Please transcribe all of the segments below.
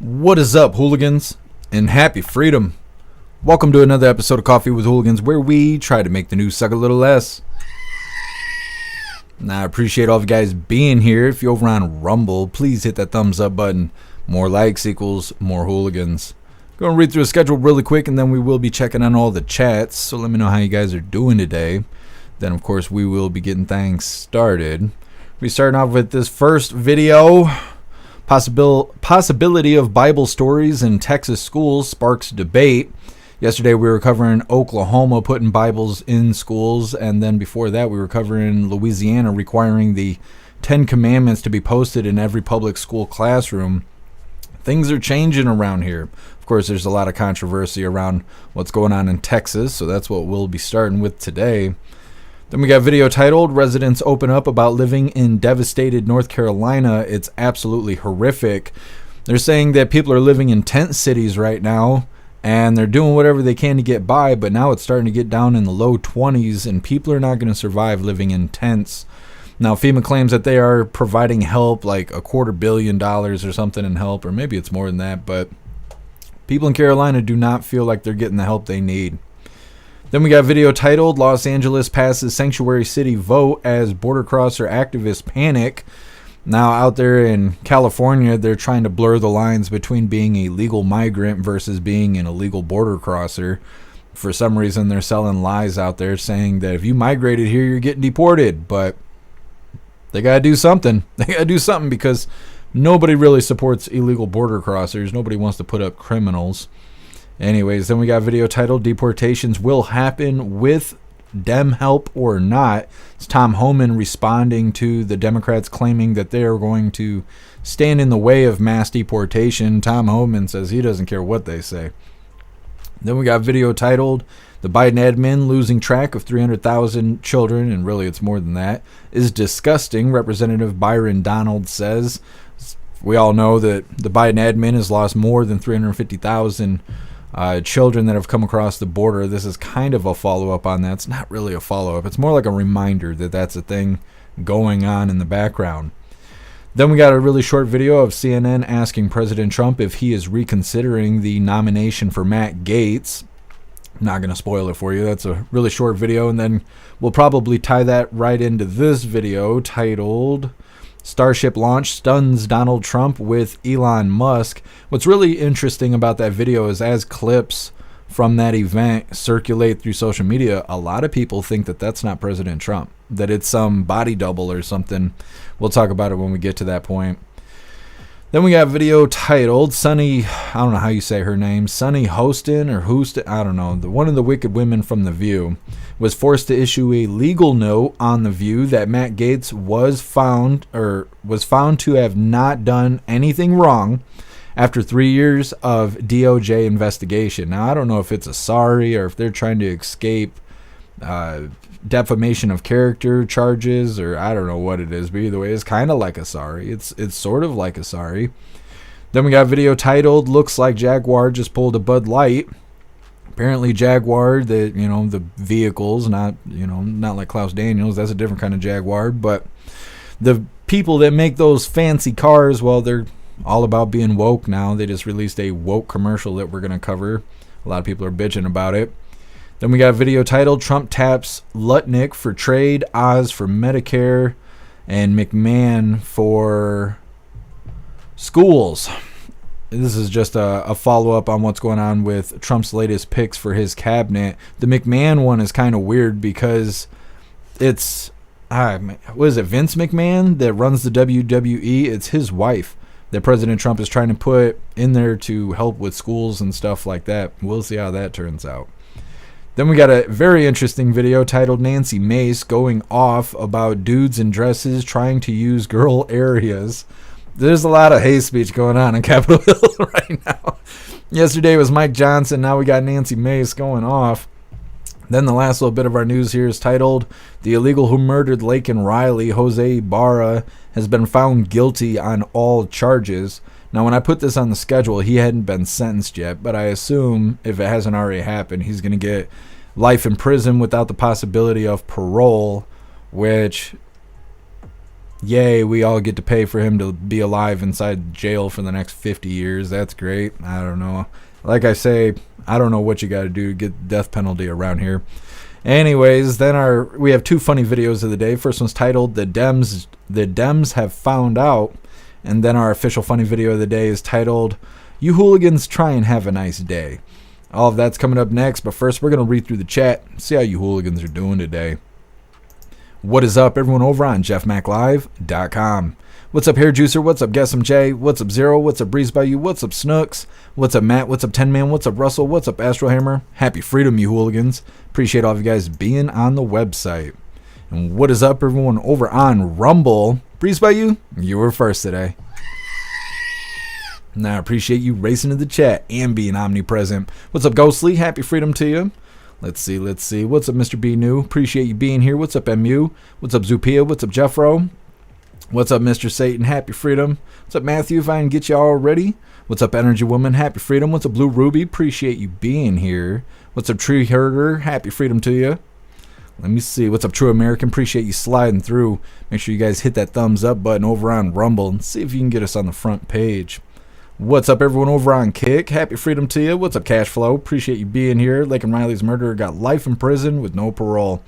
What is up, hooligans? And happy freedom. Welcome to another episode of Coffee with Hooligans, where we try to make the news suck a little less. Now, I appreciate all of you guys being here. If you're over on Rumble, please hit that thumbs up button. More likes equals more hooligans. Going to read through the schedule really quick, and then we will be checking on all the chats. So let me know how you guys are doing today. Then, of course, we will be getting things started. We're starting off with this first video. Possibility of Bible stories in Texas schools sparks debate. Yesterday we were covering Oklahoma putting Bibles in schools, and then before that we were covering Louisiana requiring the 10 Commandments to be posted in every public school classroom. Things are changing around here. Of course, there's a lot of controversy around what's going on in Texas, so that's what we'll be starting with today. Then we got a video titled, Residents Open Up About Living in Devastated North Carolina. It's absolutely horrific. They're saying that people are living in tent cities right now, and they're doing whatever they can to get by, but now it's starting to get down in the low 20s, and people are not going to survive living in tents. Now, FEMA claims that they are providing help, like $250 million or something in help, or maybe it's more than that, but people in Carolina do not feel like they're getting the help they need. Then we got a video titled, Los Angeles passes sanctuary city vote as border crosser activists panic. Now out there in California, they're trying to blur the lines between being a legal migrant versus being an illegal border crosser. For some reason, they're selling lies out there saying that if you migrated here, you're getting deported. But they got to do something. They got to do something because nobody really supports illegal border crossers. Nobody wants to put up criminals. Anyways, then we got a video titled, Deportations Will Happen with Dem Help or Not. It's Tom Homan responding to the Democrats claiming that they are going to stand in the way of mass deportation. Tom Homan says he doesn't care what they say. Then we got a video titled, The Biden admin losing track of 300,000 children, and really it's more than that, is disgusting, Representative Byron Donald says. We all know that the Biden admin has lost more than 350,000 children that have come across the border. This is kind of a follow-up on that. It's not really a follow-up. It's more like a reminder that that's a thing going on in the background. Then we got a really short video of CNN asking President Trump if he is reconsidering the nomination for Matt Gaetz. I'm not going to spoil it for you. That's a really short video, and then we'll probably tie that right into this video titled, Starship launch stuns Donald Trump with Elon Musk. What's really interesting about that video is as clips from that event circulate through social media, a lot of people think that that's not President Trump, that it's some body double or something. We'll talk about it when we get to that point. Then we got a video titled Sunny, I don't know how you say her name, Sunny Hostin or Hostin, I don't know, one of the wicked women from The View, was forced to issue a legal note on The View that Matt Gaetz was found to have not done anything wrong after 3 years of DOJ investigation. Now, I don't know if it's a sorry or if they're trying to escape defamation of character charges, or I don't know what it is, but either way, it's kind of like a sorry. It's sort of like a sorry. Then we got a video titled, Looks like Jaguar just pulled a Bud Light. Apparently Jaguar, the vehicles, not like Klaus Daniels, that's a different kind of Jaguar, but the people that make those fancy cars, well, they're all about being woke now. They just released a woke commercial that we're going to cover. A lot of people are bitching about it. Then we got a video titled, Trump taps Lutnick for trade, Oz for Medicare, and McMahon for schools. This is just a follow-up on what's going on with Trump's latest picks for his cabinet. The McMahon one is kind of weird because it's, what is it, Vince McMahon that runs the WWE? It's his wife that President Trump is trying to put in there to help with schools and stuff like that. We'll see how that turns out. Then we got a very interesting video titled Nancy Mace going off about dudes in dresses trying to use girl areas. There's a lot of hate speech going on in Capitol Hill right now. Yesterday was Mike Johnson. Now we got Nancy Mace going off. Then the last little bit of our news here is titled, The illegal who murdered Laken Riley, Jose Ibarra, has been found guilty on all charges. Now, when I put this on the schedule, he hadn't been sentenced yet, but I assume if it hasn't already happened, he's going to get life in prison without the possibility of parole, which Yay, we all get to pay for him to be alive inside jail for the next 50 years. That's great. I don't know. Like I say, I don't know what you got to do to get the death penalty around here. Anyways, then we have two funny videos of the day. First one's titled The Dems Have Found Out. And then our official funny video of the day is titled You Hooligans Try and Have a Nice Day. All of that's coming up next, but first we're going to read through the chat, see how you hooligans are doing today. What is up, everyone over on jeffmaclive.com. What's up, Hair Juicer? What's up, Guess J? What's up, Zero? What's up, Breeze by You? What's up, Snooks? What's up, Matt? What's up, 10 Man? What's up, Russell? What's up, Astro Hammer? Happy freedom, you hooligans. Appreciate all of you guys being on the website. And what is up, everyone over on Rumble? Breeze by You? You were first today. Now, I appreciate you racing to the chat and being omnipresent. What's up, Ghostly? Happy freedom to you. Let's see. What's up, Mr. B New? Appreciate you being here. What's up, MU? What's up, Zupia? What's up, Jeffro? What's up, Mr. Satan? Happy freedom. What's up, Matthew? If I can get you all ready. What's up, Energy Woman? Happy freedom. What's up, Blue Ruby? Appreciate you being here. What's up, Tree Herder? Happy freedom to you. Let me see. What's up, True American? Appreciate you sliding through. Make sure you guys hit that thumbs up button over on Rumble and see if you can get us on the front page. What's up, everyone over on Kick? Happy freedom to you. What's up, Cashflow? Appreciate you being here. Laken Riley's murderer got life in prison with no parole.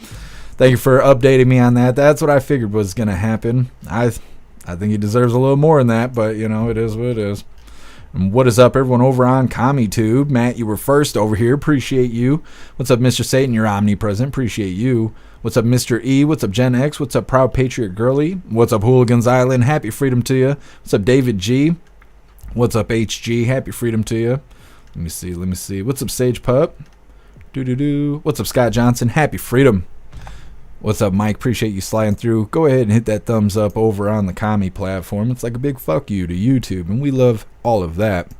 Thank you for updating me on that. That's what I figured was going to happen. I think he deserves a little more than that, but, you know, it is what it is. And what is up, everyone over on CommieTube? Matt, you were first over here. Appreciate you. What's up, Mr. Satan? You're omnipresent. Appreciate you. What's up, Mr. E? What's up, Gen X? What's up, Proud Patriot Girly? What's up, Hooligans Island? Happy freedom to you. What's up, David G? What's up, HG? Happy freedom to you. Let me see. What's up, Sage Pup? What's up, Scott Johnson? Happy freedom. What's up, Mike? Appreciate you sliding through. Go ahead and hit that thumbs up over on the commie platform. It's like a big fuck you to YouTube, and we love all of that.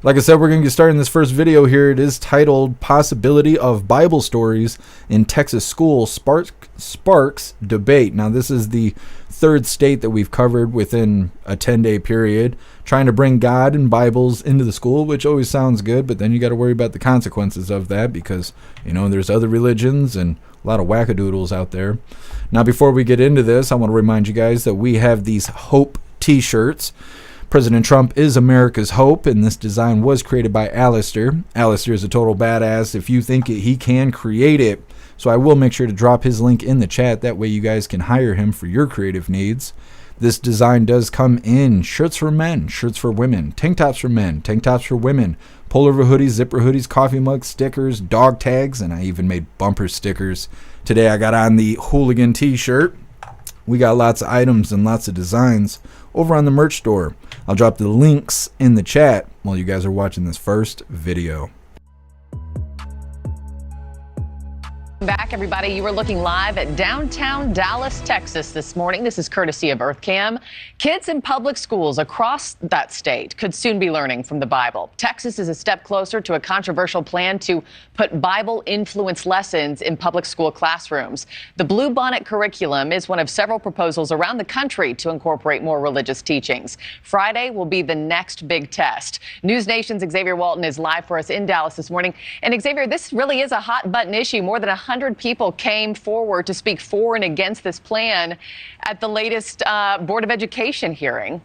Like I said, we're going to get started in this first video here. It is titled Possibility of Bible Stories in Texas School Sparks Debate. Now, this is the third state that we've covered within a 10-day period, trying to bring God and Bibles into the school, which always sounds good, but then you got to worry about the consequences of that because, you know, there's other religions and a lot of wackadoodles out there. Now, before we get into this, I want to remind you guys that we have these Hope t-shirts. President Trump is America's hope, and this design was created by Alistair. Alistair is a total badass. If you think he can create it, so I will make sure to drop his link in the chat. That way you guys can hire him for your creative needs. This design does come in shirts for men, shirts for women, tank tops for men, tank tops for women, pullover hoodies, zipper hoodies, coffee mugs, stickers, dog tags, and I even made bumper stickers. Today I got on the Hooligan t-shirt. We got lots of items and lots of designs over on the merch store. I'll drop the links in the chat while you guys are watching this first video. Back, everybody. You were looking live at downtown Dallas, Texas this morning. This is courtesy of EarthCam. Kids in public schools across that state could soon be learning from the Bible. Texas is a step closer to a controversial plan to put Bible influence lessons in public school classrooms. The Bluebonnet curriculum is one of several proposals around the country to incorporate more religious teachings. Friday will be the next big test. News Nation's Xavier Walton is live for us in Dallas this morning. And Xavier, this really is a hot button issue. More than 100 people came forward to speak for and against this plan at the latest Board of Education hearing.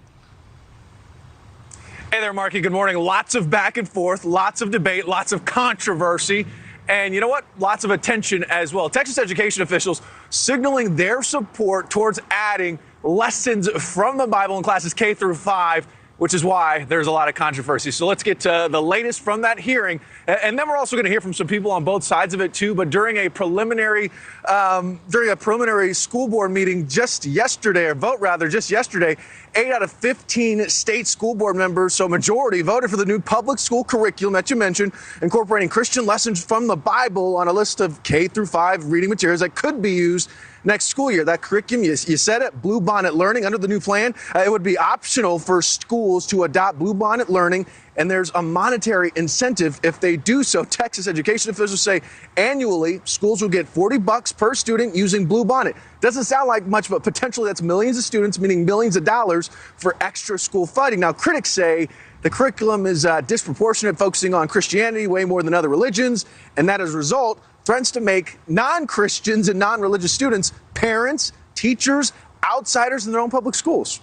Hey there, Marky. Good morning. Lots of back and forth, lots of debate, lots of controversy, and you know what? Lots of attention as well. Texas education officials signaling their support towards adding lessons from the Bible in classes K through 5, which is why there's a lot of controversy. So let's get to the latest from that hearing. And then we're also going to hear from some people on both sides of it, too. But during a preliminary school board meeting just yesterday, 8 out of 15 state school board members, so majority, voted for the new public school curriculum that you mentioned, incorporating Christian lessons from the Bible on a list of K through 5 reading materials that could be used next school year. That curriculum, you said it, Bluebonnet learning. Under the new plan, it would be optional for schools to adopt Bluebonnet learning, and there's a monetary incentive if they do so. Texas education officials say annually schools will get $40 per student using Bluebonnet. Doesn't sound like much, but potentially that's millions of students, meaning millions of dollars for extra school funding. Now, critics say the curriculum is disproportionate, focusing on Christianity way more than other religions, and that as a result threatens to make non-Christians and non-religious students, parents, teachers, outsiders in their own public schools.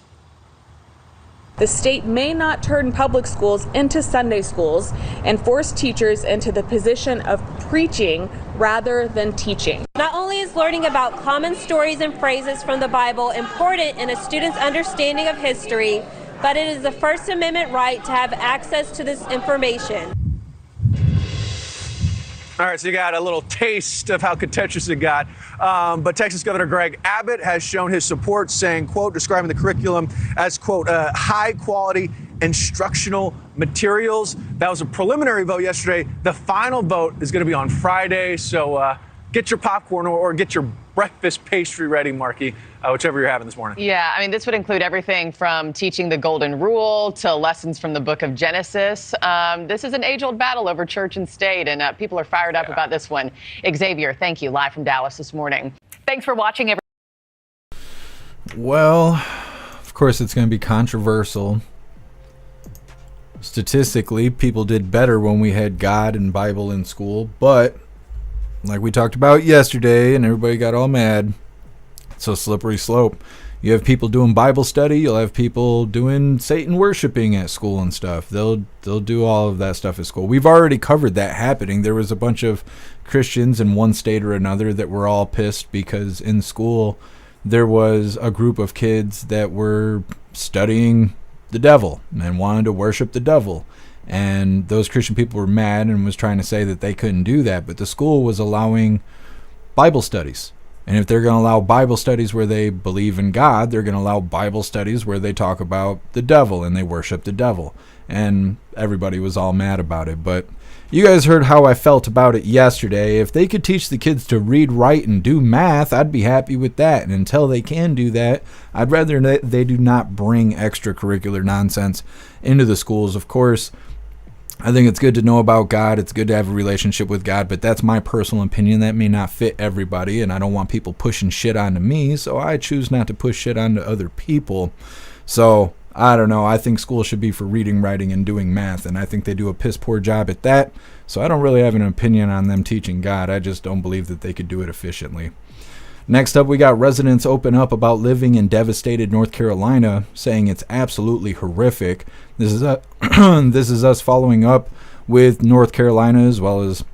The state may not turn public schools into Sunday schools and force teachers into the position of preaching rather than teaching. Not only is learning about common stories and phrases from the Bible important in a student's understanding of history, but it is a First Amendment right to have access to this information. All right, so you got a little taste of how contentious it got. But Texas Governor Greg Abbott has shown his support, saying, quote, describing the curriculum as, quote, high quality instructional materials. That was a preliminary vote yesterday. The final vote is going to be on Friday. So get your popcorn or get your breakfast pastry ready, Marky, whichever you're having this morning. Yeah, I mean, this would include everything from teaching the Golden Rule to lessons from the book of Genesis. This is an age-old battle over church and state, and people are fired up about this one. Xavier, thank you, live from Dallas this morning. Thanks for watching, Well, of course it's going to be controversial. Statistically, people did better when we had God and Bible in school, but like we talked about yesterday and everybody got all mad, it's a slippery slope. You have people doing Bible study, you'll have people doing Satan worshiping at school and stuff. They'll do all of that stuff at school. We've already covered that happening. There was a bunch of Christians in one state or another that were all pissed because in school there was a group of kids that were studying the devil and wanted to worship the devil. And those Christian people were mad and was trying to say that they couldn't do that. But the school was allowing Bible studies. And if they're going to allow Bible studies where they believe in God, they're going to allow Bible studies where they talk about the devil and they worship the devil. And everybody was all mad about it. But you guys heard how I felt about it yesterday. If they could teach the kids to read, write, and do math, I'd be happy with that. And until they can do that, I'd rather they do not bring extracurricular nonsense into the schools. Of course, I think it's good to know about God. It's good to have a relationship with God, but that's my personal opinion. That may not fit everybody, and I don't want people pushing shit onto me, so I choose not to push shit onto other people. So, I don't know. I think school should be for reading, writing, and doing math, and I think they do a piss poor job at that, so I don't really have an opinion on them teaching God. I just don't believe that they could do it efficiently. Next up, we got residents open up about living in devastated North Carolina, saying it's absolutely horrific. This is this is us following up with North Carolina as well as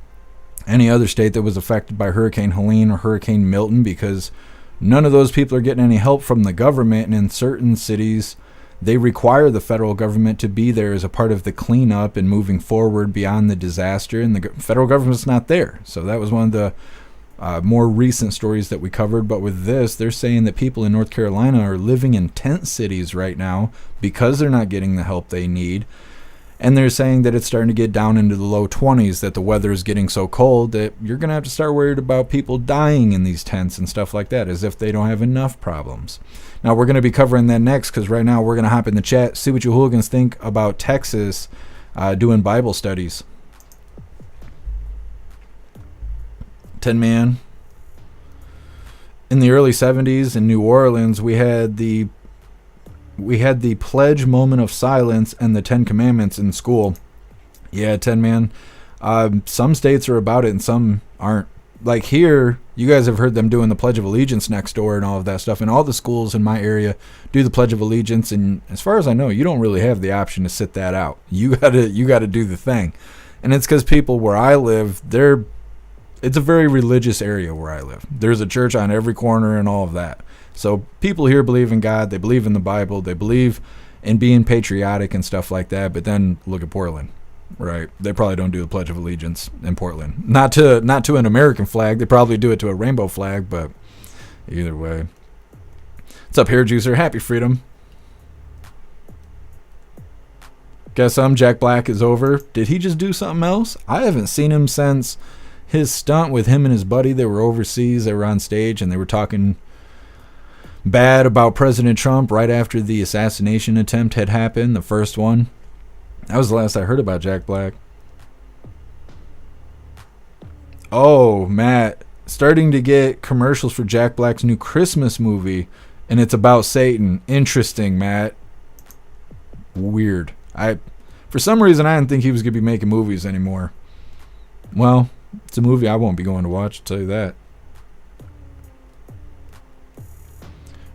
any other state that was affected by Hurricane Helene or Hurricane Milton, because none of those people are getting any help from the government. And in certain cities, they require the federal government to be there as a part of the cleanup and moving forward beyond the disaster. And the federal government's not there. So that was one of the more recent stories that we covered. But with this, they're saying that people in North Carolina are living in tent cities right now because they're not getting the help they need. And they're saying that it's starting to get down into the low 20s, that the weather is getting so cold that you're going to have to start worried about people dying in these tents and stuff like that, as if they don't have enough problems. Now, we're going to be covering that next, because right now we're going to hop in the chat, see what you hooligans think about Texas doing Bible studies. 10-man. In the early 70s in New Orleans, we had the pledge moment of silence and the 10 commandments in school. Yeah, 10-man. Some states are about it and some aren't. Like here, you guys have heard them doing the Pledge of Allegiance next door and all of that stuff. And all the schools in my area do the Pledge of Allegiance. And as far as I know, you don't really have the option to sit that out. You gotta do the thing. And it's because people where I live, it's a very religious area where I live. There's a church on every corner and all of that. So people here believe in God. They believe in the Bible. They believe in being patriotic and stuff like that. But then look at Portland, right? They probably don't do the Pledge of Allegiance in Portland. Not to an American flag. They probably do it to a rainbow flag. But either way. What's up, Hair Juicer? Happy freedom. Guess Jack Black is over. Did he just do something else? I haven't seen him since his stunt with him and his buddy. They were overseas. They were on stage and they were talking bad about President Trump right after the assassination attempt had happened, the first one. That was the last I heard about Jack Black. Oh, Matt, starting to get commercials for Jack Black's new Christmas movie, and it's about Satan. Interesting, Matt. Weird. For some reason, I didn't think he was going to be making movies anymore. Well, it's a movie I won't be going to watch, I'll tell you that.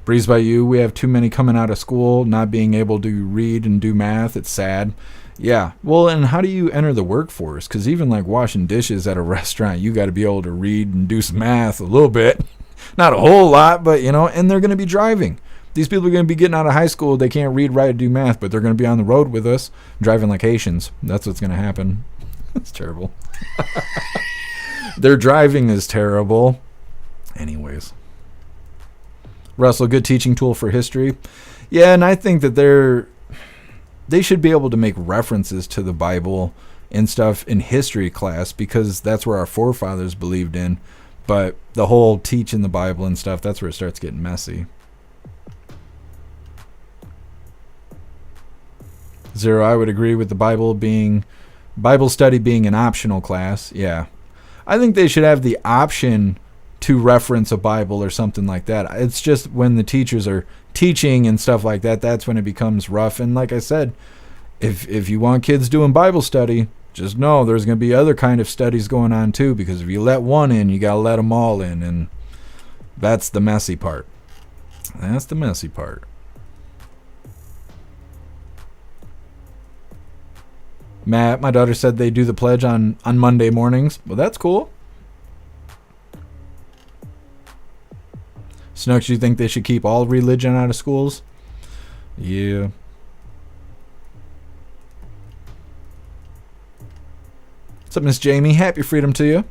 Breeze by You, we have too many coming out of school, not being able to read and do math. It's sad. Yeah. Well, and how do you enter the workforce? Because even like washing dishes at a restaurant, you got to be able to read and do some math a little bit. Not a whole lot, but, and they're going to be driving. These people are going to be getting out of high school. They can't read, write, or do math, but they're going to be on the road with us, driving like Haitians. That's what's going to happen. It's terrible. Their driving is terrible. Anyways. Russell, good teaching tool for history. Yeah, and I think that they should be able to make references to the Bible and stuff in history class because that's where our forefathers believed in. But the whole teaching the Bible and stuff, that's where it starts getting messy. Zero, I would agree with the Bible study being an optional class. Yeah. I think they should have the option to reference a Bible or something like that. It's just when the teachers are teaching and stuff like that, that's when it becomes rough. And like I said, if you want kids doing Bible study, just know there's going to be other kind of studies going on too, because if you let one in, you got to let them all in. And that's the messy part. That's the messy part. Matt, my daughter said they do the pledge on Monday mornings. Well, that's cool. Snooks, you think they should keep all religion out of schools? Yeah. What's up, Miss Jamie? Happy freedom to you.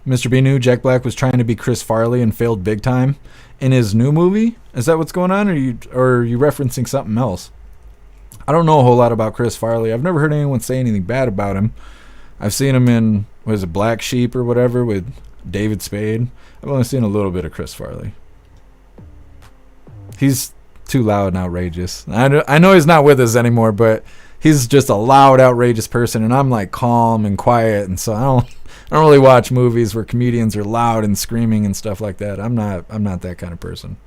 Mr. B knew Jack Black was trying to be Chris Farley and failed big time in his new movie. Is that what's going on, or are you referencing something else? I don't know a whole lot about Chris Farley. I've never heard anyone say anything bad about him. I've seen him in, was it Black Sheep or whatever with David Spade. I've only seen a little bit of Chris Farley. He's too loud and outrageous. I know he's not with us anymore, but he's just a loud, outrageous person, and I'm like calm and quiet, and so I don't really watch movies where comedians are loud and screaming and stuff like that. I'm not that kind of person.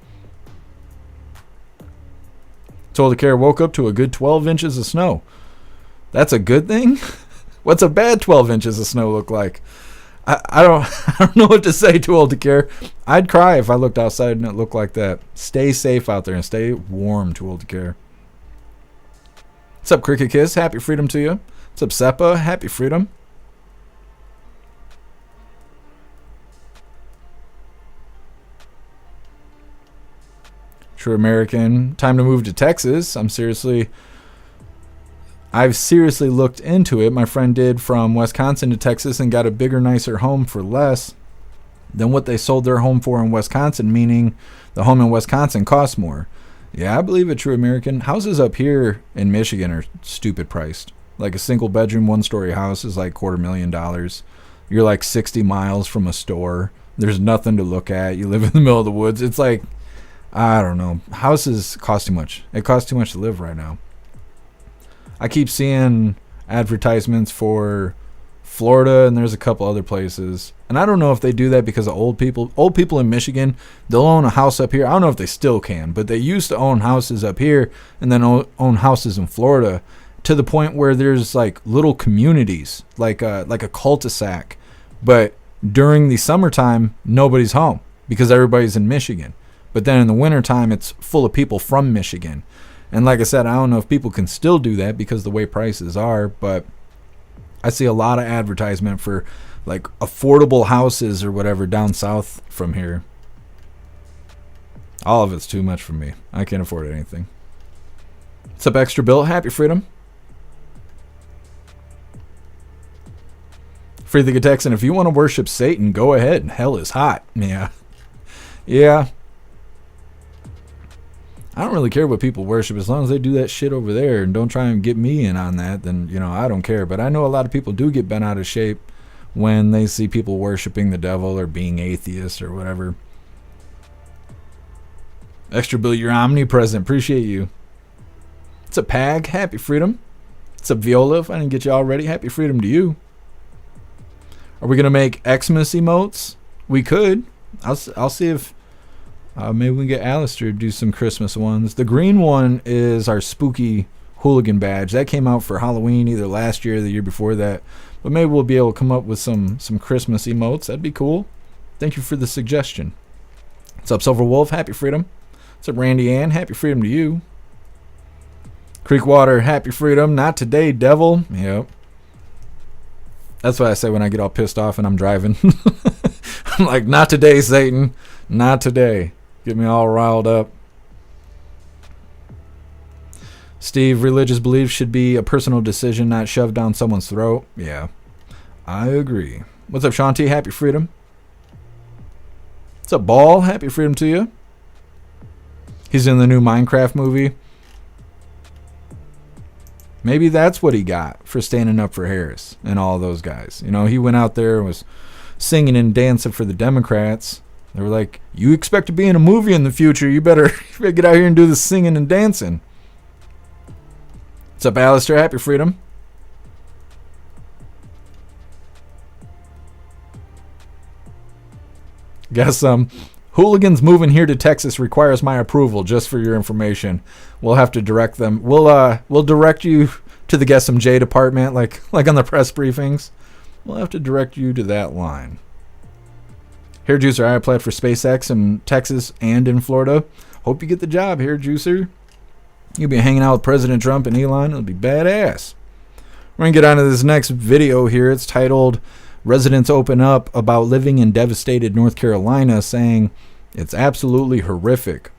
Told to care, woke up to a good 12 inches of snow. That's a good thing? What's a bad 12 inches of snow look like? I don't know what to say. Too old to care. I'd cry if I looked outside and it looked like that. Stay safe out there and stay warm. Too old to care. What's up, Cricket Kiss? Happy freedom to you. What's up, Seppa? Happy freedom. True American. Time to move to Texas. I've seriously looked into it. My friend did from Wisconsin to Texas and got a bigger, nicer home for less than what they sold their home for in Wisconsin, meaning the home in Wisconsin costs more. Yeah, I believe it, True American. Houses up here in Michigan are stupid priced. Like a single bedroom, one-story house is like $250,000. You're like 60 miles from a store. There's nothing to look at. You live in the middle of the woods. It's like, I don't know. Houses cost too much. It costs too much to live right now. I keep seeing advertisements for Florida, and there's a couple other places. And I don't know if they do that because of old people. Old people in Michigan, they'll own a house up here. I don't know if they still can, but they used to own houses up here and then own houses in Florida to the point where there's like little communities, like a cul-de-sac. But during the summertime, nobody's home because everybody's in Michigan. But then in the wintertime, it's full of people from Michigan. And like I said, I don't know if people can still do that because the way prices are, but I see a lot of advertisement for like affordable houses or whatever down south from here. All of it's too much for me. I can't afford anything. What's up, Extra Bill? Happy freedom. Free the Texan. If you want to worship Satan, go ahead. Hell is hot. Yeah. Yeah. I don't really care what people worship as long as they do that shit over there and don't try and get me in on that, then, I don't care. But I know a lot of people do get bent out of shape when they see people worshiping the devil or being atheists or whatever. Extra Bill, you're omnipresent. Appreciate you. What's up, Pag? Happy freedom. What's up, Viola? If I didn't get you already, happy freedom to you. Are we going to make Xmas emotes? We could. I'll see if... maybe we can get Alistair to do some Christmas ones. The green one is our spooky hooligan badge. That came out for Halloween either last year or the year before that. But maybe we'll be able to come up with some Christmas emotes. That'd be cool. Thank you for the suggestion. What's up, Silver Wolf? Happy freedom. What's up, Randy Ann? Happy freedom to you. Creekwater, happy freedom. Not today, devil. Yep. That's what I say when I get all pissed off and I'm driving. I'm like, not today, Satan. Not today. Get me all riled up. Steve, religious beliefs should be a personal decision, not shoved down someone's throat. Yeah, I agree. What's up, Shanti? Happy freedom. What's up, Ball? Happy freedom to you. He's in the new Minecraft movie. Maybe that's what he got for standing up for Harris and all those guys. You know, he went out there and was singing and dancing for the Democrats. They were like, you expect to be in a movie in the future, you better get out here and do the singing and dancing. What's up, Alistair? Happy freedom. Guess Hooligans moving here to Texas requires my approval, just for your information. We'll have to direct them. We'll direct you to the Guess Some J department, like on the press briefings. We'll have to direct you to that line. Hair Juicer, I applied for SpaceX in Texas and in Florida. Hope you get the job, Hair Juicer. You'll be hanging out with President Trump and Elon. It'll be badass. We're going to get on to this next video here. It's titled, Residents Open Up About Living in Devastated North Carolina, saying it's absolutely horrific.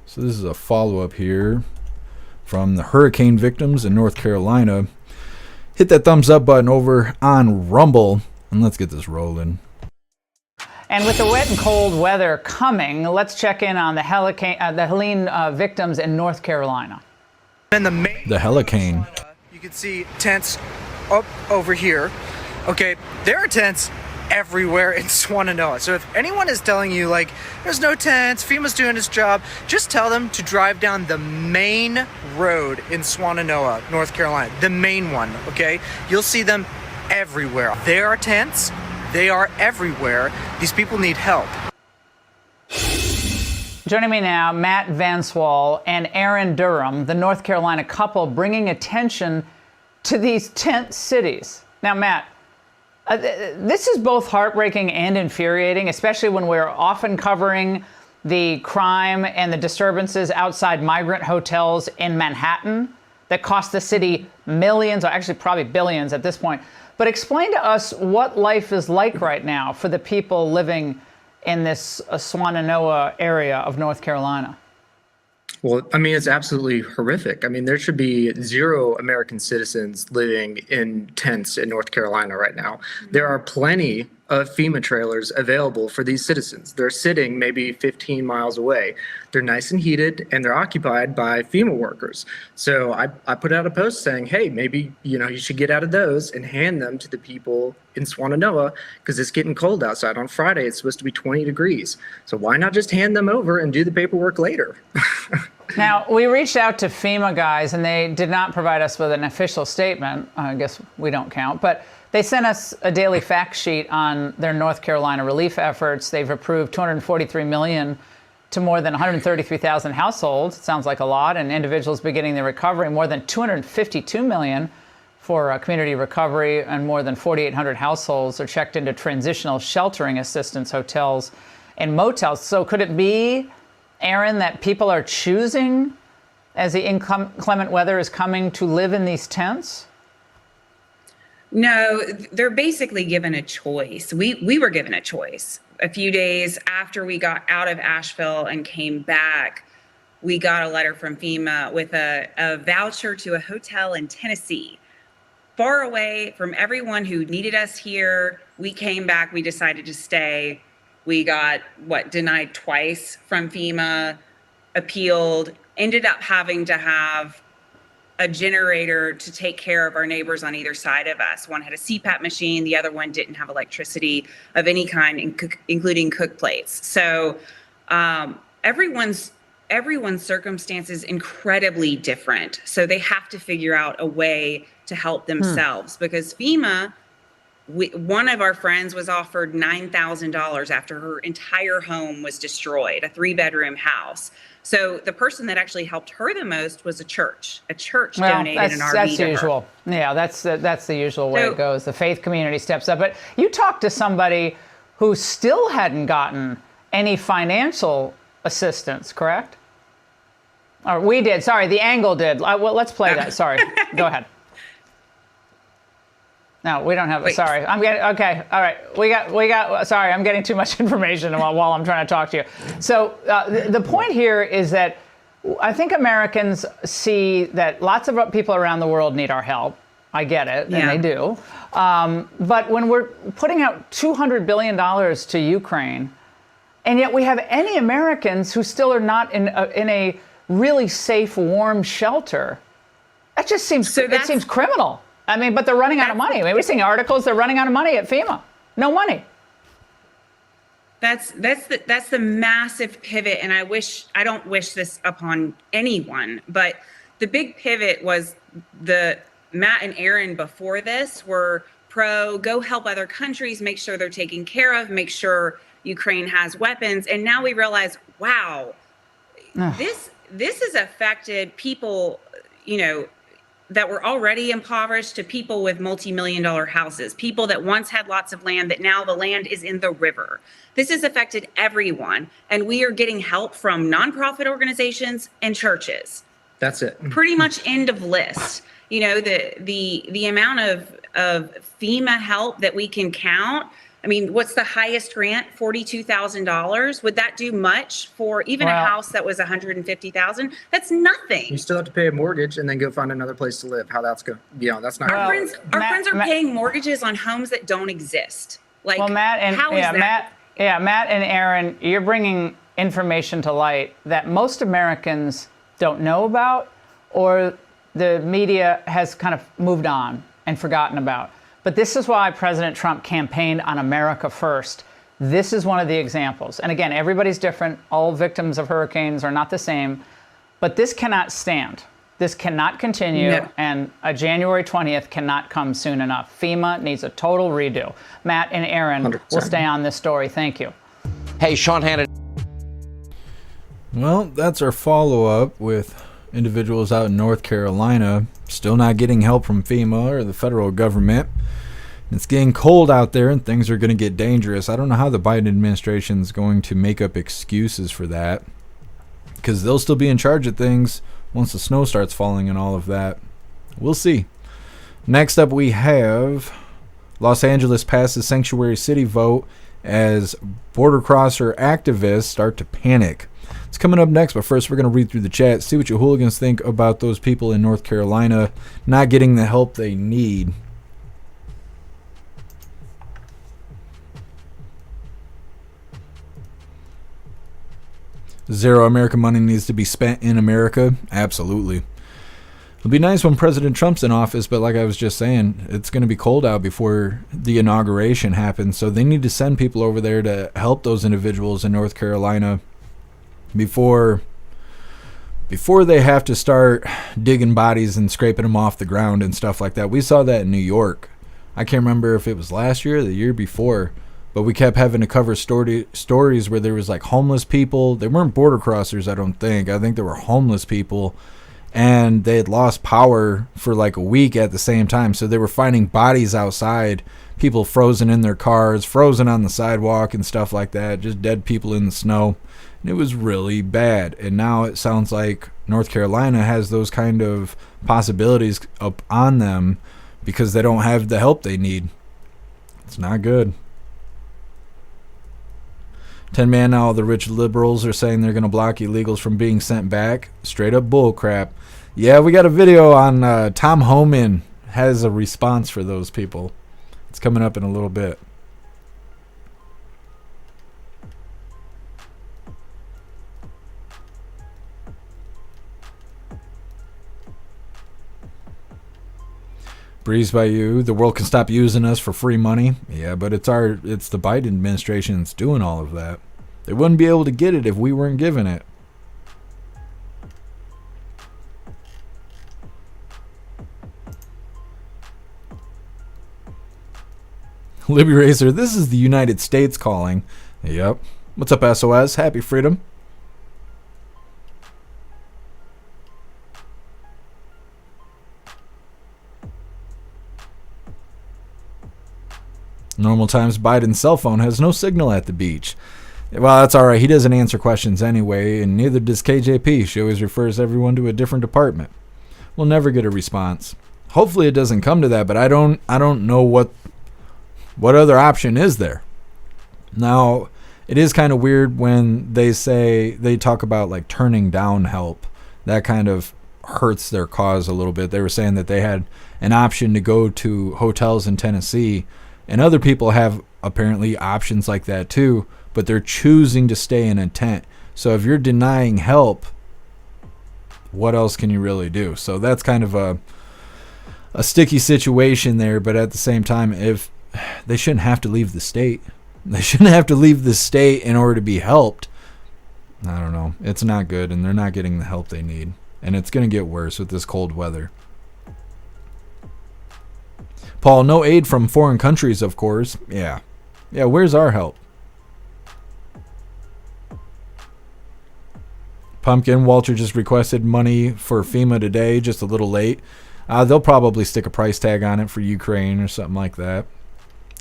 So this is a follow-up here from the hurricane victims in North Carolina. Hit that thumbs up button over on Rumble, and let's get this rolling. And with the wet and cold weather coming, let's check in on the Helene victims in North Carolina. And the Hurricane. You can see tents up over here. Okay, there are tents everywhere in Swannanoa. So if anyone is telling you, like, there's no tents, FEMA's doing its job, just tell them to drive down the main road in Swannanoa, North Carolina. The main one, okay? You'll see them everywhere. There are tents. They are everywhere. These people need help. Joining me now, Matt Vanswall and Aaron Durham, the North Carolina couple, bringing attention to these tent cities. Now, Matt, this is both heartbreaking and infuriating, especially when we're often covering the crime and the disturbances outside migrant hotels in Manhattan that cost the city millions, or actually probably billions at this point. But explain to us what life is like right now for the people living in this Swannanoa area of North Carolina. Well, I mean, it's absolutely horrific. I mean, there should be 0 American citizens living in tents in North Carolina right now. There are plenty of FEMA trailers available for these citizens. They're sitting maybe 15 miles away. They're nice and heated, and they're occupied by FEMA workers. So I put out a post saying, hey, maybe, you should get out of those and hand them to the people in Swannanoa, because it's getting cold outside. On Friday, it's supposed to be 20 degrees. So why not just hand them over and do the paperwork later? Now, we reached out to FEMA guys, and they did not provide us with an official statement. I guess we don't count. But they sent us a daily fact sheet on their North Carolina relief efforts. They've approved $243 million to more than 133,000 households. It sounds like a lot. And individuals beginning their recovery, more than $252 million for community recovery, and more than 4,800 households are checked into transitional sheltering assistance hotels and motels. So could it be, Aaron, that people are choosing, as the inclement weather is coming, to live in these tents? No, they're basically given a choice. We were given a choice. A few days after we got out of Asheville and came back, we got a letter from FEMA with a voucher to a hotel in Tennessee, far away from everyone who needed us here. We came back, we decided to stay. We got, denied twice from FEMA, appealed, ended up having to have a generator to take care of our neighbors on either side of us. One had a CPAP machine, the other one didn't have electricity of any kind, including cook plates. So everyone's circumstances incredibly different. So they have to figure out a way to help themselves, because FEMA, one of our friends was offered $9,000 after her entire home was destroyed, a 3-bedroom house. So the person that actually helped her the most was a church. A church Well, donated an RV that's to her. usual. Yeah, that's the usual way So- it goes. The faith community steps up. But you talked to somebody who still hadn't gotten any financial assistance, correct? Or we did. Sorry, the Angle did. Well, let's play that. Sorry. Go ahead. No, we don't have it. Wait. Sorry. I'm getting, okay. All right. We got, sorry, I'm getting too much information while I'm trying to talk to you. So the point here is that I think Americans see that lots of people around the world need our help. I get it, and they do. But when we're putting out $200 billion to Ukraine, and yet we have any Americans who still are not in a really safe, warm shelter, that just seems, that seems criminal. I mean, but they're running out of money. I mean, we're seeing articles, they're running out of money at FEMA. No money. That's the massive pivot, and I don't wish this upon anyone, but the big pivot was Matt and Aaron before this were pro go help other countries, make sure they're taken care of, make sure Ukraine has weapons, and now we realize, wow, this has affected people, that were already impoverished to people with multi-million-dollar houses, people that once had lots of land that now the land is in the river. This has affected everyone, and we are getting help from nonprofit organizations and churches. That's it. Pretty much end of list. The amount of FEMA help that we can count. I mean, what's the highest grant? $42,000. Would that do much for even a house that was $150,000? That's nothing. You still have to pay a mortgage and then go find another place to live. How that's going? That's not. Our friends are paying mortgages on homes that don't exist. Like, Matt and how is that? Matt and Aaron, you're bringing information to light that most Americans don't know about, or the media has kind of moved on and forgotten about. But this is why President Trump campaigned on America first. This is one of the examples. And again, everybody's different. All victims of hurricanes are not the same. But this cannot stand. This cannot continue. No. And a January 20th cannot come soon enough. FEMA needs a total redo. Matt and Aaron 100%. Will stay on this story. Thank you. Hey, Sean Hannity. Well, that's our follow-up with individuals out in North Carolina still not getting help from FEMA or the federal government. It's getting cold out there and things are going to get dangerous. I don't know how the Biden administration is going to make up excuses for that, because they'll still be in charge of things once the snow starts falling and all of that. We'll see. Next up, we have Los Angeles passes sanctuary city vote as border crosser activists start to panic. It's coming up next, but first we're going to read through the chat, see what you hooligans think about those people in North Carolina not getting the help they need. Zero American money needs to be spent in America. Absolutely. It'll be nice when President Trump's in office, but like I was just saying, it's going to be cold out before the inauguration happens, so they need to send people over there to help those individuals in North Carolina before they have to start digging bodies and scraping them off the ground and stuff like that. We saw that in New York. I can't remember if it was last year or the year before, but we kept having to cover stories where there was like homeless people. They weren't border crossers, I don't think. I think they were homeless people, and they had lost power for like a week at the same time. So they were finding bodies outside, people frozen in their cars, frozen on the sidewalk and stuff like that, just dead people in the snow. And it was really bad. And now it sounds like North Carolina has those kind of possibilities up on them because they don't have the help they need. It's not good. 10 man now, the rich liberals are saying they're going to block illegals from being sent back. Straight up bull crap. Yeah, we got a video on Tom Homan has a response for those people. It's coming up in a little bit. Breeze by you. The world can stop using us for free money. Yeah, but it's the Biden administration that's doing all of that. They wouldn't be able to get it if we weren't giving it. Libby Racer, this is the United States calling. Yep. What's up, SOS? Happy freedom. Normal times, Biden's cell phone has no signal at the beach. Well, that's all right. He doesn't answer questions anyway, and neither does KJP. She always refers everyone to a different department. We'll never get a response. Hopefully it doesn't come to that, but I don't know what other option is there. Now, it is kind of weird when they talk about like turning down help. That kind of hurts their cause a little bit. They were saying that they had an option to go to hotels in Tennessee, and other people have apparently options like that too, but they're choosing to stay in a tent. So if you're denying help, what else can you really do? So that's kind of a sticky situation there, but at the same time, if they shouldn't have to leave the state. They shouldn't have to leave the state in order to be helped. I don't know. It's not good, and they're not getting the help they need. And it's going to get worse with this cold weather. Paul, no aid from foreign countries, of course. Yeah, where's our help? Pumpkin, Walter just requested money for FEMA today, just a little late. They'll probably stick a price tag on it for Ukraine or something like that.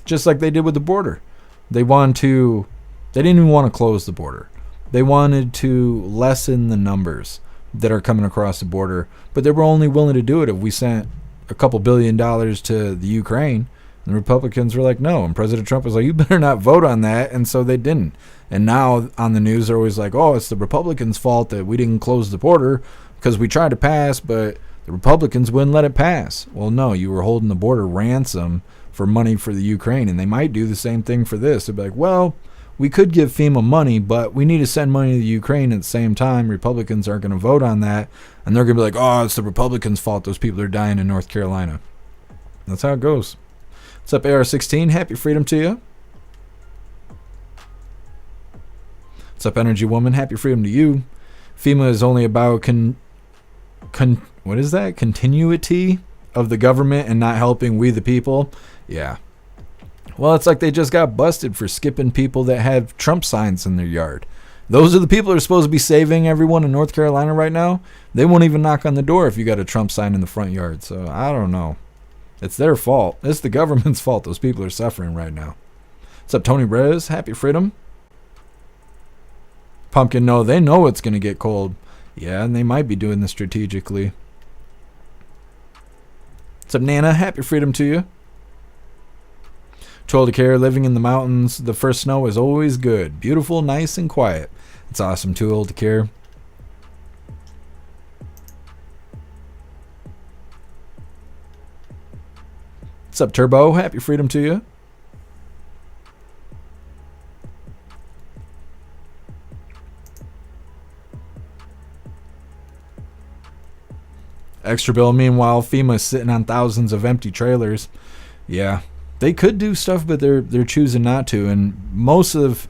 Just like they did with the border. They didn't even want to close the border. They wanted to lessen the numbers that are coming across the border, but they were only willing to do it if we sent a couple $1 billion to the Ukraine. And the Republicans were like, no. And President Trump was like, you better not vote on that. And so they didn't. And now on the news, they're always like, oh, it's the Republicans' fault that we didn't close the border because we tried to pass, but the Republicans wouldn't let it pass. Well, no, you were holding the border ransom for money for the Ukraine. And they might do the same thing for this. They'd be like, well, we could give FEMA money, but we need to send money to the Ukraine at the same time. Republicans aren't going to vote on that. And they're going to be like, oh, it's the Republicans' fault those people are dying in North Carolina. That's how it goes. What's up, AR-16? Happy freedom to you. What's up, Energy Woman? Happy freedom to you. FEMA is only about what is that? Continuity of the government and not helping we the people. Yeah. Well, it's like they just got busted for skipping people that have Trump signs in their yard. Those are the people that are supposed to be saving everyone in North Carolina right now. They won't even knock on the door if you got a Trump sign in the front yard. So I don't know. It's their fault. It's the government's fault. Those people are suffering right now. What's up, Tony Rez? Happy freedom. Pumpkin, no, they know it's going to get cold. Yeah, and they might be doing this strategically. What's up, Nana? Happy freedom to you. Troll to care, living in the mountains. The first snow is always good. Beautiful, nice, and quiet. It's awesome, too old to care. What's up, Turbo? Happy freedom to you. Extra bill, meanwhile, FEMA's sitting on thousands of empty trailers. Yeah, they could do stuff, but they're choosing not to, and most of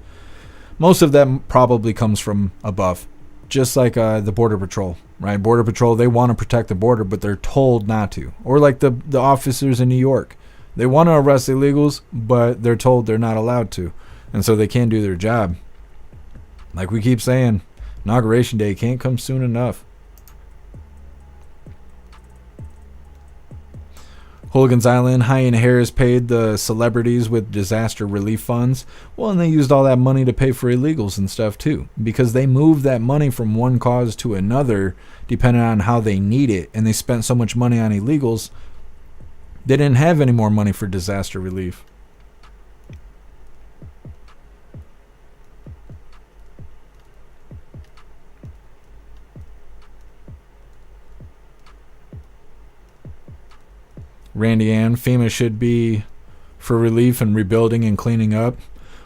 that probably comes from above, just like the Border Patrol, right? Border Patrol, they want to protect the border, but they're told not to. Or like the officers in New York, they want to arrest illegals, but they're told they're not allowed to, and so they can't do their job. Like we keep saying, Inauguration Day can't come soon enough. Hooligans Island, Hyena Harris paid the celebrities with disaster relief funds. Well, and they used all that money to pay for illegals and stuff too, because they moved that money from one cause to another depending on how they need it, and they spent so much money on illegals, they didn't have any more money for disaster relief. Randy Ann, FEMA should be for relief and rebuilding and cleaning up.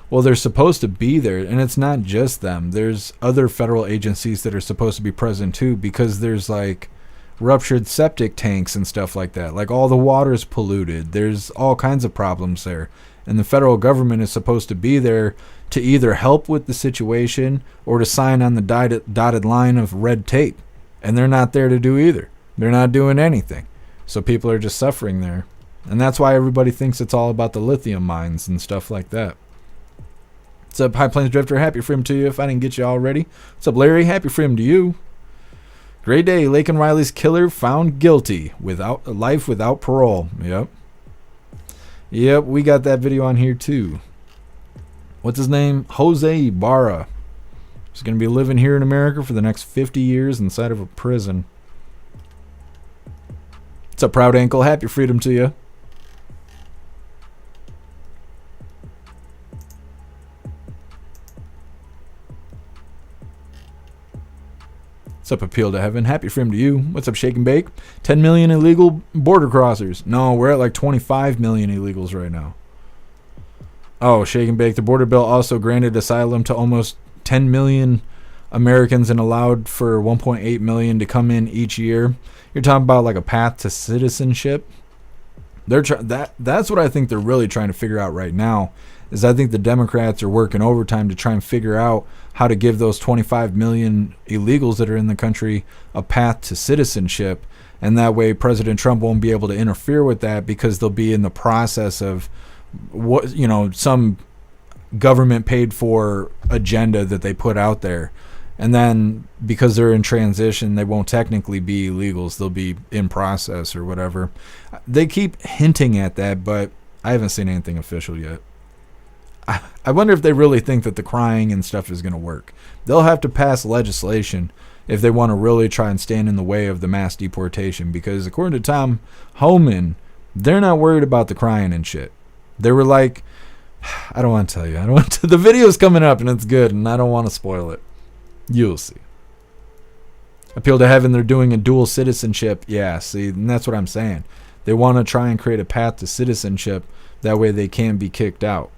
Well, they're supposed to be there, and it's not just them. There's other federal agencies that are supposed to be present too, because there's like ruptured septic tanks and stuff like that. Like all the water's polluted. There's all kinds of problems there. And the federal government is supposed to be there to either help with the situation or to sign on the dotted line of red tape. And they're not there to do either. They're not doing anything. So people are just suffering there. And that's why everybody thinks it's all about the lithium mines and stuff like that. What's up, High Plains Drifter? Happy freedom to you if I didn't get you already. What's up, Larry? Happy freedom to you. Great day. Laken Riley's killer found guilty. Life without parole. Yep. Yep, we got that video on here too. What's his name? Jose Ibarra. He's going to be living here in America for the next 50 years inside of a prison. What's up, Proud Ankle? Happy freedom to you. What's up, Appeal to Heaven? Happy freedom to you. What's up, Shake and Bake? 10 million illegal border crossers. No, we're at like 25 million illegals right now. Oh, Shake and Bake. The border bill also granted asylum to almost 10 million Americans and allowed for 1.8 million to come in each year. You're talking about like a path to citizenship. That's what I think they're really trying to figure out right now. Is I think the Democrats are working overtime to try and figure out how to give those 25 million illegals that are in the country a path to citizenship, and that way President Trump won't be able to interfere with that because they'll be in the process of what, you know, some government paid for agenda that they put out there. And then because they're in transition, they won't technically be illegals. They'll be in process or whatever. They keep hinting at that, but I haven't seen anything official yet. I wonder if they really think that the crying and stuff is going to work. They'll have to pass legislation if they want to really try and stand in the way of the mass deportation, because according to Tom Homan, they're not worried about the crying and shit. They were like, I don't want to tell you. The video's coming up and it's good and I don't want to spoil it. You'll see. Appeal to Heaven, they're doing a dual citizenship. Yeah, see, and that's what I'm saying. They want to try and create a path to citizenship. That way they can't be kicked out.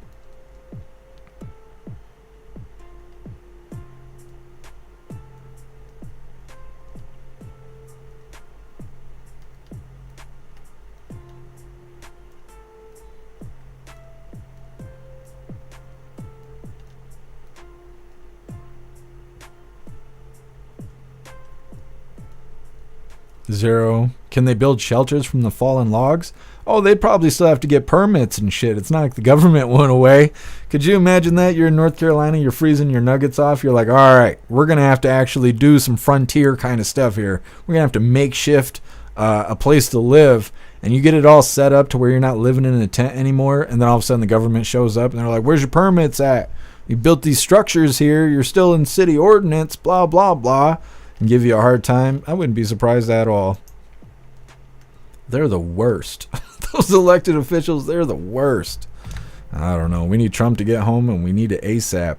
Zero. Can they build shelters from the fallen logs? Oh, they'd probably still have to get permits and shit. It's not like the government went away. Could you imagine that? You're in North Carolina, you're freezing your nuggets off. You're like, all right, we're going to have to actually do some frontier kind of stuff here. We're going to have to makeshift a place to live. And you get it all set up to where you're not living in a tent anymore. And then all of a sudden the government shows up and they're like, where's your permits at? You built these structures here. You're still in city ordinance, blah, blah, blah. And give you a hard time. I wouldn't be surprised at all. They're the worst. Those elected officials, they're the worst. I don't know. We need Trump to get home and we need it ASAP.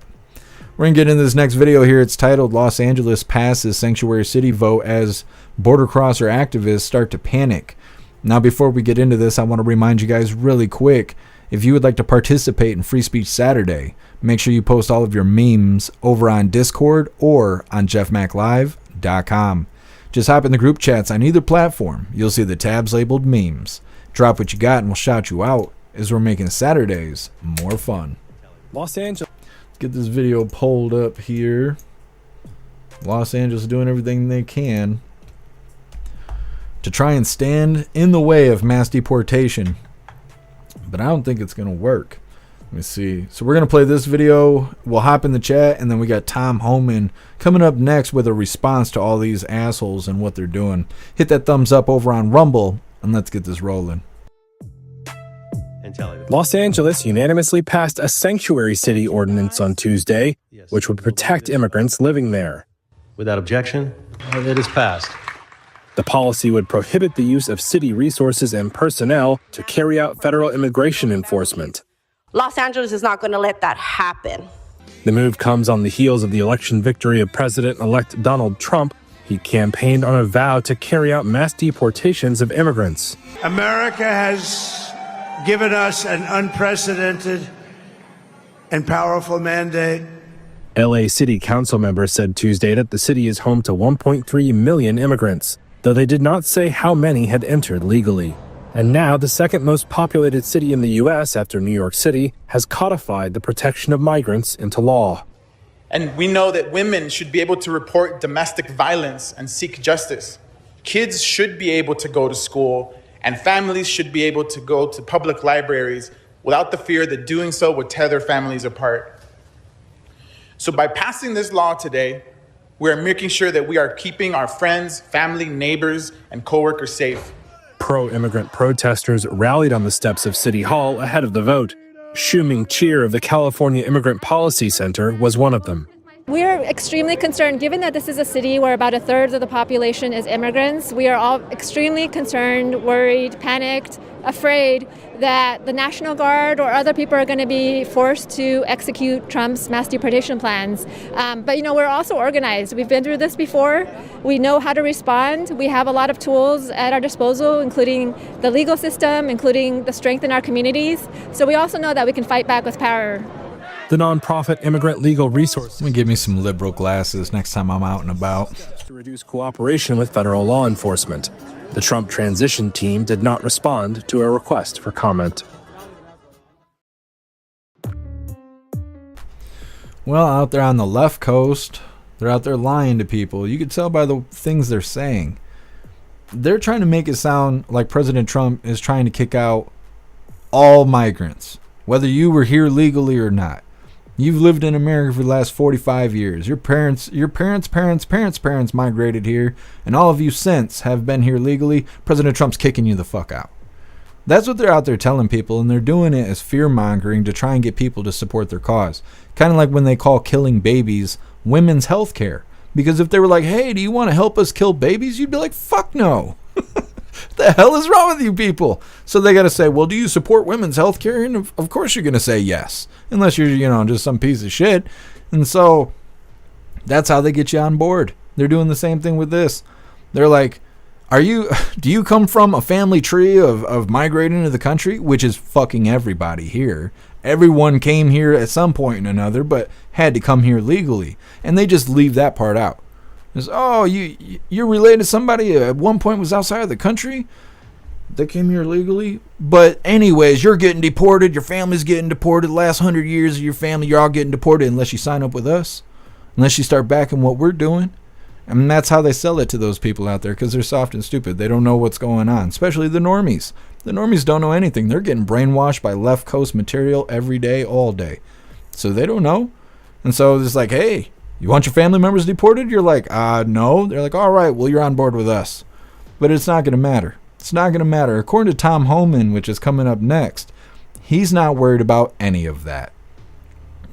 We're going to get into this next video here. It's titled Los Angeles Passes Sanctuary City Vote as Border Crosser Activists Start to Panic. Now, before we get into this, I want to remind you guys really quick, if you would like to participate in Free Speech Saturday, make sure you post all of your memes over on Discord or on jeffmaclive.com. Just hop in the group chats on either platform. You'll see the tabs labeled memes. Drop what you got and we'll shout you out as we're making Saturdays more fun. Los Angeles. Let's get this video pulled up here. Los Angeles doing everything they can to try and stand in the way of mass deportation. But I don't think it's going to work. Let me see. So we're going to play this video. We'll hop in the chat. And then we got Tom Homan coming up next with a response to all these assholes and what they're doing. Hit that thumbs up over on Rumble. And let's get this rolling. Los Angeles unanimously passed a sanctuary city ordinance on Tuesday, which would protect immigrants living there. Without objection, it is passed. The policy would prohibit the use of city resources and personnel to carry out federal immigration enforcement. Los Angeles is not going to let that happen. The move comes on the heels of the election victory of President-elect Donald Trump. He campaigned on a vow to carry out mass deportations of immigrants. America has given us an unprecedented and powerful mandate. LA City Council members said Tuesday that the city is home to 1.3 million immigrants, though they did not say how many had entered legally. And now, the second most populated city in the U.S. after New York City has codified the protection of migrants into law. And we know that women should be able to report domestic violence and seek justice. Kids should be able to go to school, and families should be able to go to public libraries without the fear that doing so would tear their families apart. So by passing this law today, we are making sure that we are keeping our friends, family, neighbors, and coworkers safe. Pro-immigrant protesters rallied on the steps of City Hall ahead of the vote. Shu-Ming Cheer of the California Immigrant Policy Center was one of them. We are extremely concerned, given that this is a city where about a third of the population is immigrants. We are all extremely concerned, worried, panicked, afraid that the National Guard or other people are going to be forced to execute Trump's mass deportation plans. But we're also organized. We've been through this before. We know how to respond. We have a lot of tools at our disposal, including the legal system, including the strength in our communities. So we also know that we can fight back with power. The nonprofit Immigrant Legal Resource. Let me give me some liberal glasses next time I'm out and about. To reduce cooperation with federal law enforcement. The Trump transition team did not respond to a request for comment. Well, out there on the left coast, they're out there lying to people. You could tell by the things they're saying. They're trying to make it sound like President Trump is trying to kick out all migrants, whether you were here legally or not. You've lived in America for the last 45 years. Your parents' migrated here, and all of you since have been here legally. President Trump's kicking you the fuck out. That's what they're out there telling people, and they're doing it as fear-mongering to try and get people to support their cause. Kind of like when they call killing babies women's health care. Because if they were like, hey, do you want to help us kill babies? You'd be like, fuck no. The hell is wrong with you people? So they got to say, well, do you support women's health care? And of course you're going to say yes, unless you're, just some piece of shit. And so that's how they get you on board. They're doing the same thing with this. They're like, do you come from a family tree of migrating to the country? Which is fucking everybody here. Everyone came here at some point or another, but had to come here legally. And they just leave that part out. You're related to somebody at one point was outside of the country? They came here legally? But anyways, you're getting deported. Your family's getting deported. The last 100 years of your family, you're all getting deported unless you sign up with us. Unless you start backing what we're doing. And that's how they sell it to those people out there because they're soft and stupid. They don't know what's going on, especially the normies. The normies don't know anything. They're getting brainwashed by left coast material every day, all day. So they don't know. And so it's like, hey, you want your family members deported? You're like, no. They're like, all right, well, you're on board with us. But it's not going to matter. It's not going to matter. According to Tom Homan, which is coming up next, he's not worried about any of that.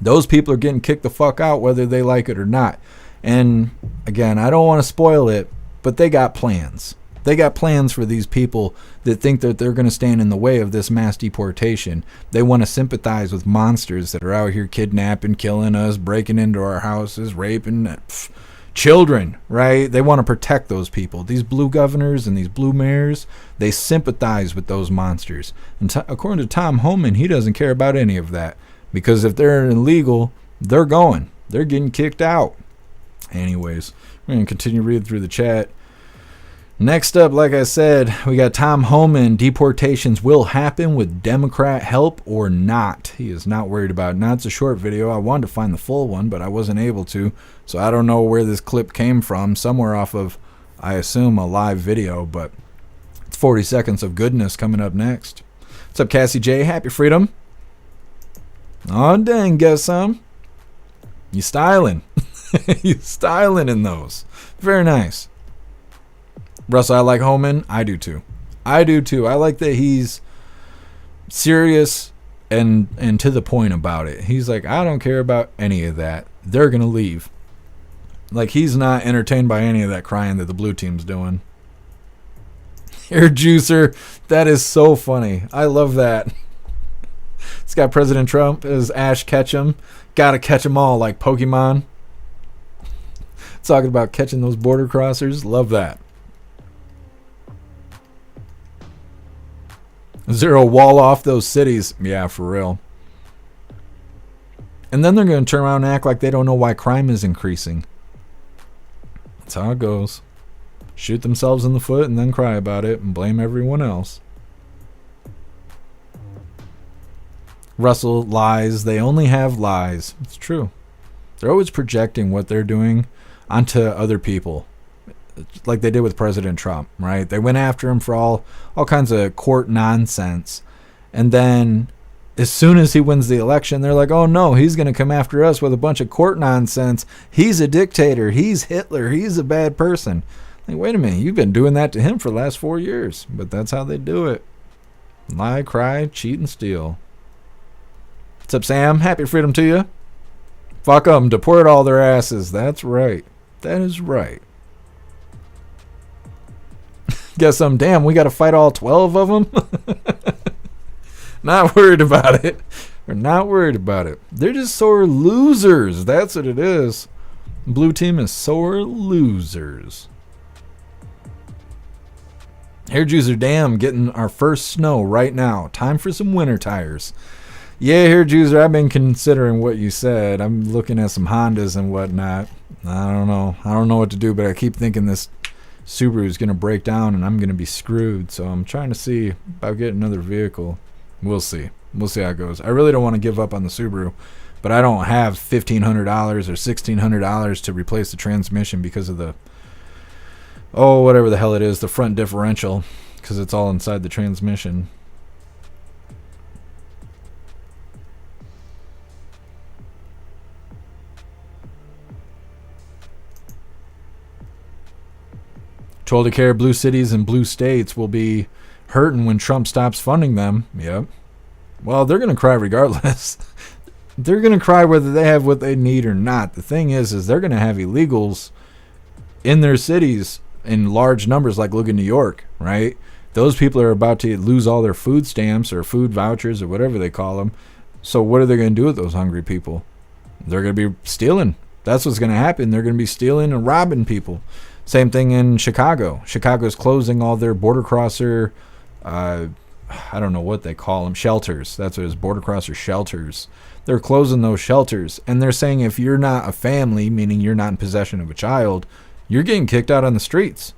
Those people are getting kicked the fuck out whether they like it or not. And again, I don't want to spoil it, but they got plans. They got plans for these people that think that they're going to stand in the way of this mass deportation. They want to sympathize with monsters that are out here kidnapping, killing us, breaking into our houses, raping children, right? They want to protect those people. These blue governors and these blue mayors, they sympathize with those monsters. And according to Tom Homan, he doesn't care about any of that. Because if they're illegal, they're going. They're getting kicked out. Anyways, we're going to continue reading through the chat. Next up, like I said, we got Tom Homan. Deportations will happen with Democrat help or not. He is not worried about it. Now, it's a short video. I wanted to find the full one, but I wasn't able to. So I don't know where this clip came from. Somewhere off of, I assume, a live video. But it's 40 seconds of goodness coming up next. What's up, Cassie J? Happy Freedom. Oh, dang, guess some. You styling. You styling in those. Very nice. Russell, I like Homan. I do too. I like that he's serious and to the point about it. He's like, I don't care about any of that. They're going to leave. Like, he's not entertained by any of that crying that the blue team's doing. Hair juicer. That is so funny. I love that. It's got President Trump as Ash Ketchum. Gotta catch them all like Pokemon. Talking about catching those border crossers. Love that. Zero wall off those cities. Yeah, for real. And then they're going to turn around and act like they don't know why crime is increasing. That's how it goes. Shoot themselves in the foot and then cry about it and blame everyone else. Russell, lies. They only have lies. It's true. They're always projecting what they're doing onto other people. Like they did with President Trump, right? They went after him for all kinds of court nonsense. And then as soon as he wins the election, they're like, oh no, he's going to come after us with a bunch of court nonsense. He's a dictator. He's Hitler. He's a bad person. Like, wait a minute, you've been doing that to him for the last 4 years. But that's how they do it. Lie, cry, cheat, and steal. What's up, Sam? Happy freedom to you. Fuck them. Deport all their asses. That's right. That is right. Guess I'm damn. We got to fight all 12 of them. Not worried about it. We're not worried about it. They're just sore losers. That's what it is. Blue team is sore losers. Hair juicer, damn, getting our first snow right now. Time for some winter tires. Yeah, hair juicer, I've been considering what you said. I'm looking at some Hondas and whatnot. I don't know. I don't know what to do, but I keep thinking this Subaru is going to break down and I'm going to be screwed. So I'm trying to see about getting another vehicle. We'll see. We'll see how it goes. I really don't want to give up on the Subaru, but I don't have $1,500 or $1,600 to replace the transmission because of the, whatever the hell it is, the front differential, because it's all inside the transmission. Troll to care, blue cities and blue states will be hurting when Trump stops funding them. Yep. Well, they're going to cry regardless. They're going to cry whether they have what they need or not. The thing is they're going to have illegals in their cities in large numbers, like look at New York, right? Those people are about to lose all their food stamps or food vouchers or whatever they call them. So what are they going to do with those hungry people? They're going to be stealing. That's what's going to happen. They're going to be stealing and robbing people. Same thing in Chicago. Chicago's closing all their border crosser, I don't know what they call them, shelters. That's what it is, border crosser shelters. They're closing those shelters. And they're saying if you're not a family, meaning you're not in possession of a child, you're getting kicked out on the streets.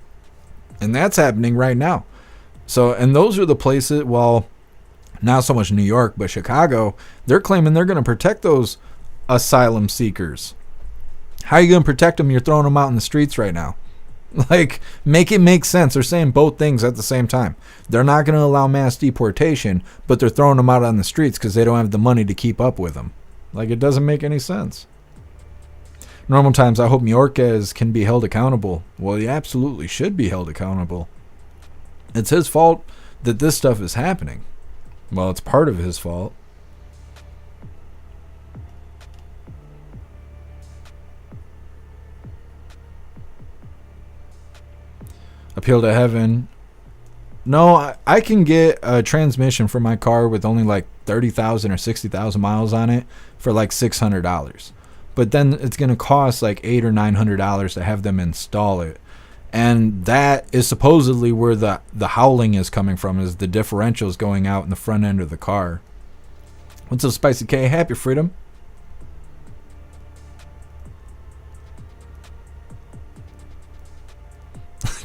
And that's happening right now. So, and those are the places, well, not so much New York, but Chicago, they're claiming they're going to protect those asylum seekers. How are you going to protect them? You're throwing them out in the streets right now. Like, make it make sense. They're saying both things at the same time. They're not going to allow mass deportation, but they're throwing them out on the streets because they don't have the money to keep up with them. Like, it doesn't make any sense. Normal times, I hope Mayorkas can be held accountable. Well, he absolutely should be held accountable. It's his fault that this stuff is happening. Well, it's part of his fault. Appeal to heaven. No, I can get a transmission for my car with only like 30,000 or 60,000 miles on it for like $600. But then it's going to cost like $800 or $900 to have them install it. And that is supposedly where the howling is coming from, is the differentials going out in the front end of the car. What's up, Spicy K? Happy freedom.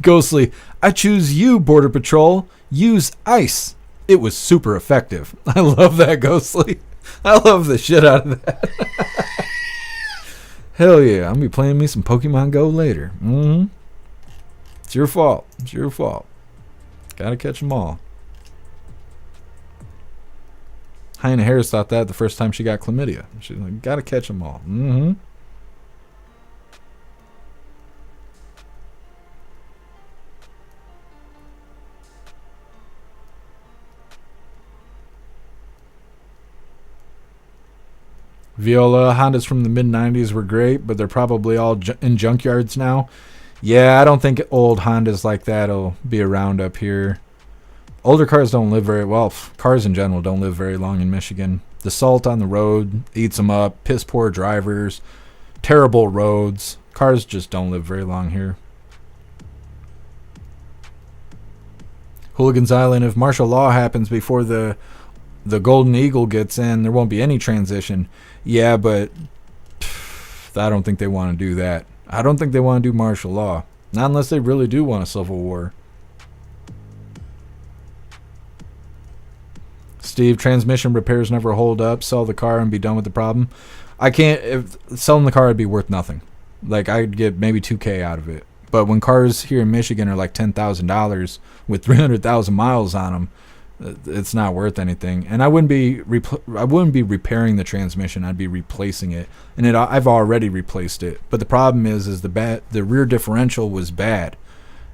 Ghostly, I choose you, Border Patrol. Use ice. It was super effective. I love that, Ghostly. I love the shit out of that. Hell yeah, I'm going to be playing me some Pokemon Go later. It's your fault. It's your fault. Gotta catch them all. Hyena Harris thought that the first time she got chlamydia. She's like, gotta catch them all. Viola, Hondas from the mid-90s were great, but they're probably all in junkyards now. Yeah, I don't think old Hondas like that will be around up here. Older cars don't live very well. Cars in general don't live very long in Michigan. The salt on the road eats them up. Piss poor drivers. Terrible roads. Cars just don't live very long here. Hooligans Island, if martial law happens before the Golden Eagle gets in, there won't be any transition. Yeah, but I don't think they want to do that. I don't think they want to do martial law. Not unless they really do want a civil war. Steve, transmission repairs never hold up. Sell the car and be done with the problem. I can't. If selling the car would be worth nothing. Like, I'd get maybe $2,000 out of it. But when cars here in Michigan are like $10,000 with 300,000 miles on them, it's not worth anything. And I wouldn't be repairing the transmission. I'd be replacing it. And I've already replaced it. But the problem is the rear differential was bad.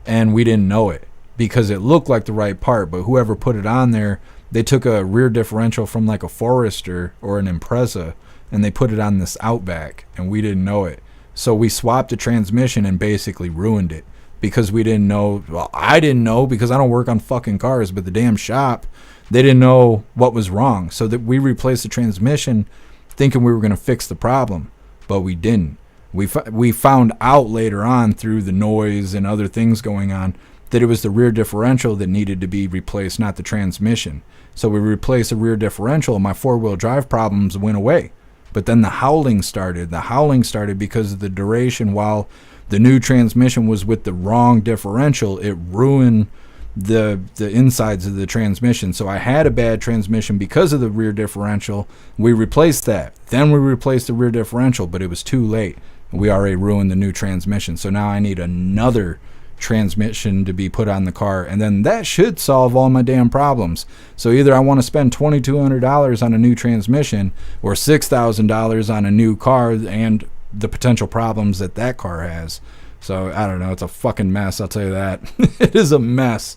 and we didn't know it because it looked like the right part, but whoever put it on there, they took a rear differential from like a Forester or an Impreza, and they put it on this Outback, and we didn't know it. So we swapped the transmission and basically ruined it because we didn't know. Well, I didn't know because I don't work on fucking cars, but the damn shop, they didn't know what was wrong. So that we replaced the transmission thinking we were going to fix the problem, but we didn't. We found out later on through the noise and other things going on that it was the rear differential that needed to be replaced, not the transmission. So we replaced the rear differential and my four-wheel drive problems went away. But then the howling started. The howling started because of the duration. While the new transmission was with the wrong differential, it ruined the insides of the transmission. So I had a bad transmission because of the rear differential. We replaced that. Then we replaced the rear differential, but it was too late. We already ruined the new transmission. So now I need another transmission to be put on the car, and then that should solve all my damn problems. So either I want to spend $2,200 on a new transmission or $6,000 on a new car and the potential problems that that car has. So I don't know, it's a fucking mess, I'll tell you that. It is a mess.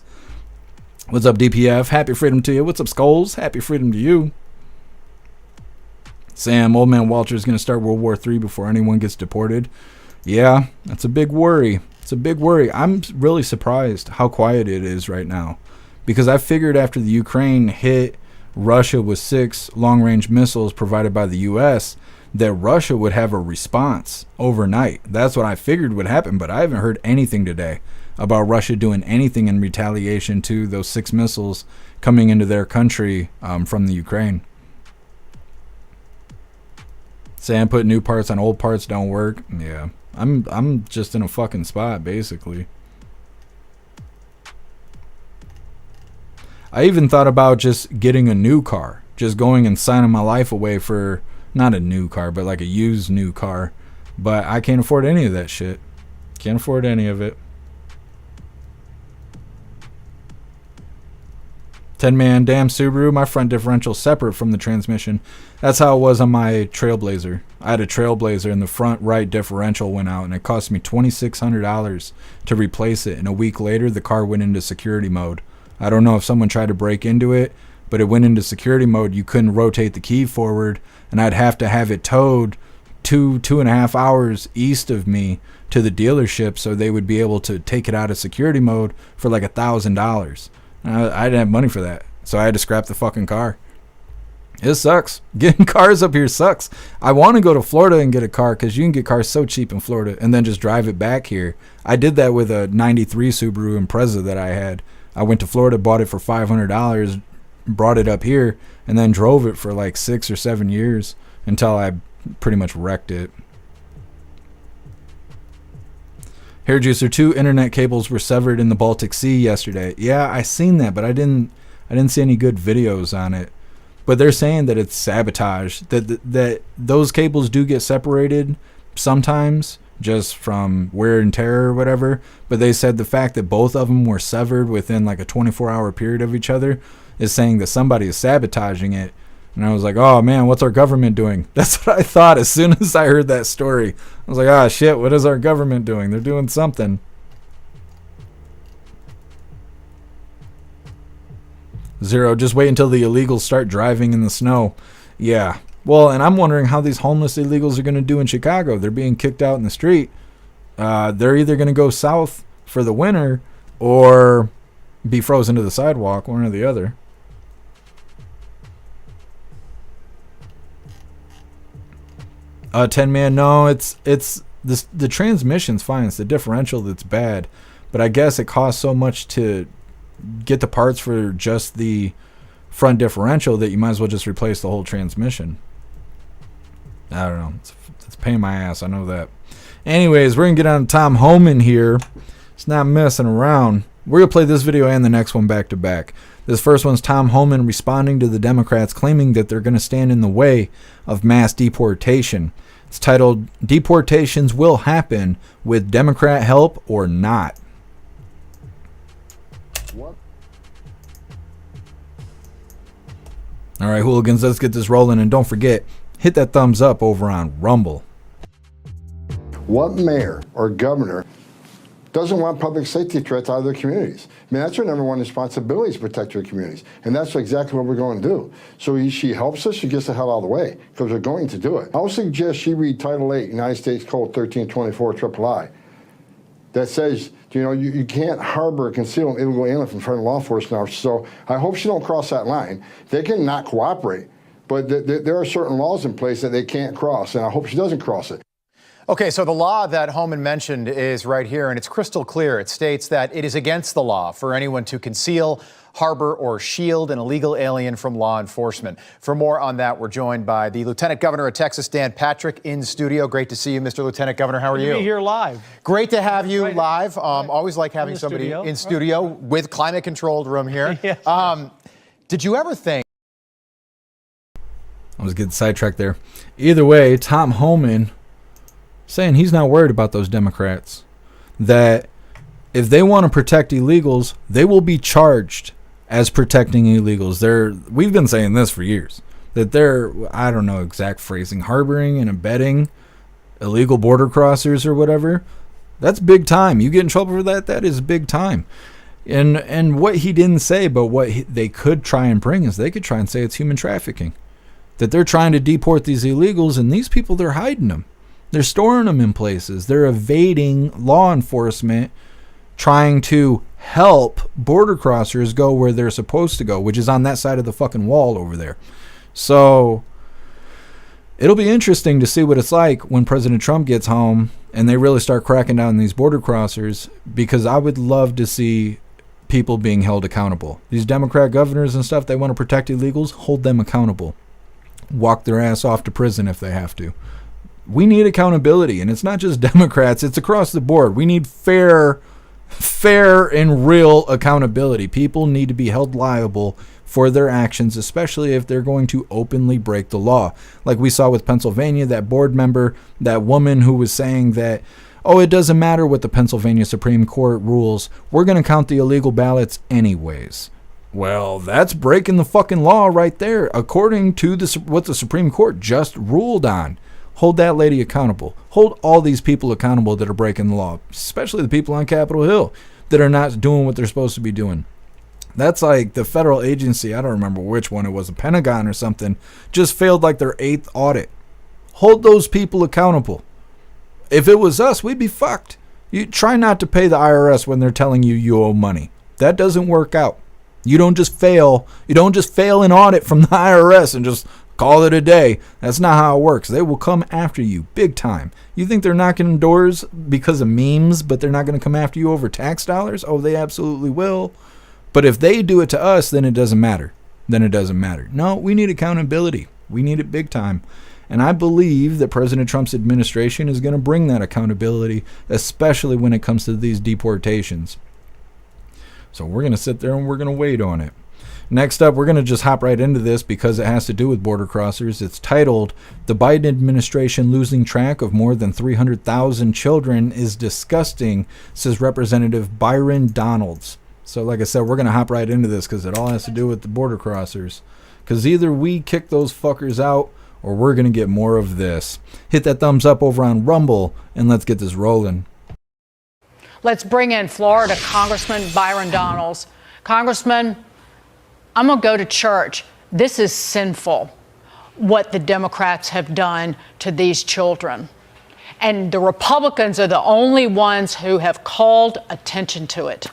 What's up, DPF? Happy freedom to you. What's up, Skulls? Happy freedom to you. Sam, old man Walter is going to start World War III before anyone gets deported. Yeah, that's a big worry. It's a big worry. I'm really surprised how quiet it is right now, because I figured after the Ukraine hit Russia with 6 long-range missiles provided by the U.S., that Russia would have a response overnight. That's what I figured would happen, but I haven't heard anything today about Russia doing anything in retaliation to those 6 missiles coming into their country from the Ukraine. Saying put new parts on old parts don't work. Yeah. I'm just in a fucking spot, basically. I even thought about just getting a new car. Just going and signing my life away for, not a new car, but like a used new car. But I can't afford any of that shit. Can't afford any of it. 10-man damn Subaru, my front differential separate from the transmission. That's how it was on my Trailblazer. I had a Trailblazer and the front right differential went out and it cost me $2,600 to replace it. And a week later, the car went into security mode. I don't know if someone tried to break into it, but it went into security mode. You couldn't rotate the key forward, and I'd have to have it towed 2.5 hours east of me to the dealership so they would be able to take it out of security mode for like $1,000. I didn't have money for that, so I had to scrap the fucking car. It sucks. Getting cars up here sucks. I want to go to Florida and get a car because you can get cars so cheap in Florida and then just drive it back here. I did that with a 93 Subaru Impreza that I had. I went to Florida, bought it for $500, brought it up here, and then drove it for like 6 or 7 years until I pretty much wrecked it. Hair Juicer, 2 internet cables were severed in the Baltic Sea yesterday. Yeah, I seen that, but I didn't see any good videos on it. But they're saying that it's sabotage, that those cables do get separated sometimes just from wear and tear or whatever. But they said the fact that both of them were severed within like a 24-hour period of each other is saying that somebody is sabotaging it. And I was like, oh man, what's our government doing? That's what I thought as soon as I heard that story. I was like, ah, shit, what is our government doing? They're doing something. Zero, just wait until the illegals start driving in the snow. Yeah. Well, and I'm wondering how these homeless illegals are going to do in Chicago. They're being kicked out in the street. They're either going to go south for the winter or be frozen to the sidewalk, one or the other. 10-man, no, it's this, the transmission's fine. It's the differential that's bad, but I guess it costs so much to get the parts for just the front differential that you might as well just replace the whole transmission. I don't know. It's a pain in my ass. I know that. Anyways, we're gonna get on Tom Homan here. It's not messing around. We're gonna play this video and the next one back to back. This first one's Tom Homan responding to the Democrats claiming that they're going to stand in the way of mass deportation. It's titled, "Deportations Will Happen with Democrat Help or Not." What? All right, hooligans, let's get this rolling. And don't forget, hit that thumbs up over on Rumble. What mayor or governor doesn't want public safety threats out of their communities. I mean, that's her number one responsibility, is to protect her communities. And that's exactly what we're going to do. So she helps us, she gets the hell out of the way, because we're going to do it. I would suggest she read Title 8, United States Code 1324 III, that says, you know, you can't harbor or conceal an illegal alien from front of law enforcement officers. So I hope she don't cross that line. They can not cooperate, but there are certain laws in place that they can't cross, and I hope she doesn't cross it. Okay, so the law that Homan mentioned is right here, and it's crystal clear. It states that it is against the law for anyone to conceal, harbor, or shield an illegal alien from law enforcement. For more on that, we're joined by the Lieutenant Governor of Texas, Dan Patrick, in studio. Great to see you, Mr. Lieutenant Governor. How are you? Good to be here live. Great to have you live. Always like having somebody in studio with climate-controlled room here. Yes. Did you ever think... I was getting sidetracked there. Either way, Tom Homan saying he's not worried about those Democrats. That if they want to protect illegals, they will be charged as protecting illegals. We've been saying this for years. That they're, I don't know exact phrasing, harboring and abetting illegal border crossers or whatever. That's big time. You get in trouble for that, that is big time. And what he didn't say, but what they could try and bring is they could try and say it's human trafficking. That they're trying to deport these illegals, and these people, they're hiding them. They're storing them in places. They're evading law enforcement, trying to help border crossers go where they're supposed to go, which is on that side of the fucking wall over there. So it'll be interesting to see what it's like when President Trump gets home and they really start cracking down on these border crossers, because I would love to see people being held accountable. These Democrat governors and stuff, they want to protect illegals, hold them accountable. Walk their ass off to prison if they have to. We need accountability, and it's not just Democrats, it's across the board. We need fair and real accountability. People need to be held liable for their actions, especially if they're going to openly break the law. Like we saw with Pennsylvania, that board member, that woman who was saying that, oh, it doesn't matter what the Pennsylvania Supreme Court rules, we're going to count the illegal ballots anyways. Well, that's breaking the fucking law right there, according to what the Supreme Court just ruled on. Hold that lady accountable. Hold all these people accountable that are breaking the law, especially the people on Capitol Hill that are not doing what they're supposed to be doing. That's like the federal agency, I don't remember which one it was, a Pentagon or something, just failed like their 8th audit. Hold those people accountable. If it was us, we'd be fucked. You try not to pay the IRS when they're telling you you owe money. That doesn't work out. You don't just fail. You don't just fail an audit from the IRS and just call it a day. That's not how it works. They will come after you big time. You think they're knocking doors because of memes, but they're not going to come after you over tax dollars? Oh, they absolutely will. But if they do it to us, then it doesn't matter. No, we need accountability. We need it big time. And I believe that President Trump's administration is going to bring that accountability, especially when it comes to these deportations. So we're going to sit there and we're going to wait on it. Next up, we're going to just hop right into this because it has to do with border crossers. It's titled, "The Biden Administration Losing Track of More Than 300,000 Children is Disgusting," says Representative Byron Donalds. So like I said, we're going to hop right into this because it all has to do with the border crossers. Because either we kick those fuckers out or we're going to get more of this. Hit that thumbs up over on Rumble and let's get this rolling. Let's bring in Florida Congressman Byron Donalds. Congressman, I'm going to go to church. This is sinful, what the Democrats have done to these children. And the Republicans are the only ones who have called attention to it.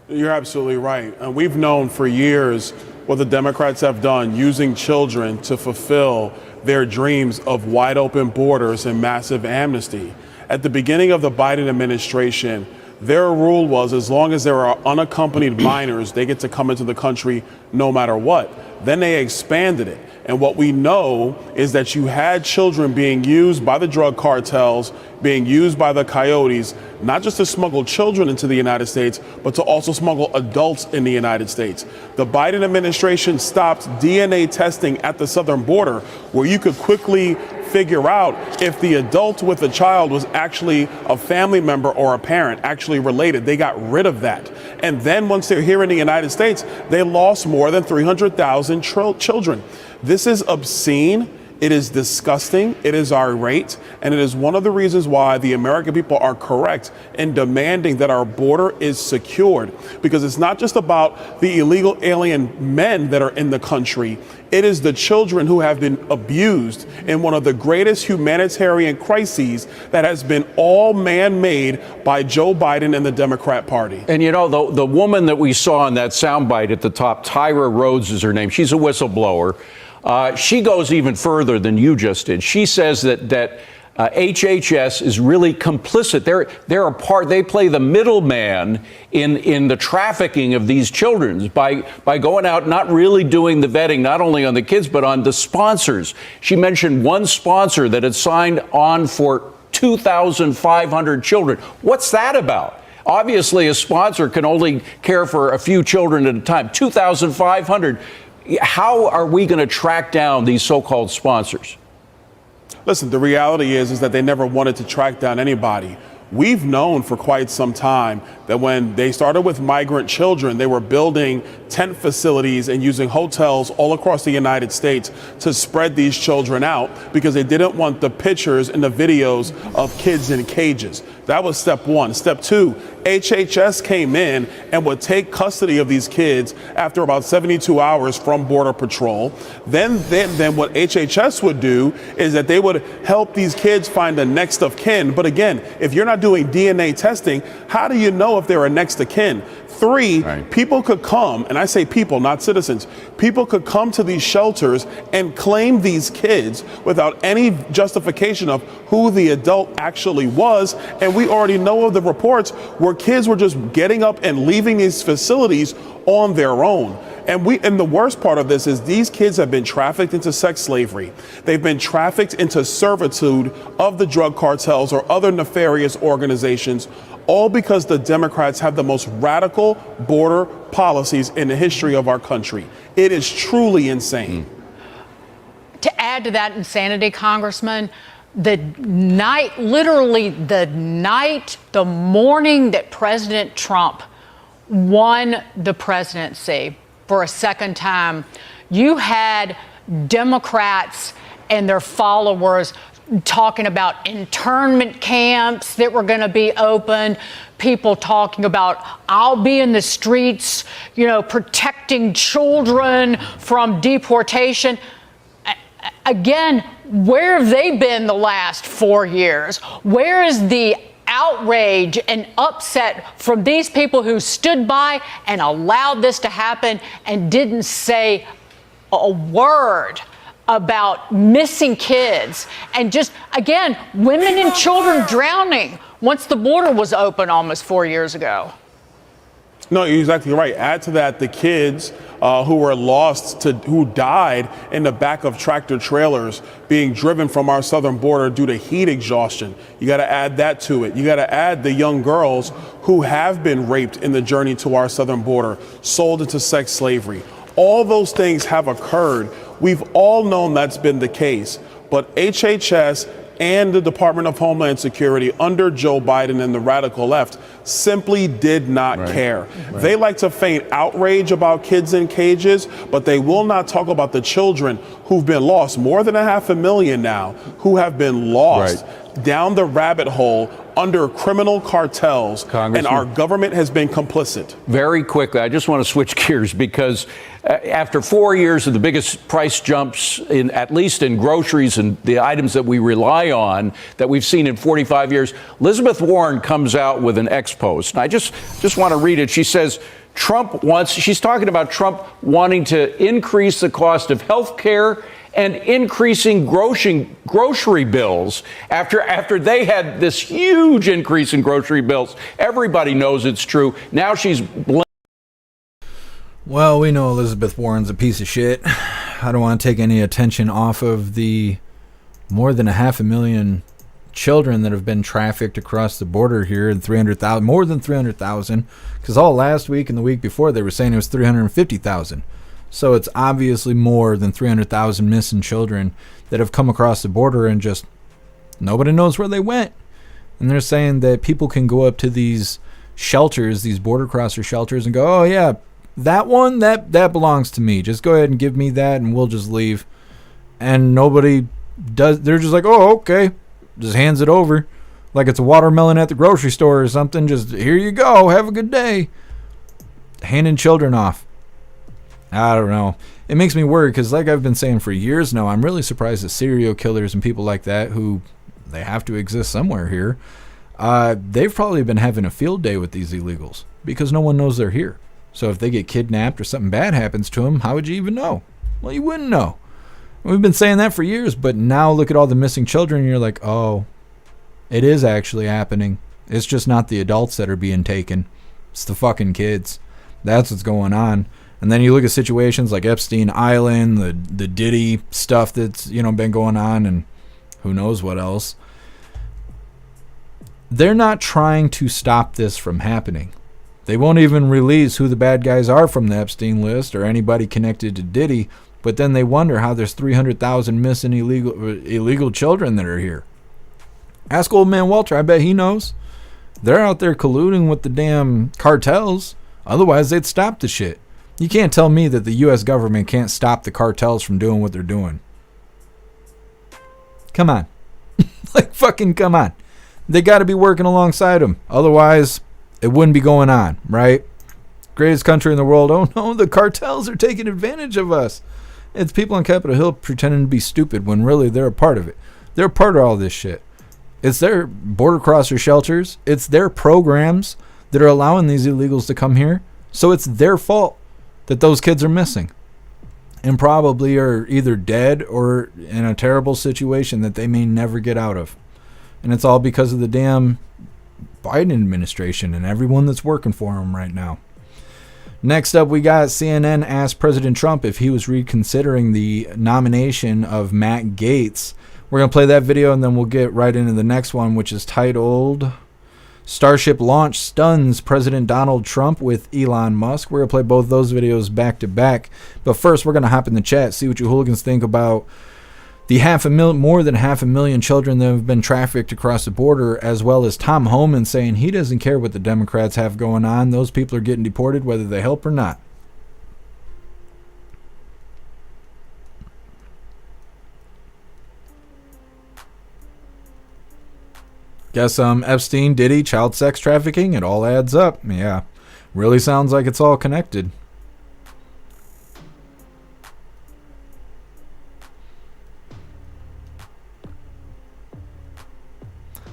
You're absolutely right. We've known for years what the Democrats have done using children to fulfill their dreams of wide open borders and massive amnesty. At the beginning of the Biden administration, their rule was as long as there are unaccompanied minors, they get to come into the country no matter what. Then they expanded it. And what we know is that you had children being used by the drug cartels, being used by the coyotes, not just to smuggle children into the United States, but to also smuggle adults in the United States. The Biden administration stopped DNA testing at the southern border, where you could quickly figure out if the adult with the child was actually a family member or a parent, actually related. They got rid of that. And then once they're here in the United States, they lost more than 300,000 children. This is obscene. It is disgusting, it is irate, and it is one of the reasons why the American people are correct in demanding that our border is secured. Because it's not just about the illegal alien men that are in the country, it is the children who have been abused in one of the greatest humanitarian crises that has been all man-made by Joe Biden and the Democrat Party. And you know, the woman that we saw in that soundbite at the top, Tyra Rhodes is her name. She's a whistleblower. She goes even further than you just did. She says that HHS is really complicit. They're a part. They play the middleman in the trafficking of these children by going out, not really doing the vetting, not only on the kids but on the sponsors. She mentioned one sponsor that had signed on for 2,500 children. What's that about? Obviously, a sponsor can only care for a few children at a time. 2,500. How are we going to track down these so-called sponsors? Listen, the reality is that they never wanted to track down anybody. We've known for quite some time that when they started with migrant children, they were building tent facilities and using hotels all across the United States to spread these children out because they didn't want the pictures and the videos of kids in cages. That was step one. Step two, HHS came in and would take custody of these kids after about 72 hours from Border Patrol. Then what HHS would do is that they would help these kids find the next of kin. But again, if you're not doing DNA testing, how do you know if they're a next of kin? Three, people could come, and I say people, not citizens, people could come to these shelters and claim these kids without any justification of who the adult actually was. And we already know of the reports where kids were just getting up and leaving these facilities on their own. And the worst part of this is these kids have been trafficked into sex slavery. They've been trafficked into servitude of the drug cartels or other nefarious organizations, all because the Democrats have the most radical border policies in the history of our country. It is truly insane. To add to that insanity, Congressman, the morning that President Trump won the presidency for a second time, you had Democrats and their followers talking about internment camps that were going to be opened, people talking about, I'll be in the streets, protecting children from deportation. Again, where have they been the last 4 years? Where is the outrage and upset from these people who stood by and allowed this to happen and didn't say a word about missing kids and just, again, women and children drowning once the border was open almost 4 years ago? No, you're exactly right. Add to that the kids who were who died in the back of tractor trailers being driven from our southern border due to heat exhaustion. You got to add that to it. You got to add the young girls who have been raped in the journey to our southern border, sold into sex slavery. All those things have occurred. We've all known that's been the case, but HHS and the Department of Homeland Security under Joe Biden and the radical left simply did not care. They like to feign outrage about kids in cages, but they will not talk about the children who've been lost, more than 500,000 now, who have been lost down the rabbit hole under criminal cartels, and our government has been complicit. Very quickly, I just want to switch gears because after 4 years of the biggest price jumps, at least in groceries and the items that we rely on, that we've seen in 45 years, Elizabeth Warren comes out with an ex-post. And I just want to read it. She says, she's talking about Trump wanting to increase the cost of health care and increasing grocery bills after they had this huge increase in grocery bills. Everybody knows it's true. Now she's Well, we know Elizabeth Warren's a piece of shit. I don't want to take any attention off of the more than 500,000 children that have been trafficked across the border here, and 300,000, more than 300,000, because all last week and the week before they were saying it was 350,000. So it's obviously more than 300,000 missing children that have come across the border and just nobody knows where they went. And they're saying that people can go up to these shelters, these border crosser shelters, and go, oh yeah, that one, that belongs to me. Just go ahead and give me that and we'll just leave. and nobody does. They're just like, oh, okay, just hands it over like it's a watermelon at the grocery store or something. Just, here you go, have a good day. Handing children off. I don't know. It makes me worry because, like I've been saying for years now, I'm really surprised that serial killers and people like that, who they have to exist somewhere here, they've probably been having a field day with these illegals because no one knows they're here. So if they get kidnapped or something bad happens to them, how would you even know? Well, you wouldn't know. We've been saying that for years, but now look at all the missing children and you're like, oh, it is actually happening. It's just not the adults that are being taken. It's the fucking kids. That's what's going on. And then you look at situations like Epstein Island, the Diddy stuff that's, been going on, and who knows what else. They're not trying to stop this from happening. They won't even release who the bad guys are from the Epstein list or anybody connected to Diddy, but then they wonder how there's 300,000 missing illegal children that are here. Ask old man Walter, I bet he knows. They're out there colluding with the damn cartels. Otherwise, they'd stop the shit. You can't tell me that the U.S. government can't stop the cartels from doing what they're doing. Come on. Fucking come on. They got to be working alongside them. Otherwise, it wouldn't be going on, right? Greatest country in the world. Oh, no, the cartels are taking advantage of us. It's people on Capitol Hill pretending to be stupid when really they're a part of it. They're a part of all this shit. It's their border crosser shelters. It's their programs that are allowing these illegals to come here. So it's their fault that those kids are missing and probably are either dead or in a terrible situation that they may never get out of. And it's all because of the damn Biden administration and everyone that's working for them right now. Next up, we got CNN asked President Trump if he was reconsidering the nomination of Matt Gaetz. We're going to play that video and then we'll get right into the next one, which is titled Starship Launch Stuns President Donald Trump with Elon Musk. We're going to play both those videos back to back. But first, we're going to hop in the chat, see what you hooligans think about the more than 500,000 children that have been trafficked across the border, as well as Tom Homan saying he doesn't care what the Democrats have going on. Those people are getting deported whether they help or not. Guess Epstein, Diddy, child sex trafficking, it all adds up. Yeah, really sounds like it's all connected.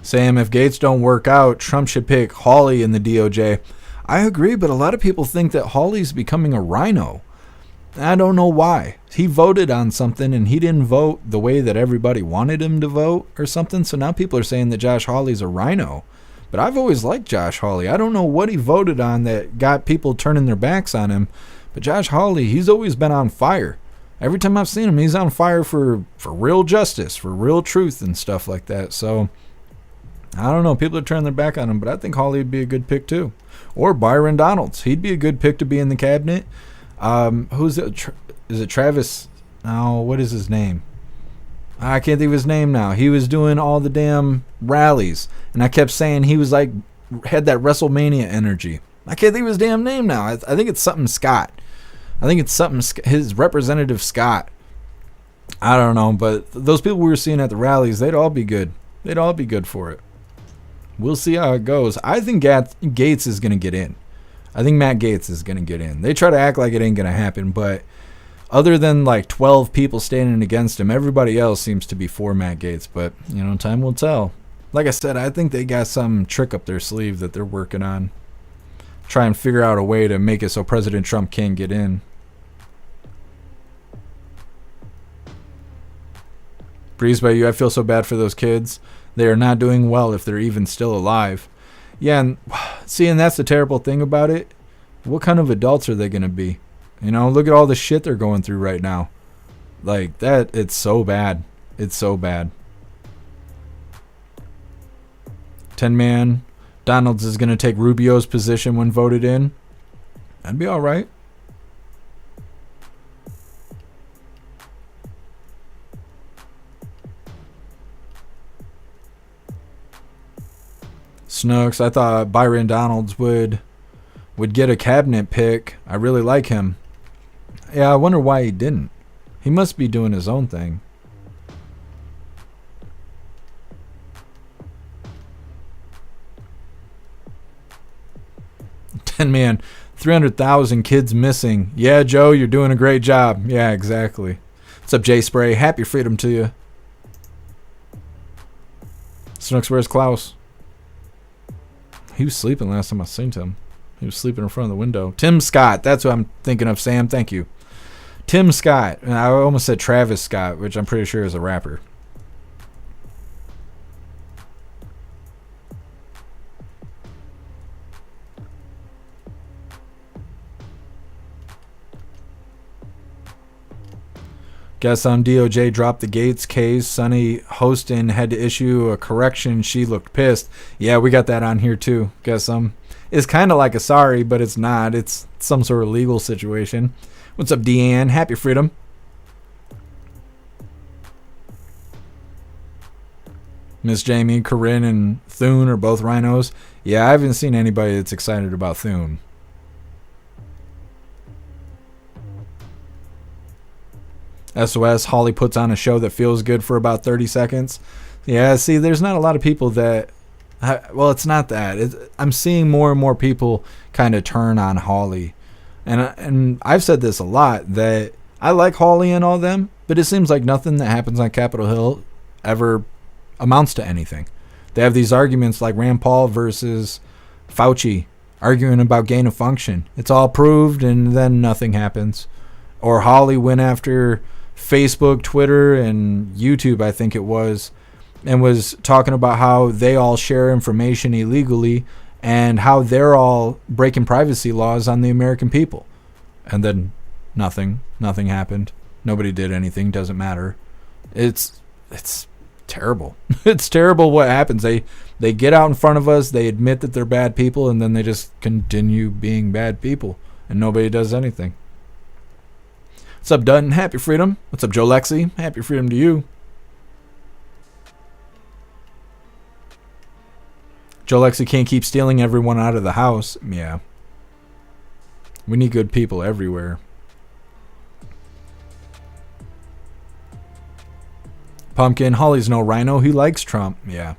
Sam, if Gaetz don't work out, Trump should pick Hawley in the DOJ. I agree, but a lot of people think that Hawley's becoming a rhino. I don't know why. He voted on something and he didn't vote the way that everybody wanted him to vote or something. So now people are saying that Josh Hawley's a rhino. But I've always liked Josh Hawley. I don't know what he voted on that got people turning their backs on him. But Josh Hawley, he's always been on fire. Every time I've seen him, he's on fire for real justice, for real truth and stuff like that. So I don't know. People are turning their back on him, but I think Hawley would be a good pick too. Or Byron Donalds. He'd be a good pick to be in the cabinet. Who's it? Is it Travis? Oh, what is his name? I can't think of his name now. He was doing all the damn rallies, and I kept saying he was like, had that WrestleMania energy. I can't think of his damn name now. I think it's something Scott. I think it's something, his representative Scott. I don't know, but those people we were seeing at the rallies, they'd all be good. They'd all be good for it. We'll see how it goes. I think Gaetz is going to get in. I think Matt Gaetz is going to get in. They try to act like it ain't going to happen, but other than like 12 people standing against him, everybody else seems to be for Matt Gaetz. But, time will tell. Like I said, I think they got some trick up their sleeve that they're working on. Try and figure out a way to make it so President Trump can't get in. Breeze by you, I feel so bad for those kids. They are not doing well if they're even still alive. Yeah, and see, and that's the terrible thing about it. What kind of adults are they going to be? Look at all the shit they're going through right now. Like, that, it's so bad. It's so bad. 10-man. Donalds is going to take Rubio's position when voted in. That'd be all right. Snooks, I thought Byron Donalds would get a cabinet pick. I really like him. Yeah, I wonder why he didn't. He must be doing his own thing. And man, 300,000 kids missing. Yeah, Joe, you're doing a great job. Yeah, exactly. What's up, Jay Spray? Happy freedom to you. Snooks, where's Klaus? He was sleeping last time I seen him. He was sleeping in front of the window. Tim Scott. That's what I'm thinking of, Sam. Thank you. Tim Scott. And I almost said Travis Scott, which I'm pretty sure is a rapper. Guess DOJ dropped the Gaetz case. Sonny Hostin had to issue a correction. She looked pissed. Yeah, we got that on here too. Guess it's kind of like a sorry, but it's not. It's some sort of legal situation. What's up, Deanne? Happy freedom. Miss Jamie, Corinne, and Thune are both rhinos. Yeah, I haven't seen anybody that's excited about Thune. SOS, Holly puts on a show that feels good for about 30 seconds. Yeah, see, there's not a lot of people that... Well, it's not that. I'm seeing more and more people kind of turn on Holly. And I've said this a lot, that I like Holly and all them, but it seems like nothing that happens on Capitol Hill ever amounts to anything. They have these arguments like Rand Paul versus Fauci, arguing about gain of function. It's all proved, and then nothing happens. Or Holly went after Facebook, Twitter, and YouTube, I think it was, and was talking about how they all share information illegally and how they're all breaking privacy laws on the American people. And then nothing happened. Nobody did anything. Doesn't matter. It's terrible. It's terrible what happens. They get out in front of us, they admit that they're bad people, and then they just continue being bad people, and nobody does anything. What's up, Dutton? Happy freedom. What's up, Joe Lexi? Happy freedom to you. Joe Lexi can't keep stealing everyone out of the house. Yeah. We need good people everywhere. Pumpkin, Holly's no rhino. He likes Trump. Yeah.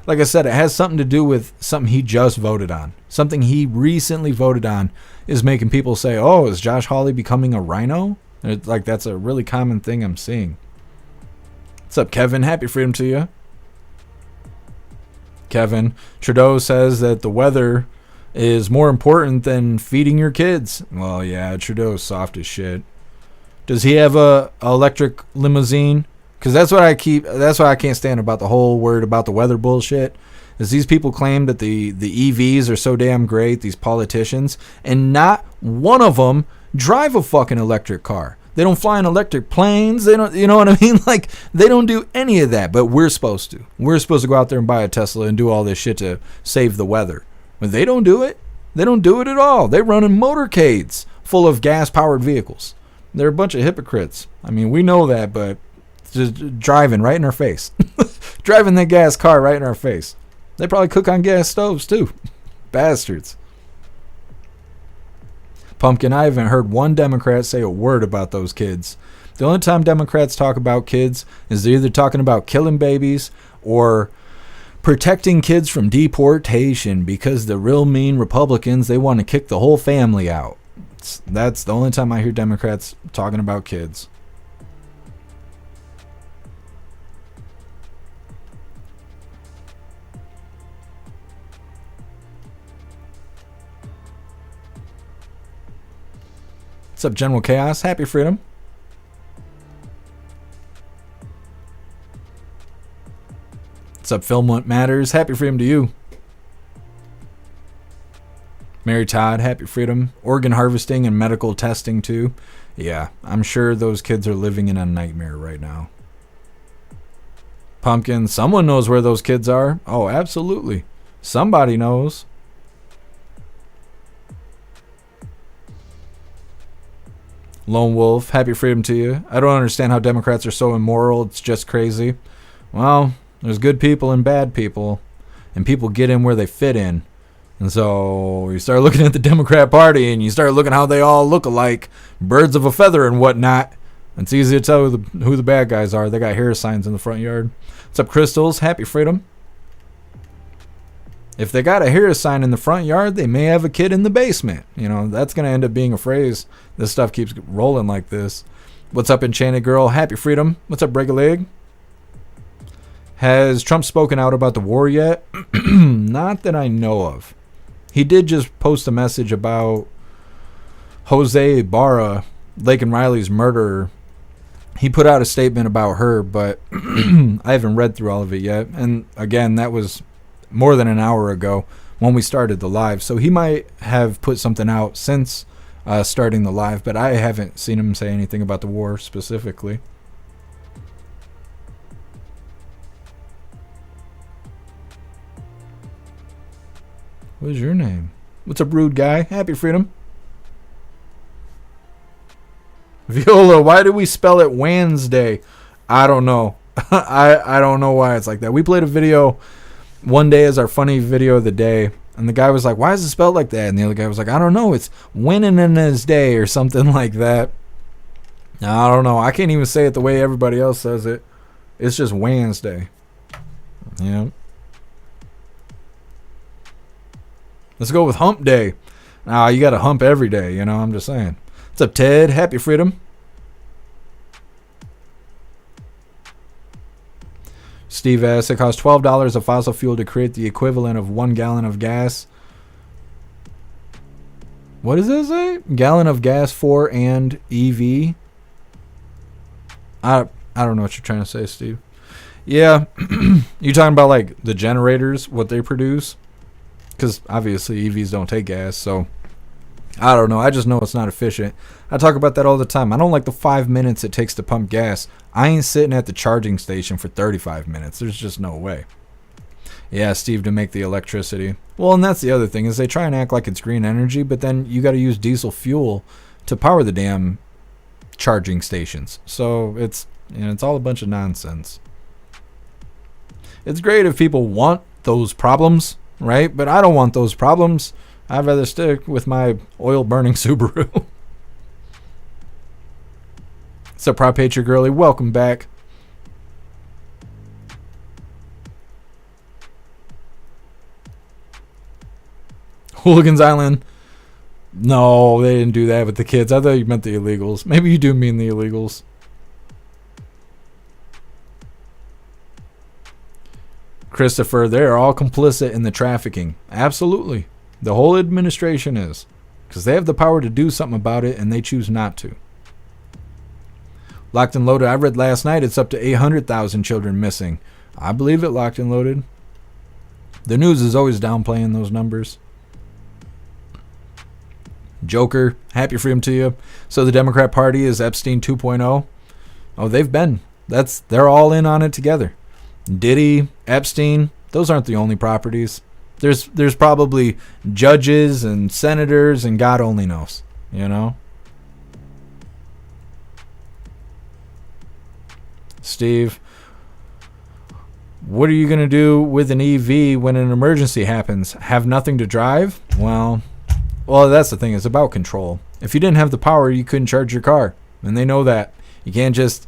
Like I said, it has something to do with something he just voted on. Something he recently voted on is making people say, oh, is Josh Hawley becoming a rhino? It's like, that's a really common thing I'm seeing. What's up, Kevin? Happy freedom to you. Kevin, Trudeau says that the weather is more important than feeding your kids. Well, yeah, Trudeau's soft as shit. Does he have a electric limousine? Because that's what I can't stand about the whole word about the weather bullshit. Is these people claim that the EVs are so damn great, these politicians, and not one of them drive a fucking electric car. They don't fly in electric planes. They don't, you know what I mean? Like, they don't do any of that, but we're supposed to. We're supposed to go out there and buy a Tesla and do all this shit to save the weather. But they don't do it. They don't do it at all. They run in motorcades full of gas-powered vehicles. They're a bunch of hypocrites. I mean, we know that, but just driving right in our face. Driving that gas car right in our face. They probably cook on gas stoves, too. Bastards. Pumpkin, I haven't heard one Democrat say a word about those kids. The only time Democrats talk about kids is they're either talking about killing babies or protecting kids from deportation, because the real mean Republicans, they want to kick the whole family out. That's the only time I hear Democrats talking about kids. What's up, General Chaos? Happy freedom. What's up, Film What Matters? Happy freedom to you. Mary Todd, happy freedom. Organ harvesting and medical testing too. Yeah, I'm sure those kids are living in a nightmare right now. Pumpkin, someone knows where those kids are. Oh, absolutely. Somebody knows. Lone Wolf, happy freedom to you. I don't understand how Democrats are so immoral. It's just crazy. Well, there's good people and bad people, and people get in where they fit in. And so you start looking at the Democrat Party, and you start looking how they all look alike, birds of a feather and whatnot. It's easy to tell who the bad guys are. They got hair signs in the front yard. What's up, Crystals? Happy freedom. If they got a Harris sign in the front yard, they may have a kid in the basement. You know, that's going to end up being a phrase. This stuff keeps rolling like this. What's up, Enchanted Girl? Happy Freedom. What's up, Break a Leg? Has Trump spoken out about the war yet? Not that I know of. He did just post a message about Jose Ibarra, Laken Riley's murderer. He put out a statement about her, but I haven't read through all of it yet. And again, that was more than an hour ago when we started the live. So he might have put something out since starting the live, but I haven't seen him say anything about the war specifically. What is your name? What's up, rude guy? Happy Freedom. Viola, why do we spell it Wednesday? I don't know. I don't know why it's like that. We played a video one day as our funny video of the day, and the guy was like, why is it spelled like that? And the other guy was like, I don't know, it's winning in his day or something like that. I don't know. I can't even say it the way everybody else says it. It's just Wednesday. Yeah. Let's go with hump day. You got to hump every day, you know, I'm just saying. What's up, Ted? Happy Freedom. Steve asks, it costs $12 of fossil fuel to create the equivalent of 1 gallon of gas. What does it say? Gallon of gas for and EV? I don't know what you're trying to say, Steve. Yeah, you talking about like the generators, what they produce? Because obviously EVs don't take gas, so I don't know. I just know it's not efficient. I talk about that all the time. I don't like the 5 minutes it takes to pump gas. I ain't sitting at the charging station for 35 minutes. There's just no way. Yeah, Steve, to make the electricity. Well, and that's the other thing is they try and act like it's green energy, but then you got to use diesel fuel to power the damn charging stations. So it's, you know, it's all a bunch of nonsense. It's great if people want those problems, right? But I don't want those problems. I'd rather stick with my oil-burning Subaru. So, Prop Patriot Girly, welcome back. Hooligans Island. No, they didn't do that with the kids. I thought you meant the illegals. Maybe you do mean the illegals. Christopher, they're all complicit in the trafficking. Absolutely. The whole administration is. Because they have the power to do something about it and they choose not to. Locked and Loaded, I read last night it's up to 800,000 children missing. I believe it, Locked and Loaded. The news is always downplaying those numbers. Joker, happy freedom to you. So the Democrat Party is Epstein 2.0. Oh, they've been. They're all in on it together. Diddy, Epstein, those aren't the only properties. There's probably judges and senators and God only knows, you know? Steve, what are you going to do with an EV when an emergency happens? Have nothing to drive? Well, that's the thing. It's about control. If you didn't have the power, you couldn't charge your car. And they know that. You can't just,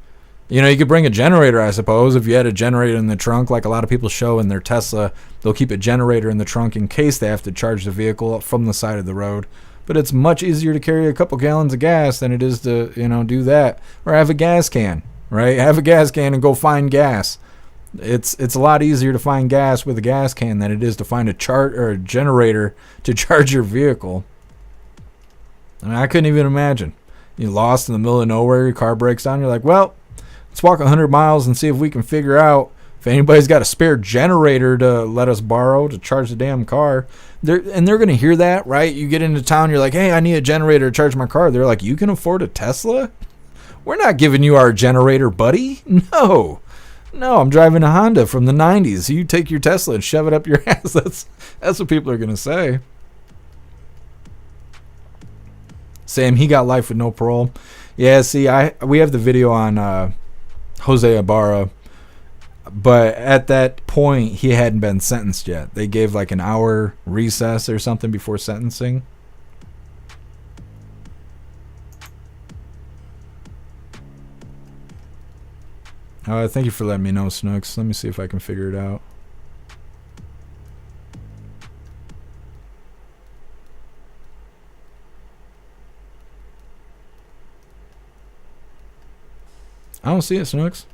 you know, you could bring a generator, I suppose. If you had a generator in the trunk, like a lot of people show in their Tesla, they'll keep a generator in the trunk in case they have to charge the vehicle from the side of the road. But it's much easier to carry a couple gallons of gas than it is to, you know, do that. Or have a gas can, right? Have a gas can and go find gas. It's a lot easier to find gas with a gas can than it is to find a generator to charge your vehicle. I mean, I couldn't even imagine. You're lost in the middle of nowhere, your car breaks down, you're like, well, let's walk 100 miles and see if we can figure out if anybody's got a spare generator to let us borrow to charge the damn car. They're going to hear that, right? You get into town, you're like, hey, I need a generator to charge my car. They're like, you can afford a Tesla? We're not giving you our generator, buddy. No, I'm driving a Honda from the 90s. You take your Tesla and shove it up your ass. That's what people are going to say. Sam, he got life with no parole. Yeah, see, we have the video on Jose Ibarra, but at that point, he hadn't been sentenced yet. They gave like an hour recess or something before sentencing. Thank you for letting me know, Snooks. Let me see if I can figure it out. I don't see it, Snooks.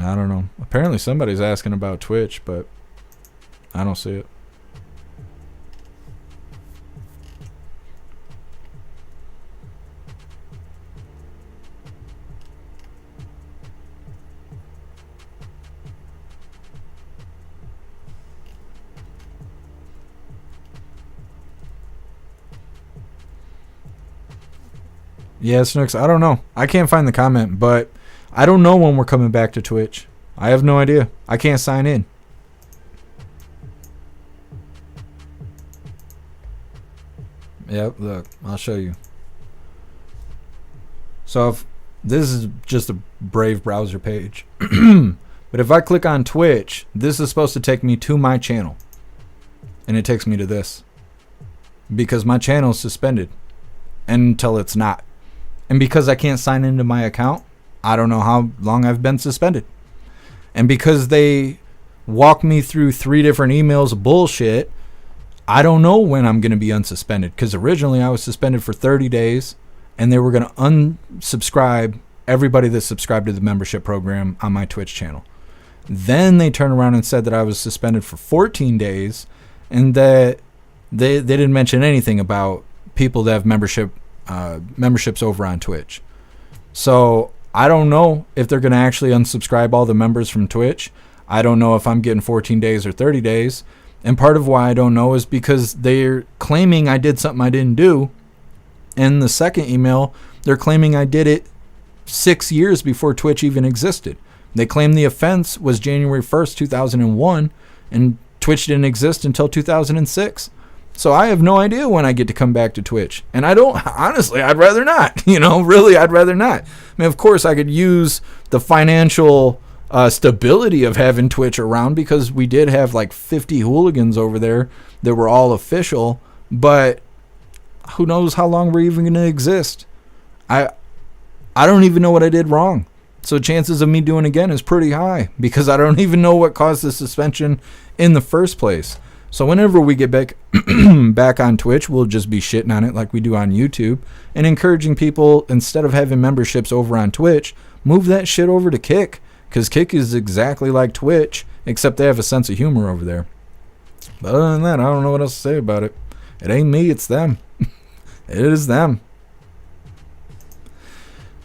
I don't know. Apparently somebody's asking about Twitch, but I don't see it. Yeah, Snooks, I don't know. I can't find the comment, but I don't know when we're coming back to Twitch. I have no idea. I can't sign in. Yep, look, I'll show you. So if this is just a Brave browser page. But if I click on Twitch, this is supposed to take me to my channel. And it takes me to this. Because my channel is suspended until it's not. And because I can't sign into my account, I don't know how long I've been suspended. And because they walk me through 3 different emails of bullshit, I don't know when I'm going to be unsuspended. Because originally I was suspended for 30 days, and they were going to unsubscribe everybody that subscribed to the membership program on my Twitch channel. Then they turned around and said that I was suspended for 14 days, and that they didn't mention anything about people that have memberships over on Twitch. So I don't know if they're going to actually unsubscribe all the members from Twitch. I don't know if I'm getting 14 days or 30 days. And part of why I don't know is because they're claiming I did something I didn't do. In the second email, they're claiming I did it 6 years before Twitch even existed. They claim the offense was January 1st, 2001, and Twitch didn't exist until 2006. So I have no idea when I get to come back to Twitch. And I don't, honestly, I'd rather not. Really, I'd rather not. I mean, of course, I could use the financial stability of having Twitch around, because we did have like 50 hooligans over there that were all official. But who knows how long we're even going to exist. I don't even know what I did wrong. So chances of me doing it again is pretty high, because I don't even know what caused the suspension in the first place. So whenever we get back on Twitch, we'll just be shitting on it like we do on YouTube, and encouraging people, instead of having memberships over on Twitch, move that shit over to Kick, because Kick is exactly like Twitch, except they have a sense of humor over there. But other than that, I don't know what else to say about it. It ain't me, it's them. It is them.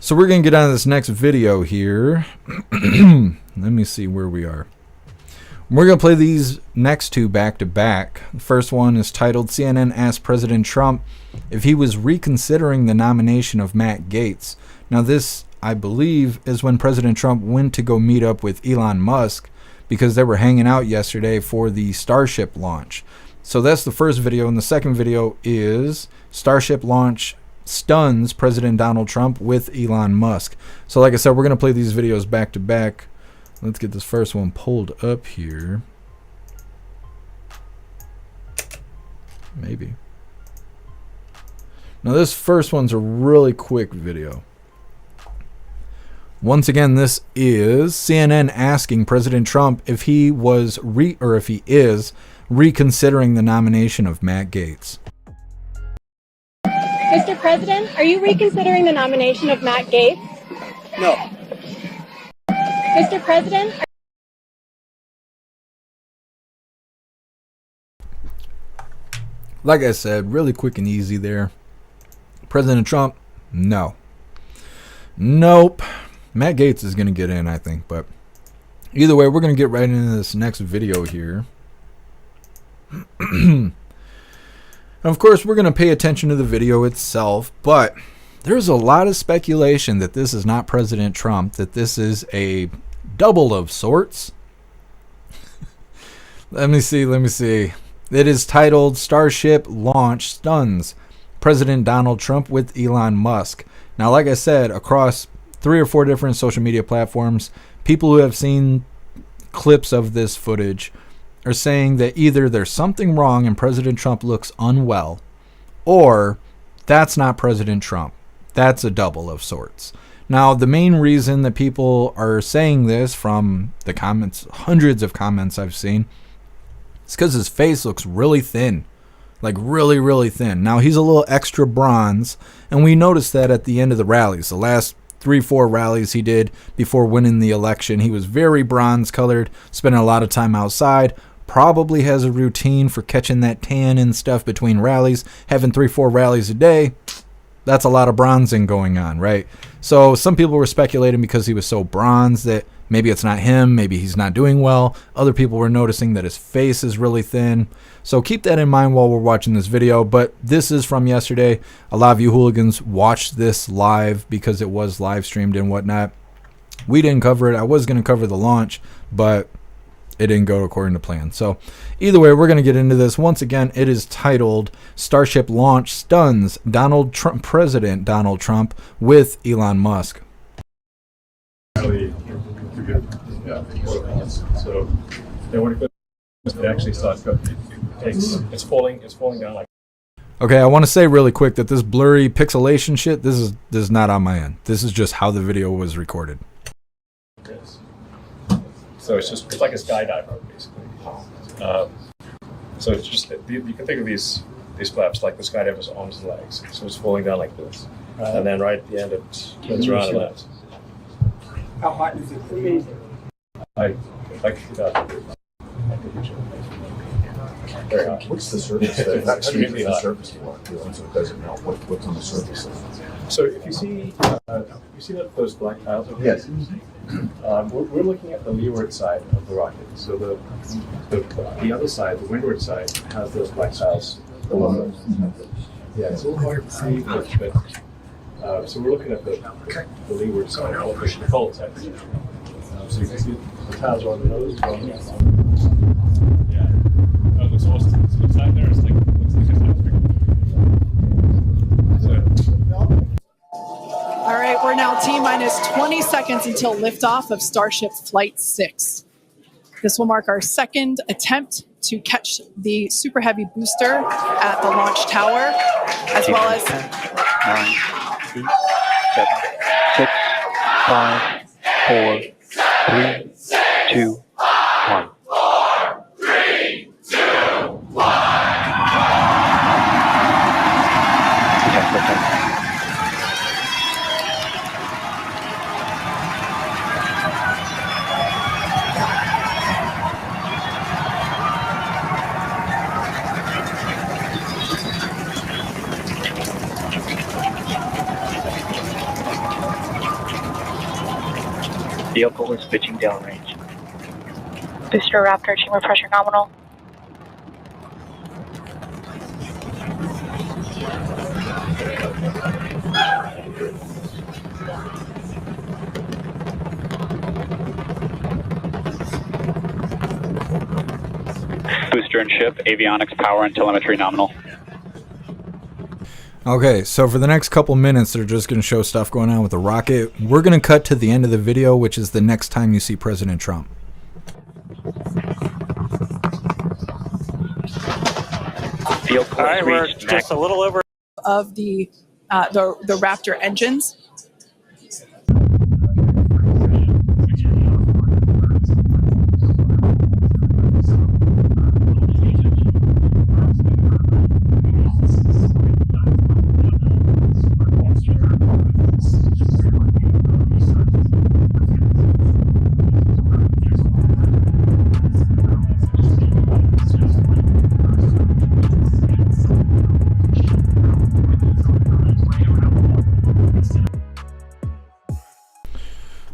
So we're going to get on to this next video here. Let me see where we are. We're going to play these next 2 back to back. The first one is titled, CNN asked President Trump if he was reconsidering the nomination of Matt Gaetz. Now this, I believe, is when President Trump went to go meet up with Elon Musk, because they were hanging out yesterday for the Starship launch. So that's the first video. And the second video is Starship launch stuns President Donald Trump with Elon Musk. So like I said, we're going to play these videos back to back. Let's get this first one pulled up here. Maybe. Now this first one's a really quick video. Once again, this is CNN asking President Trump if he was if he is reconsidering the nomination of Matt Gaetz. Mr. President, are you reconsidering the nomination of Matt Gaetz? No. Mr. President? Like I said, really quick and easy there. President Trump, no. Nope. Matt Gaetz is going to get in, I think. But either way, we're going to get right into this next video here. And of course, we're going to pay attention to the video itself. But there's a lot of speculation that this is not President Trump, that this is a double of sorts. Let me see. It is titled Starship Launch Stuns President Donald Trump with Elon Musk. Now, like I said, across 3 or 4 different social media platforms, people who have seen clips of this footage are saying that either there's something wrong and President Trump looks unwell, or that's not President Trump. That's a double of sorts. Now, the main reason that people are saying this, from the comments, hundreds of comments I've seen, It's because his face looks really thin. Like really, really thin. Now, he's a little extra bronze, and we noticed that at the end of the rallies. The last 3-4 rallies he did before winning the election, he was very bronze colored, spending a lot of time outside. Probably has a routine for catching that tan and stuff between rallies. Having 3-4 rallies a day, that's a lot of bronzing going on, right? So some people were speculating because he was so bronze that maybe it's not him, maybe he's not doing well. Other people were noticing that his face is really thin. So keep that in mind while we're watching this video. But this is from yesterday. A lot of you hooligans watched this live because it was live streamed and whatnot. We didn't cover it. I was going to cover the launch, but it didn't go according to plan. So either way, we're going to get into this. Once again, it is titled Starship Launch Stuns President Donald Trump with Elon Musk. So when it actually starts, it's falling down like. Okay, I want to say really quick that this blurry pixelation shit, this is not on my end. This is just how the video was recorded. Yes. So it's like a skydiver basically. So it's just you can think of these flaps like the skydiver's arms and legs. So it's falling down like this, and then right at the end it turns around and lands. How hot is it for me? Like very hot. What's the surface? Extremely hot. Surface so it doesn't melt. What's on the surface? So if you see those black tiles over Yes. We're looking at the leeward side of the rocket. So the other side, the windward side, has those black tiles below those. Yeah, it's a little hard to see, but so we're looking at the leeward side, the cold side. So you can see the tiles are on the nose. Yeah, it looks awesome. So it's out there. It's like a All right, we're now T-minus 20 seconds until liftoff of Starship Flight 6. This will mark our second attempt to catch the Super Heavy booster at the launch tower, as well as 9, 8, 7, 6, 5, 4, 3, 2, 1. 3, 2, 1. Vehicle is pitching downrange. Booster Raptor, chamber pressure nominal. Booster and ship, avionics, power, and telemetry nominal. Okay, so for the next couple minutes, they're just going to show stuff going on with the rocket. We're going to cut to the end of the video, which is the next time you see President Trump. All right, we're just a little over of the Raptor engines.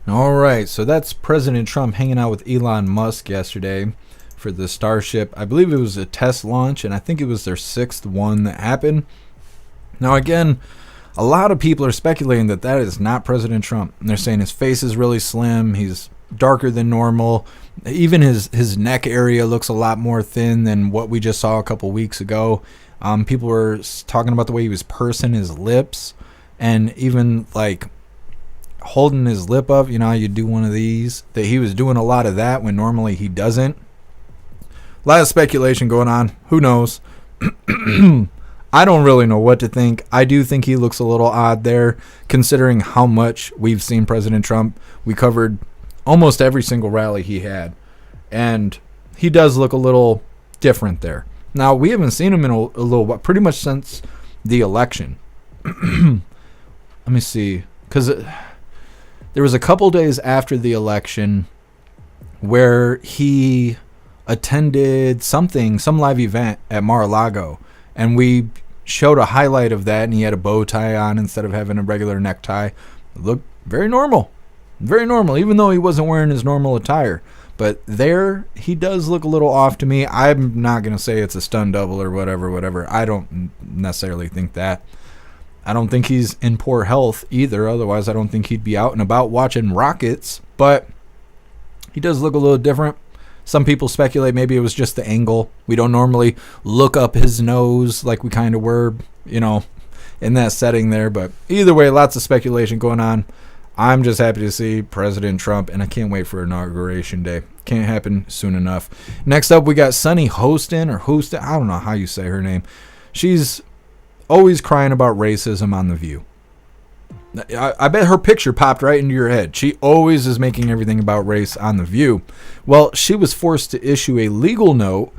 All right, so that's President Trump hanging out with Elon Musk yesterday for the Starship. I believe it was a test launch, and I think it was their 6th one that happened. Now, again, a lot of people are speculating that that is not President Trump. And they're saying his face is really slim. He's darker than normal. Even his neck area looks a lot more thin than what we just saw a couple weeks ago. People were talking about the way he was pursing his lips and even like holding his lip up. You know how you do one of these? That he was doing a lot of that when normally he doesn't. A lot of speculation going on. Who knows? I don't really know what to think. I do think he looks a little odd there, considering how much we've seen President Trump. We covered almost every single rally he had. And he does look a little different there. Now, we haven't seen him in a little while, pretty much since the election. Let me see, because there was a couple days after the election where he attended some live event at Mar-a-Lago, and we showed a highlight of that, and he had a bow tie on instead of having a regular necktie. It looked very normal, even though he wasn't wearing his normal attire. But there, he does look a little off to me. I'm not going to say it's a stunt double or whatever. I don't necessarily think that. I don't think he's in poor health either. Otherwise, I don't think he'd be out and about watching rockets. But he does look a little different. Some people speculate maybe it was just the angle. We don't normally look up his nose like we kind of were, in that setting there. But either way, lots of speculation going on. I'm just happy to see President Trump, and I can't wait for Inauguration Day. Can't happen soon enough. Next up, we got Sunny Hostin, or Hostin. I don't know how you say her name. She's always crying about racism on The View. I bet her picture popped right into your head. She always is making everything about race on The View. Well, she was forced to issue a legal note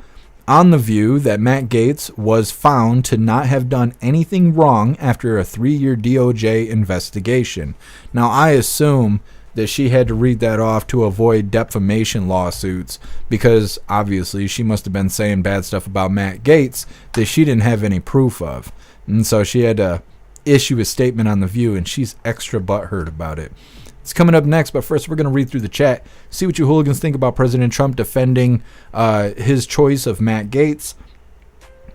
on The View that Matt Gaetz was found to not have done anything wrong after a 3-year DOJ investigation. Now, I assume that she had to read that off to avoid defamation lawsuits, because obviously she must have been saying bad stuff about Matt Gaetz that she didn't have any proof of. And so she had to issue a statement on The View, and she's extra butthurt about it. It's coming up next, but first we're going to read through the chat, see what you hooligans think about President Trump defending his choice of Matt Gaetz,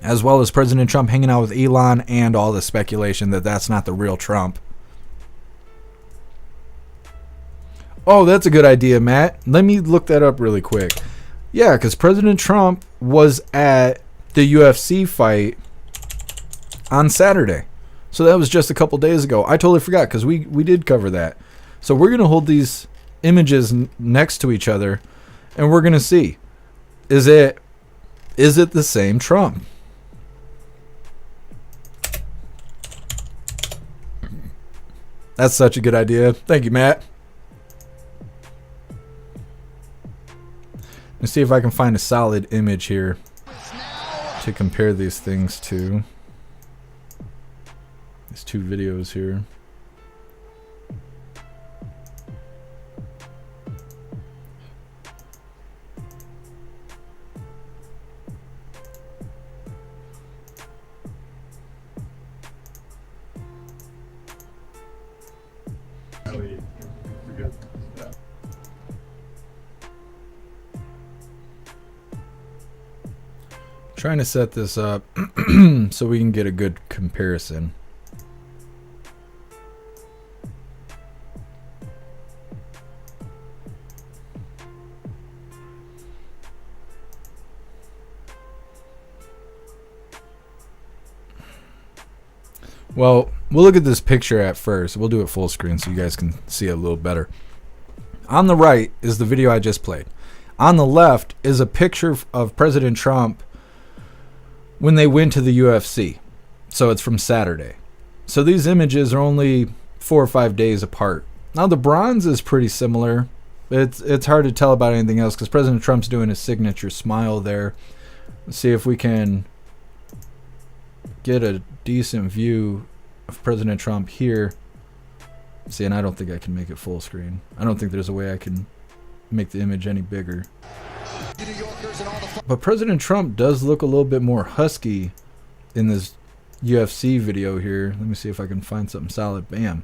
as well as President Trump hanging out with Elon and all the speculation that that's not the real Trump. Oh, that's a good idea, Matt. Let me look that up really quick. Yeah, because President Trump was at the UFC fight on Saturday. So that was just a couple days ago. I totally forgot because we did cover that. So we're going to hold these images next to each other, and we're going to see, is it the same Trump? That's such a good idea. Thank you, Matt. Let's see if I can find a solid image here to compare these things to. These two videos here. Trying to set this up so we can get a good comparison. Well, we'll look at this picture at first. We'll do it full screen so you guys can see it a little better. On the right is the video I just played. On the left is a picture of President Trump when they went to the UFC. So it's from Saturday. So these images are only 4 or 5 days apart. Now the bronze is pretty similar. It's hard to tell about anything else because President Trump's doing his signature smile there. Let's see if we can get a decent view of President Trump here. See, and I don't think I can make it full screen. I don't think there's a way I can make the image any bigger. But President Trump does look a little bit more husky in this UFC video here. Let me see if I can find something solid. Bam.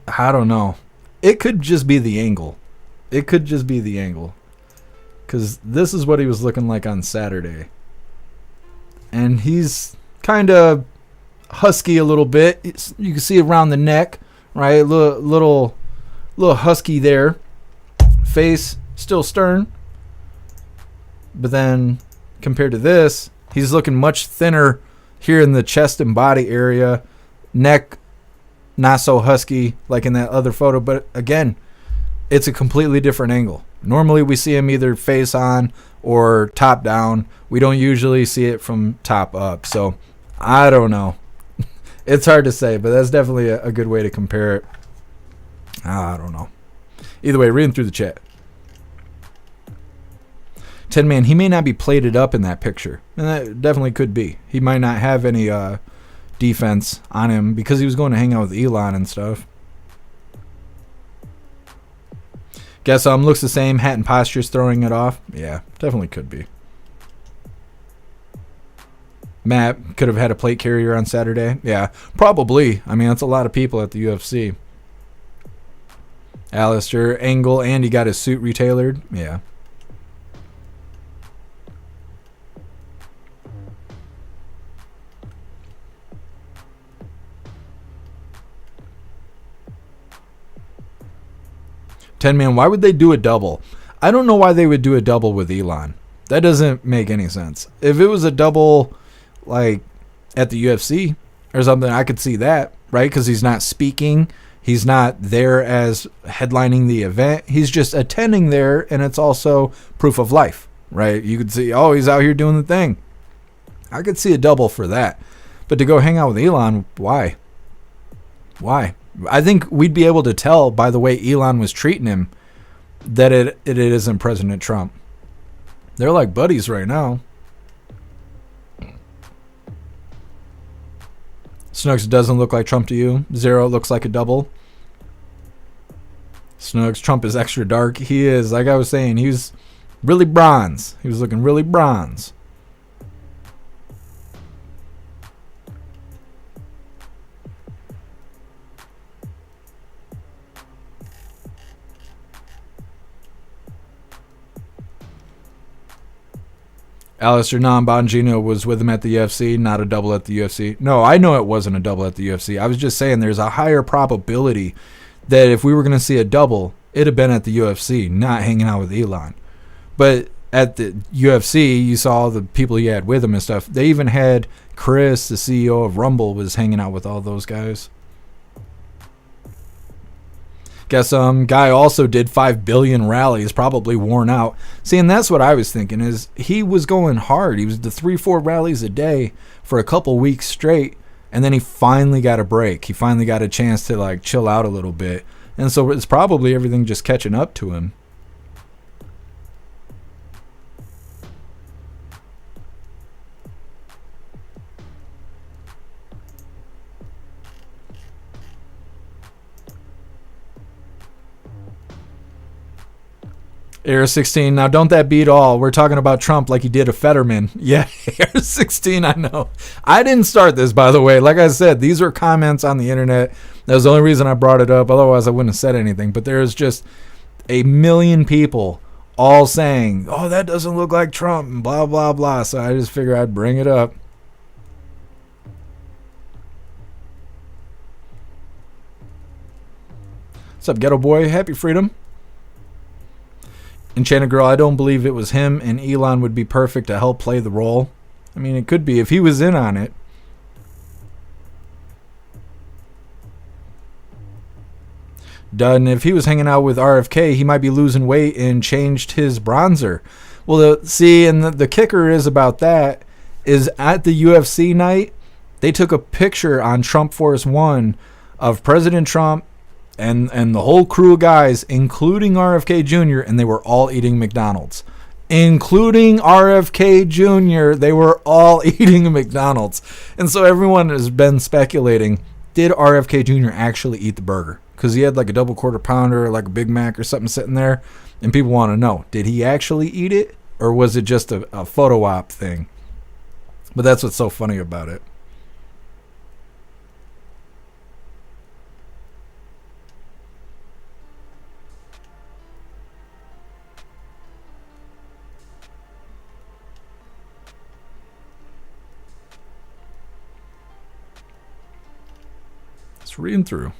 I don't know. It could just be the angle. It could just be the angle. Because this is what he was looking like on Saturday. And he's kind of husky a little bit. You can see around the neck, right? A little husky there. Face still stern. But then compared to this, he's looking much thinner here in the chest and body area. Neck not so husky like in that other photo. But again, it's a completely different angle. Normally we see him either face on or top down. We don't usually see it from top up. So I don't know. It's hard to say, but that's definitely a good way to compare it. I don't know. Either way, reading through the chat. Tin Man, he may not be plated up in that picture. And that definitely could be. He might not have any defense on him because he was going to hang out with Elon and stuff. Guess looks the same. Hat and posture's throwing it off. Yeah, definitely could be. Matt could have had a plate carrier on Saturday. Yeah, probably. I mean, that's a lot of people at the UFC. Alistair, Angle, and he got his suit retailored. Yeah. Tin Man, why would they do a double? I don't know why they would do a double with Elon. That doesn't make any sense. If it was a double, like, at the UFC or something, I could see that, right? Because he's not speaking. He's not there as headlining the event. He's just attending there, and it's also proof of life, right? You could see, oh, he's out here doing the thing. I could see a double for that. But to go hang out with Elon, why? Why? I think we'd be able to tell by the way Elon was treating him that it isn't President Trump. They're like buddies right now. Snooks doesn't look like Trump to you. Zero looks like a double. Snooks, Trump is extra dark. He is, like I was saying, he's really bronze. He was looking really bronze. Alistair Bongino was with him at the UFC, not a double at the UFC. No, I know it wasn't a double at the UFC. I was just saying there's a higher probability that if we were going to see a double, it'd have been at the UFC, not hanging out with Elon. But at the UFC, you saw the people he had with him and stuff. They even had Chris, the CEO of Rumble, was hanging out with all those guys. Guess guy also did 5 billion rallies, probably worn out. See, and that's what I was thinking is he was going hard. He was the 3-4 rallies a day for a couple weeks straight, and then he finally got a break. He finally got a chance to like chill out a little bit. And so it's probably everything just catching up to him. Air 16. Now, don't that beat all? We're talking about Trump like he did a Fetterman. Yeah, Air 16, I know. I didn't start this, by the way. Like I said, these are comments on the internet. That was the only reason I brought it up. Otherwise, I wouldn't have said anything. But there's just a million people all saying, oh, that doesn't look like Trump, and blah, blah, blah. So I just figured I'd bring it up. What's up, Ghetto Boy? Happy Freedom. Enchanted Girl, I don't believe it was him, and Elon would be perfect to help play the role. I mean, it could be if he was in on it. Done. If he was hanging out with RFK, he might be losing weight and changed his bronzer. Well, see, and the kicker is about that is at the UFC night, they took a picture on Trump Force One of President Trump and the whole crew of guys, including RFK Jr., and they were all eating McDonald's. Including RFK Jr., they were all eating McDonald's. And so everyone has been speculating, did RFK Jr. actually eat the burger? Because he had like a double quarter pounder, like a Big Mac or something sitting there. And people want to know, did he actually eat it? Or was it just a photo op thing? But that's what's so funny about it. Reading through.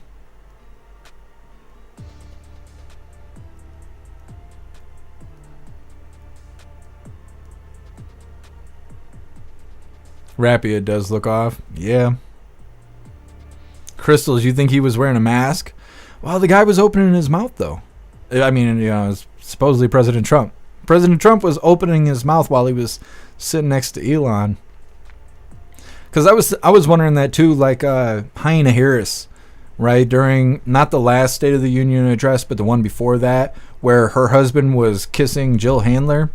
Rappy, it does look off. Yeah. Crystals, you think he was wearing a mask? Well, the guy was opening his mouth, though. I mean, you know, it's supposedly President Trump. President Trump was opening his mouth while he was sitting next to Elon. Because I was wondering that too, like Hyena Harris, right? During not the last State of the Union address, but the one before that, where her husband was kissing Jill Handler.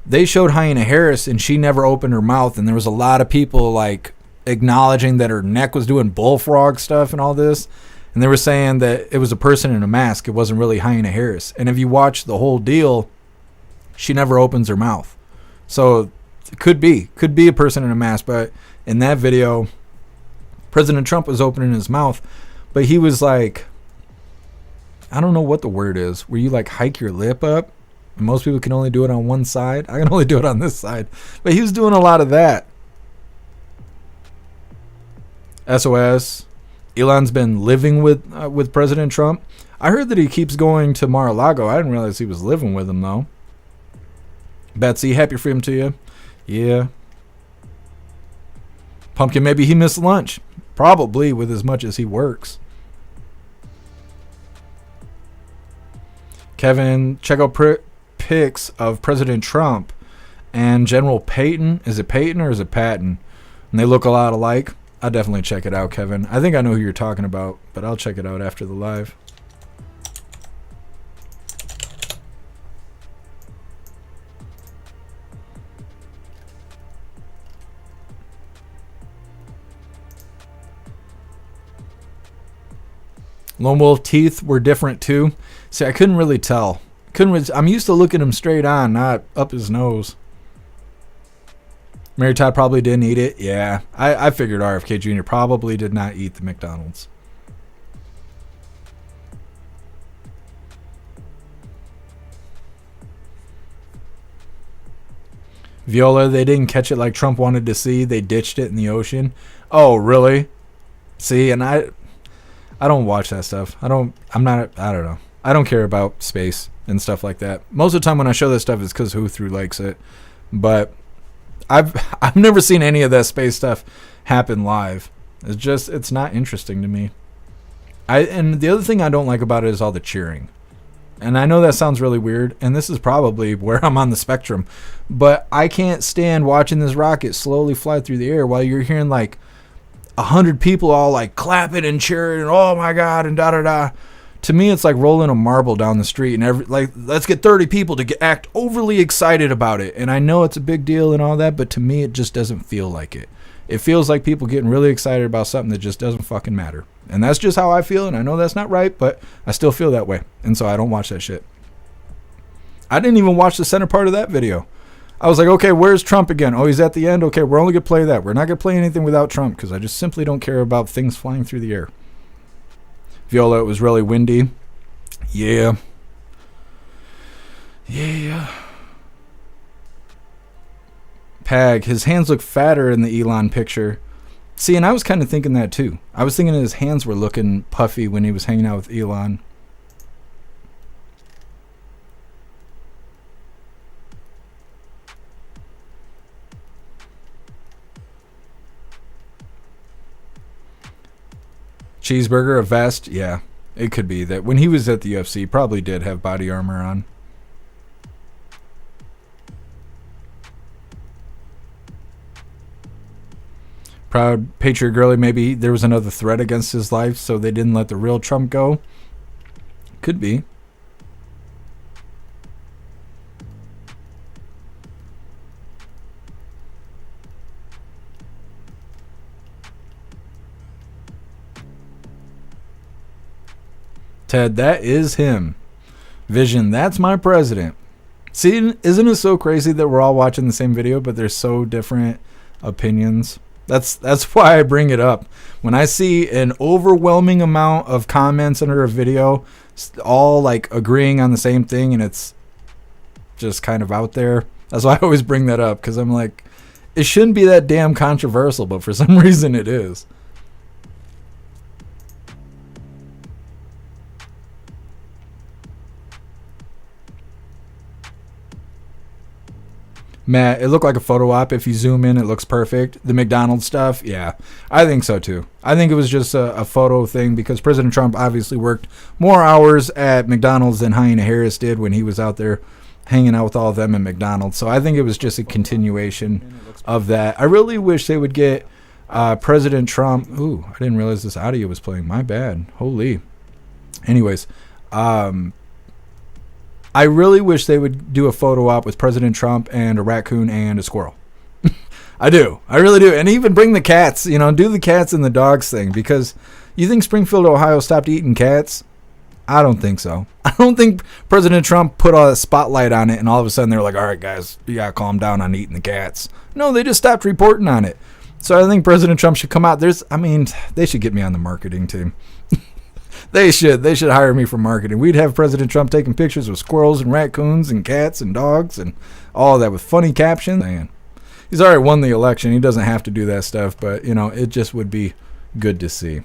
they showed Hyena Harris and she never opened her mouth, and there was a lot of people like acknowledging that her neck was doing bullfrog stuff and all this, and they were saying that it was a person in a mask. It wasn't really Hyena Harris. And if you watch the whole deal, she never opens her mouth. So it could be a person in a mask, but in that video, President Trump was opening his mouth, but he was like, I don't know what the word is, where you like hike your lip up. And most people can only do it on one side. I can only do it on this side. But he was doing a lot of that. SOS. Elon's been living with President Trump. I heard that he keeps going to Mar-a-Lago. I didn't realize he was living with him, though. Betsy, happy freedom to you. Yeah. Pumpkin, maybe he missed lunch. Probably, with as much as he works. Kevin, check out pics of President Trump and General Peyton. Is it Peyton or is it Patton? And they look a lot alike. I'll definitely check it out, Kevin. I think I know who you're talking about, but I'll check it out after the live. Lone Wolf teeth were different too. See, I couldn't really tell. I'm used to looking him straight on, not up his nose. Mary Todd probably didn't eat it. Yeah, I figured RFK Jr. probably did not eat the McDonald's. Viola, they didn't catch it like Trump wanted to see. They ditched it in the ocean. Oh, really? See, and I don't watch that stuff. I don't know. I don't care about space and stuff like that. Most of the time when I show that stuff, it's because Who Through likes it. But I've never seen any of that space stuff happen live. It's not interesting to me. And the other thing I don't like about it is all the cheering. And I know that sounds really weird, and this is probably where I'm on the spectrum, but I can't stand watching this rocket slowly fly through the air while you're hearing like 100 people all like clapping and cheering and oh my god and da da da. To me, it's like rolling a marble down the street and let's get 30 people to act overly excited about it. And I know it's a big deal and all that, but to me, it just doesn't feel like it. It feels like people getting really excited about something that just doesn't fucking matter. And that's just how I feel, and I know that's not right, but I still feel that way. And so I don't watch that shit. I didn't even watch the center part of that video. I was like, okay, where's Trump again? Oh, he's at the end? Okay, we're only going to play that. We're not going to play anything without Trump because I just simply don't care about things flying through the air. Viola, it was really windy. Yeah. Yeah. Pag, his hands look fatter in the Elon picture. See, and I was kind of thinking that too. I was thinking his hands were looking puffy when he was hanging out with Elon. Cheeseburger, a vest? Yeah, it could be that. When he was at the UFC, he probably did have body armor on. Proud Patriot Girly, maybe there was another threat against his life, so they didn't let the real Trump go. Could be. Ted, that is him. Vision, that's my president. See, isn't it so crazy that we're all watching the same video, but there's so different opinions? That's why I bring it up. When I see an overwhelming amount of comments under a video, all like agreeing on the same thing, and it's just kind of out there. That's why I always bring that up, because I'm like, it shouldn't be that damn controversial, but for some reason it is. Matt, it looked like a photo op. If you zoom in, it looks perfect. The McDonald's stuff, yeah, I think so too. I think it was just a photo thing because President Trump obviously worked more hours at McDonald's than Hyena Harris did when he was out there hanging out with all of them at McDonald's. So I think it was just a continuation of that. I really wish they would get President Trump. Ooh, I didn't realize this audio was playing. My bad. Holy. Anyways, I I really wish they would do a photo op with President Trump and a raccoon and a squirrel. I do. I really do. And even bring the cats, you know, do the cats and the dogs thing, because you think Springfield, Ohio stopped eating cats? I don't think so. I don't think President Trump put a spotlight on it and all of a sudden they're like, all right, guys, you got to calm down on eating the cats. No, they just stopped reporting on it. So I think President Trump should come out. They should get me on the marketing team. They should hire me for marketing. We'd have President Trump taking pictures with squirrels and raccoons and cats and dogs and all that with funny captions. Man, he's already won the election. He doesn't have to do that stuff, but, you know, it just would be good to see.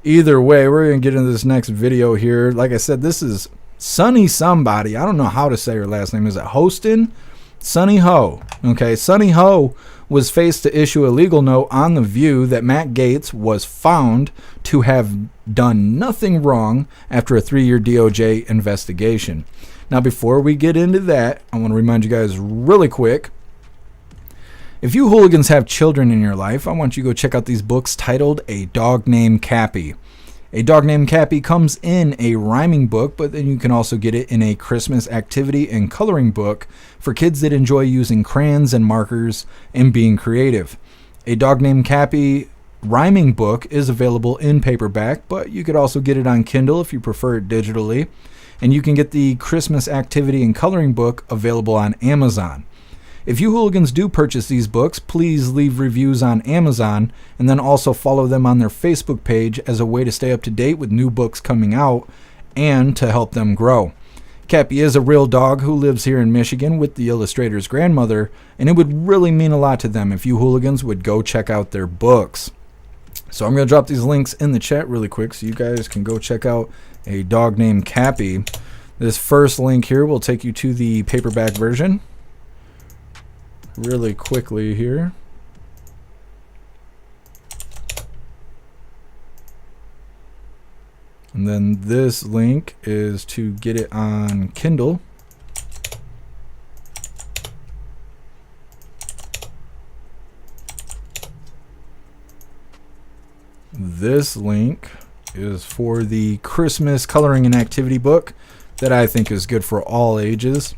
Either way, we're going to get into this next video here. Like I said, this is Sunny somebody. I don't know how to say her last name. Is it Hostin? Sunny Ho. Okay, Sunny Ho was faced to issue a legal note on The View that Matt Gaetz was found to have done nothing wrong after a 3-year DOJ investigation. Now, before we get into that, I want to remind you guys really quick. If you hooligans have children in your life, I want you to go check out these books titled A Dog Named Cappy. A Dog Named Cappy comes in a rhyming book, but then you can also get it in a Christmas activity and coloring book for kids that enjoy using crayons and markers and being creative. A Dog Named Cappy rhyming book is available in paperback, but you could also get it on Kindle if you prefer it digitally. And you can get the Christmas activity and coloring book available on Amazon. If you hooligans do purchase these books, please leave reviews on Amazon and then also follow them on their Facebook page as a way to stay up to date with new books coming out and to help them grow. Cappy is a real dog who lives here in Michigan with the illustrator's grandmother, and it would really mean a lot to them if you hooligans would go check out their books. So I'm going to drop these links in the chat really quick so you guys can go check out A Dog Named Cappy. This first link here will take you to the paperback version. Really quickly here. And then this link is to get it on Kindle. This link is for the Christmas coloring and activity book that I think is good for all ages.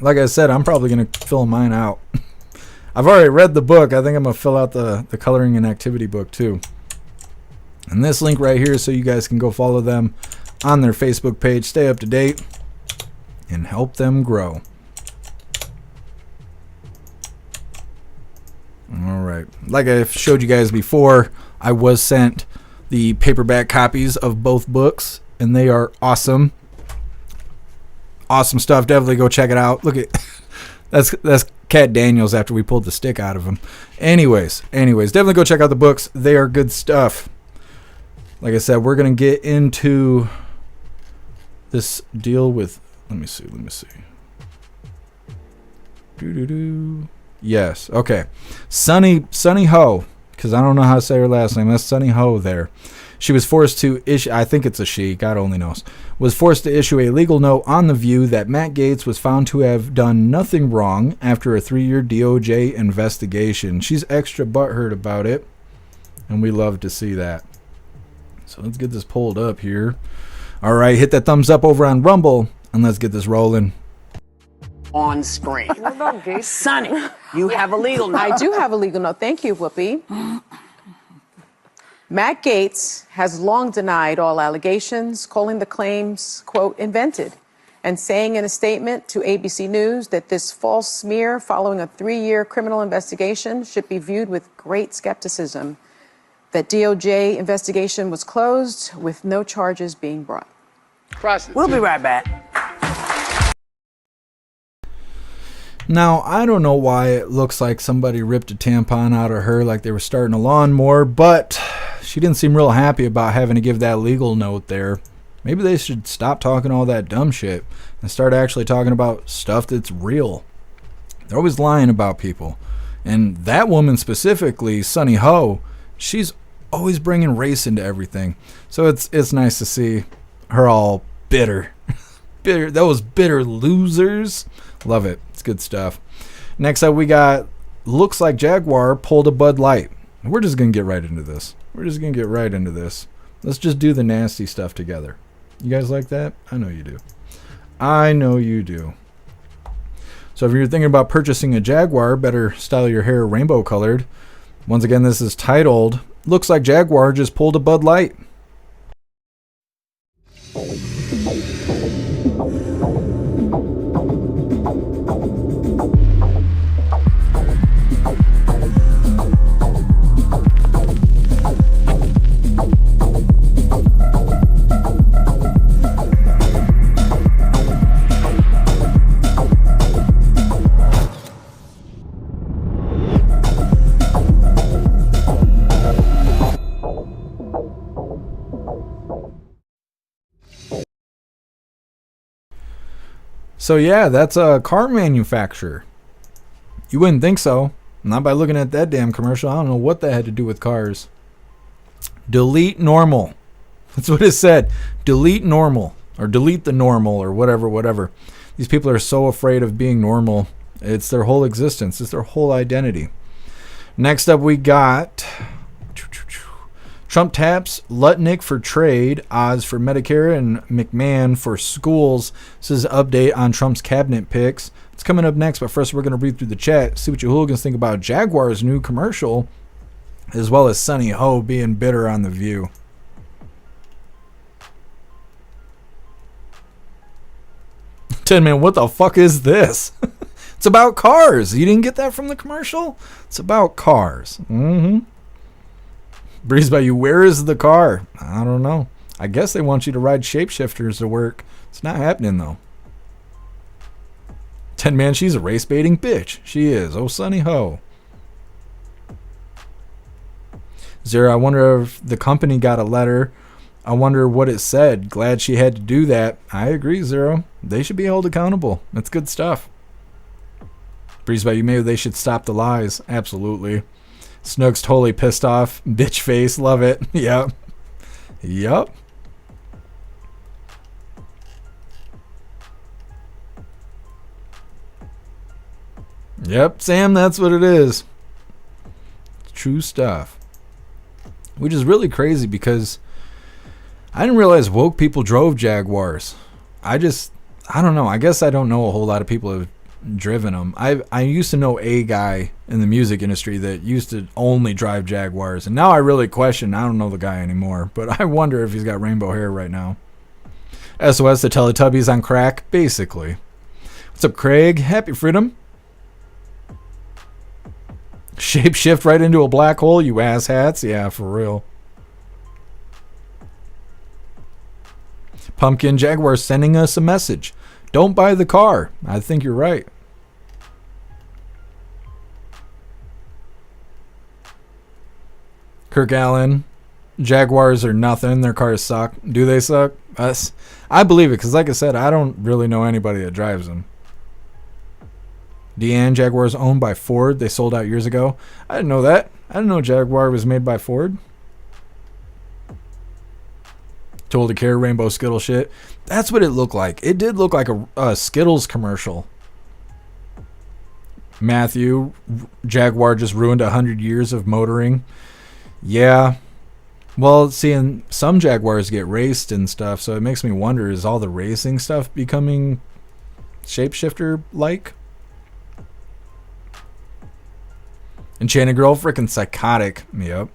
Like I said, I'm probably going to fill mine out. I've already read the book. I think I'm going to fill out the coloring and activity book too. And this link right here so you guys can go follow them on their Facebook page, stay up to date, and help them grow. All right. Like I showed you guys before, I was sent the paperback copies of both books, and they are awesome. Awesome stuff. Definitely go check it out. Look at that's Cat Daniels after we pulled the stick out of him. Anyways, definitely go check out the books. They are good stuff. Like I said, we're going to get into this deal with, let me see. Yes. Okay. Sunny Ho, because I don't know how to say her last name. That's Sunny Ho there. She was forced to issue, I think it's a she, God only knows, was forced to issue a legal note on The View that Matt Gaetz was found to have done nothing wrong after a 3-year DOJ investigation. She's extra butthurt about it, and we love to see that. So let's get this pulled up here. All right, hit that thumbs up over on Rumble, and let's get this rolling. On screen. What about Gaetz? Sonny, you have a legal note. I do have a legal note. Thank you, Whoopi. Matt Gaetz has long denied all allegations, calling the claims, quote, invented, and saying in a statement to ABC News that this false smear following a 3-year criminal investigation should be viewed with great skepticism. That DOJ investigation was closed with no charges being brought. We'll be right back. Now, I don't know why it looks like somebody ripped a tampon out of her like they were starting a lawnmower, but she didn't seem real happy about having to give that legal note there. Maybe they should stop talking all that dumb shit and start actually talking about stuff that's real. They're always lying about people. And that woman specifically, Sunny Ho, she's always bringing race into everything. So it's nice to see her all bitter. Bitter, those bitter losers. Love it. It's good stuff. Next up, we got, looks like Jaguar pulled a Bud Light. We're just going to get right into this. Let's just do the nasty stuff together. You guys like that? I know you do. I know you do. So if you're thinking about purchasing a Jaguar, better style your hair rainbow colored. Once again, this is titled, "Looks like Jaguar just pulled a Bud Light." So yeah, that's a car manufacturer. You wouldn't think so. Not by looking at that damn commercial. I don't know what that had to do with cars. Delete normal. That's what it said. Delete normal. Or delete the normal or whatever. These people are so afraid of being normal. It's their whole existence. It's their whole identity. Next up we got Trump taps Lutnick for trade, Oz for Medicare, and McMahon for schools. This is an update on Trump's cabinet picks. It's coming up next, but first we're going to read through the chat, see what you hooligans think about Jaguar's new commercial, as well as Sunny Ho being bitter on The View. Tin Man, what the fuck is this? It's about cars. You didn't get that from the commercial? It's about cars. Breeze by you, where is the car? I don't know. I guess they want you to ride shapeshifters to work. It's not happening though. Tin Man, she's a race baiting bitch. She is. Oh, Sunny Ho. Zero, I wonder if the company got a letter. I wonder what it said. Glad she had to do that. I agree, Zero. They should be held accountable. That's good stuff. Breeze by you, maybe they should stop the lies. Absolutely. Snook's totally pissed off. Bitch face. Love it. Yep. Yep. Yep, Sam, that's what it is. True stuff. Which is really crazy because I didn't realize woke people drove Jaguars. I don't know. I guess I don't know a whole lot of people who have driven them. I used to know a guy in the music industry that used to only drive Jaguars, and now I really question. I don't know the guy anymore, but I wonder if he's got rainbow hair right now. SOS, the Teletubbies on crack, basically. What's up, Craig? Happy freedom. Shape shift right into a black hole, you asshats. Yeah, for real. Pumpkin Jaguar sending us a message. Don't buy the car. I think you're right. Kirk Allen. Jaguars are nothing. Their cars suck. Do they suck? Us. I believe it because, like I said, I don't really know anybody that drives them. Deanne, Jaguar is owned by Ford. They sold out years ago. I didn't know that. I didn't know Jaguar was made by Ford. Told to care rainbow Skittle shit. That's what it looked like. It did look like a Skittles commercial. Matthew, Jaguar just ruined 100 years of motoring. Yeah. Well, seeing some Jaguars get raced and stuff, so it makes me wonder, is all the racing stuff becoming shapeshifter-like? Enchanted Girl, freaking psychotic. Yep.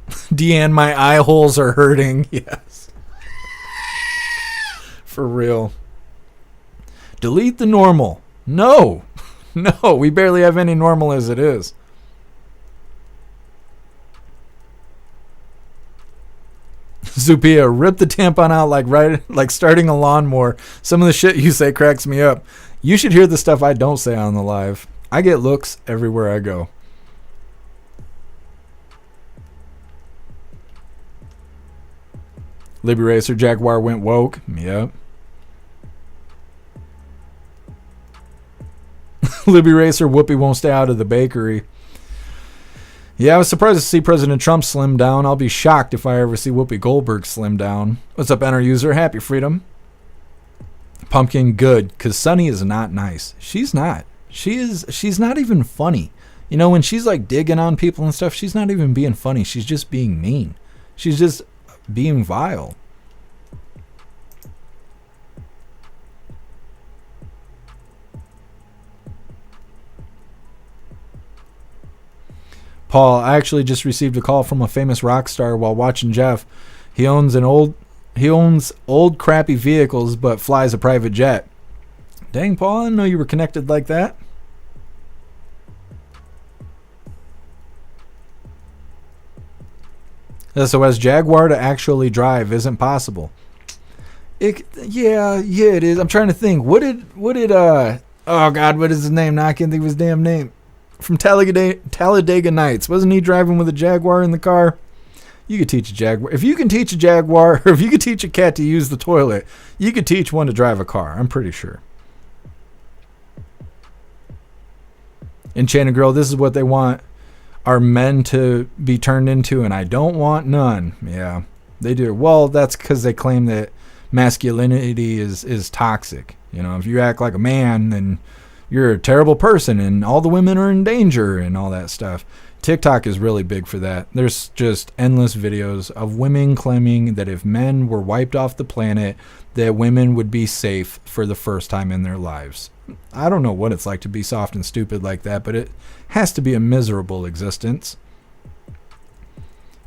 Deanne, my eye holes are hurting. Yes. For real. Delete the normal. No. No, we barely have any normal as it is. Zupia, rip the tampon out like starting a lawnmower. Some of the shit you say cracks me up. You should hear the stuff I don't say on the live. I get looks everywhere I go. Libby Racer, Jaguar went woke. Yep. Libby Racer, Whoopi won't stay out of the bakery. Yeah, I was surprised to see President Trump slim down. I'll be shocked if I ever see Whoopi Goldberg slim down. What's up, Enter User? Happy freedom. Pumpkin, good, because Sunny is not nice. She's not. She's not even funny. You know, when she's like digging on people and stuff, she's not even being funny. She's just being mean. She's just being vile. Paul, I actually just received a call from a famous rock star while watching Jeff. He owns old crappy vehicles but flies a private jet. Dang, Paul, I didn't know you were connected like that. So as Jaguar to actually drive isn't possible. Yeah, it is. I'm trying to think. What did oh God, what is his name? Now I can't think of his damn name. From Talladega Nights. Wasn't he driving with a Jaguar in the car? You could teach a Jaguar. If you can teach a Jaguar, or if you could teach a cat to use the toilet, you could teach one to drive a car. I'm pretty sure. Enchanted Girl, this is what they want our men to be turned into, and I don't want none. Yeah, they do. Well, that's because they claim that masculinity is toxic. You know, if you act like a man, then you're a terrible person, and all the women are in danger, and all that stuff. TikTok is really big for that. There's just endless videos of women claiming that if men were wiped off the planet, that women would be safe for the first time in their lives. I don't know what it's like to be soft and stupid like that, but it has to be a miserable existence.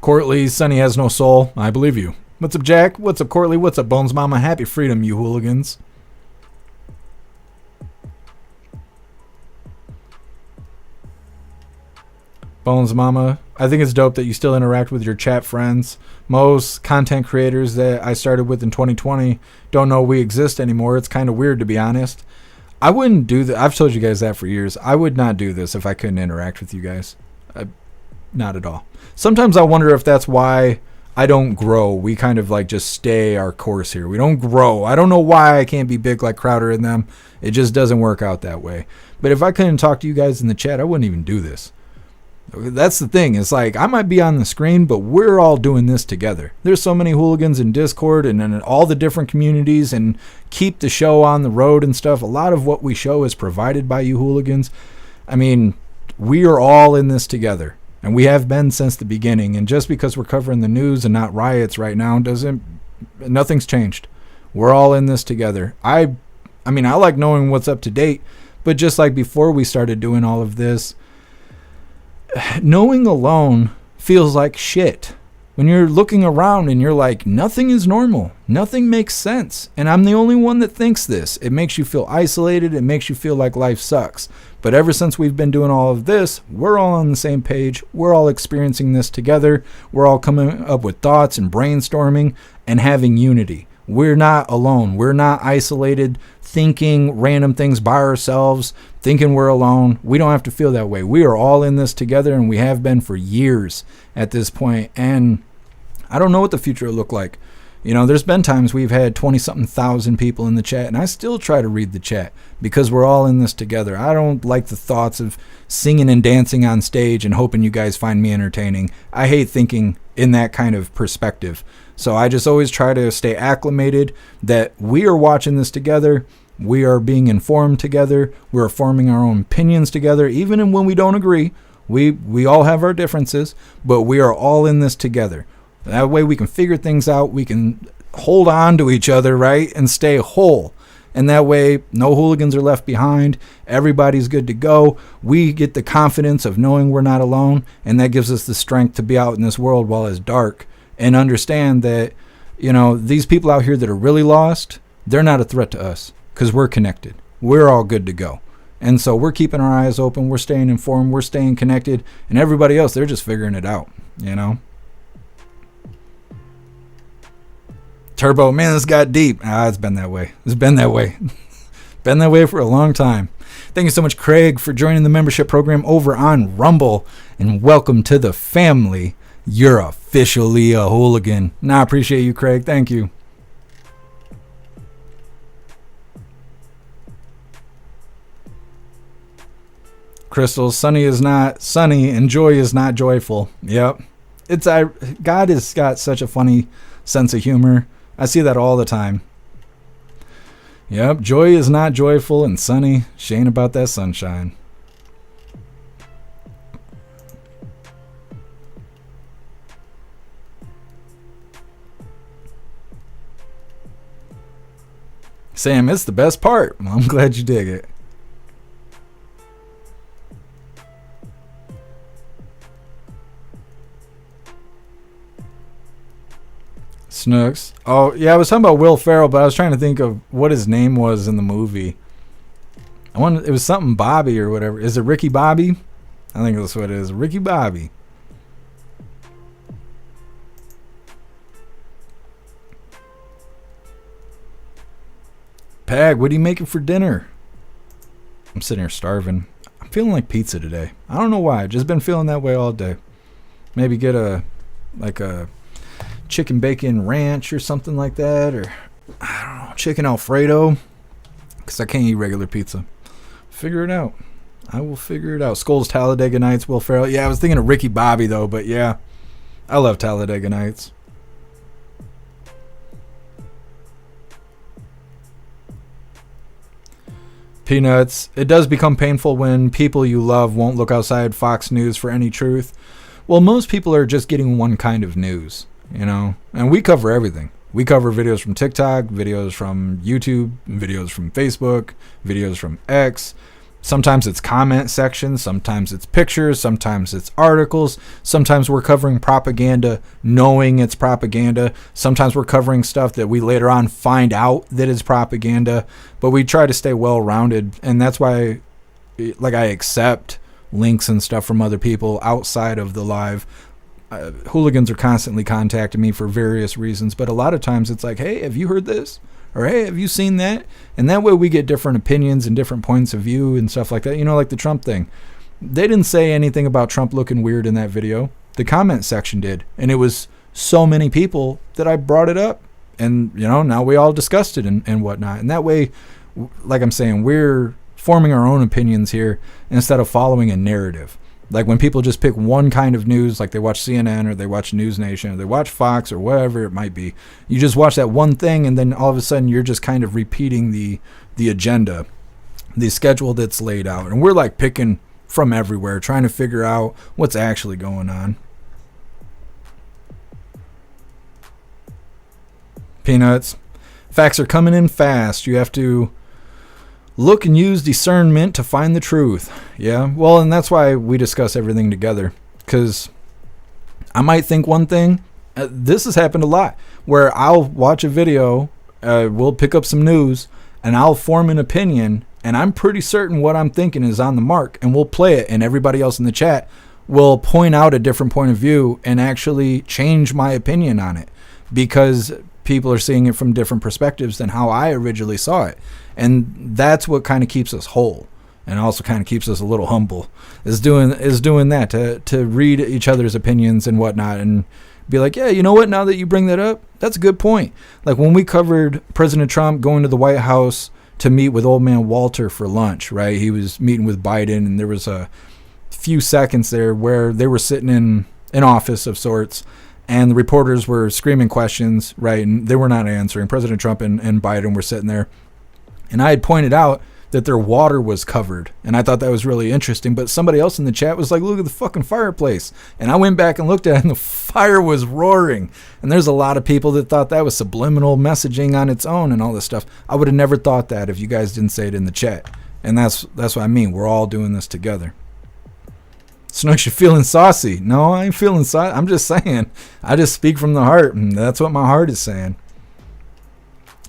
Courtly, Sonny has no soul. I believe you. What's up, Jack? What's up, Courtly? What's up, Bones Mama? Happy freedom, you hooligans. Bones Mama, I think it's dope that you still interact with your chat friends. Most content creators that I started with in 2020 don't know we exist anymore. It's kind of weird, to be honest. I wouldn't do that. I've told you guys that for years. I would not do this if I couldn't interact with you guys. Not at all. Sometimes I wonder if that's why I don't grow. We kind of like just stay our course here. We don't grow. I don't know why I can't be big like Crowder and them. It just doesn't work out that way. But if I couldn't talk to you guys in the chat, I wouldn't even do this. That's the thing. It's like I might be on the screen, but we're all doing this together. There's so many hooligans in Discord and in all the different communities, and keep the show on the road and stuff. A lot of what we show is provided by you hooligans. I mean, we are all in this together, and we have been since the beginning. And just because we're covering the news and not riots right now nothing's changed. We're all in this together. I mean, I like knowing what's up to date, but just like before we started doing all of this, knowing alone feels like shit. When you're looking around and you're like, nothing is normal, nothing makes sense, and I'm the only one that thinks this. It makes you feel isolated. It makes you feel like life sucks. But ever since we've been doing all of this, we're all on the same page. We're all experiencing this together. We're all coming up with thoughts and brainstorming and having unity. We're not alone. We're not isolated, thinking random things by ourselves, thinking we're alone. We don't have to feel that way. We are all in this together, and we have been for years at this point. And I don't know what the future will look like. You know, there's been times we've had 20-something thousand people in the chat, and I still try to read the chat because we're all in this together. I don't like the thoughts of singing and dancing on stage and hoping you guys find me entertaining. I hate thinking in that kind of perspective. So I just always try to stay acclimated that we are watching this together. We are being informed together. We're forming our own opinions together, even when we don't agree. We all have our differences, but we are all in this together. That way we can figure things out. We can hold on to each other, right, and stay whole. And that way, no hooligans are left behind. Everybody's good to go. We get the confidence of knowing we're not alone, and that gives us the strength to be out in this world while it's dark and understand that, you know, these people out here that are really lost, they're not a threat to us because we're connected. We're all good to go. And so we're keeping our eyes open. We're staying informed. We're staying connected. And everybody else, they're just figuring it out, you know. Turbo, man, this got deep. It's been that way. It's been that way. Been that way for a long time. Thank you so much, Craig, for joining the membership program over on Rumble. And welcome to the family. You're officially a hooligan. I appreciate you, Craig. Thank you. Crystal, sunny is not sunny and joy is not joyful. Yep. God has got such a funny sense of humor. I see that all the time. Yep, joy is not joyful and sunny. She ain't about that sunshine. Sam, it's the best part. Well, I'm glad you dig it. Snooks. Oh, yeah, I was talking about Will Ferrell, but I was trying to think of what his name was in the movie. It was something Bobby or whatever. Is it Ricky Bobby? I think that's what it is. Ricky Bobby. Pag, what are you making for dinner? I'm sitting here starving. I'm feeling like pizza today. I don't know why. I've just been feeling that way all day. Maybe get a chicken bacon ranch or something like that, or I don't know, chicken Alfredo, because I can't eat regular pizza. Figure it out. I will figure it out. Skulls Talladega Nights, Will Ferrell. Yeah, I was thinking of Ricky Bobby though, but yeah, I love Talladega Nights. Peanuts. It does become painful when people you love won't look outside Fox News for any truth. Well, most people are just getting one kind of news, you know, and we cover everything. We cover videos from TikTok, videos from YouTube, videos from Facebook, videos from X. Sometimes it's comment sections, sometimes it's pictures, sometimes it's articles, sometimes we're covering propaganda knowing it's propaganda, sometimes we're covering stuff that we later on find out that is propaganda, but we try to stay well-rounded, and that's why like I accept links and stuff from other people outside of the live. Hooligans are constantly contacting me for various reasons, but a lot of times it's like, hey, have you heard this? Or hey, have you seen that? And that way we get different opinions and different points of view and stuff like that. You know, like the Trump thing. They didn't say anything about Trump looking weird in that video. The comment section did. And it was so many people that I brought it up. And, you know, now we all discussed it and whatnot. And that way, like I'm saying, we're forming our own opinions here instead of following a narrative. Like when people just pick one kind of news, like they watch CNN or they watch News Nation or they watch Fox or whatever it might be. You just watch that one thing and then all of a sudden you're just kind of repeating the agenda, the schedule that's laid out. And we're like picking from everywhere, trying to figure out what's actually going on. Peanuts. Facts are coming in fast. You have to look and use discernment to find the truth. Yeah, well, and that's why we discuss everything together. Because I might think one thing. This has happened a lot. Where I'll watch a video, we'll pick up some news, and I'll form an opinion, and I'm pretty certain what I'm thinking is on the mark, and we'll play it, and everybody else in the chat will point out a different point of view and actually change my opinion on it. Because people are seeing it from different perspectives than how I originally saw it. And that's what kind of keeps us whole and also kind of keeps us a little humble, is doing that, to read each other's opinions and whatnot and be like, yeah, you know what, now that you bring that up, that's a good point. Like when we covered President Trump going to the White House to meet with old man Walter for lunch, right? He was meeting with Biden, and there was a few seconds there where they were sitting in an office of sorts, and the reporters were screaming questions, right? And they were not answering. President Trump and Biden were sitting there. And I had pointed out that their water was covered. And I thought that was really interesting. But somebody else in the chat was like, look at the fucking fireplace. And I went back and looked at it, and the fire was roaring. And there's a lot of people that thought that was subliminal messaging on its own and all this stuff. I would have never thought that if you guys didn't say it in the chat. And that's what I mean. We're all doing this together. Snooks, you feeling saucy? No, I ain't feeling saucy. I'm just saying. I just speak from the heart, and that's what my heart is saying.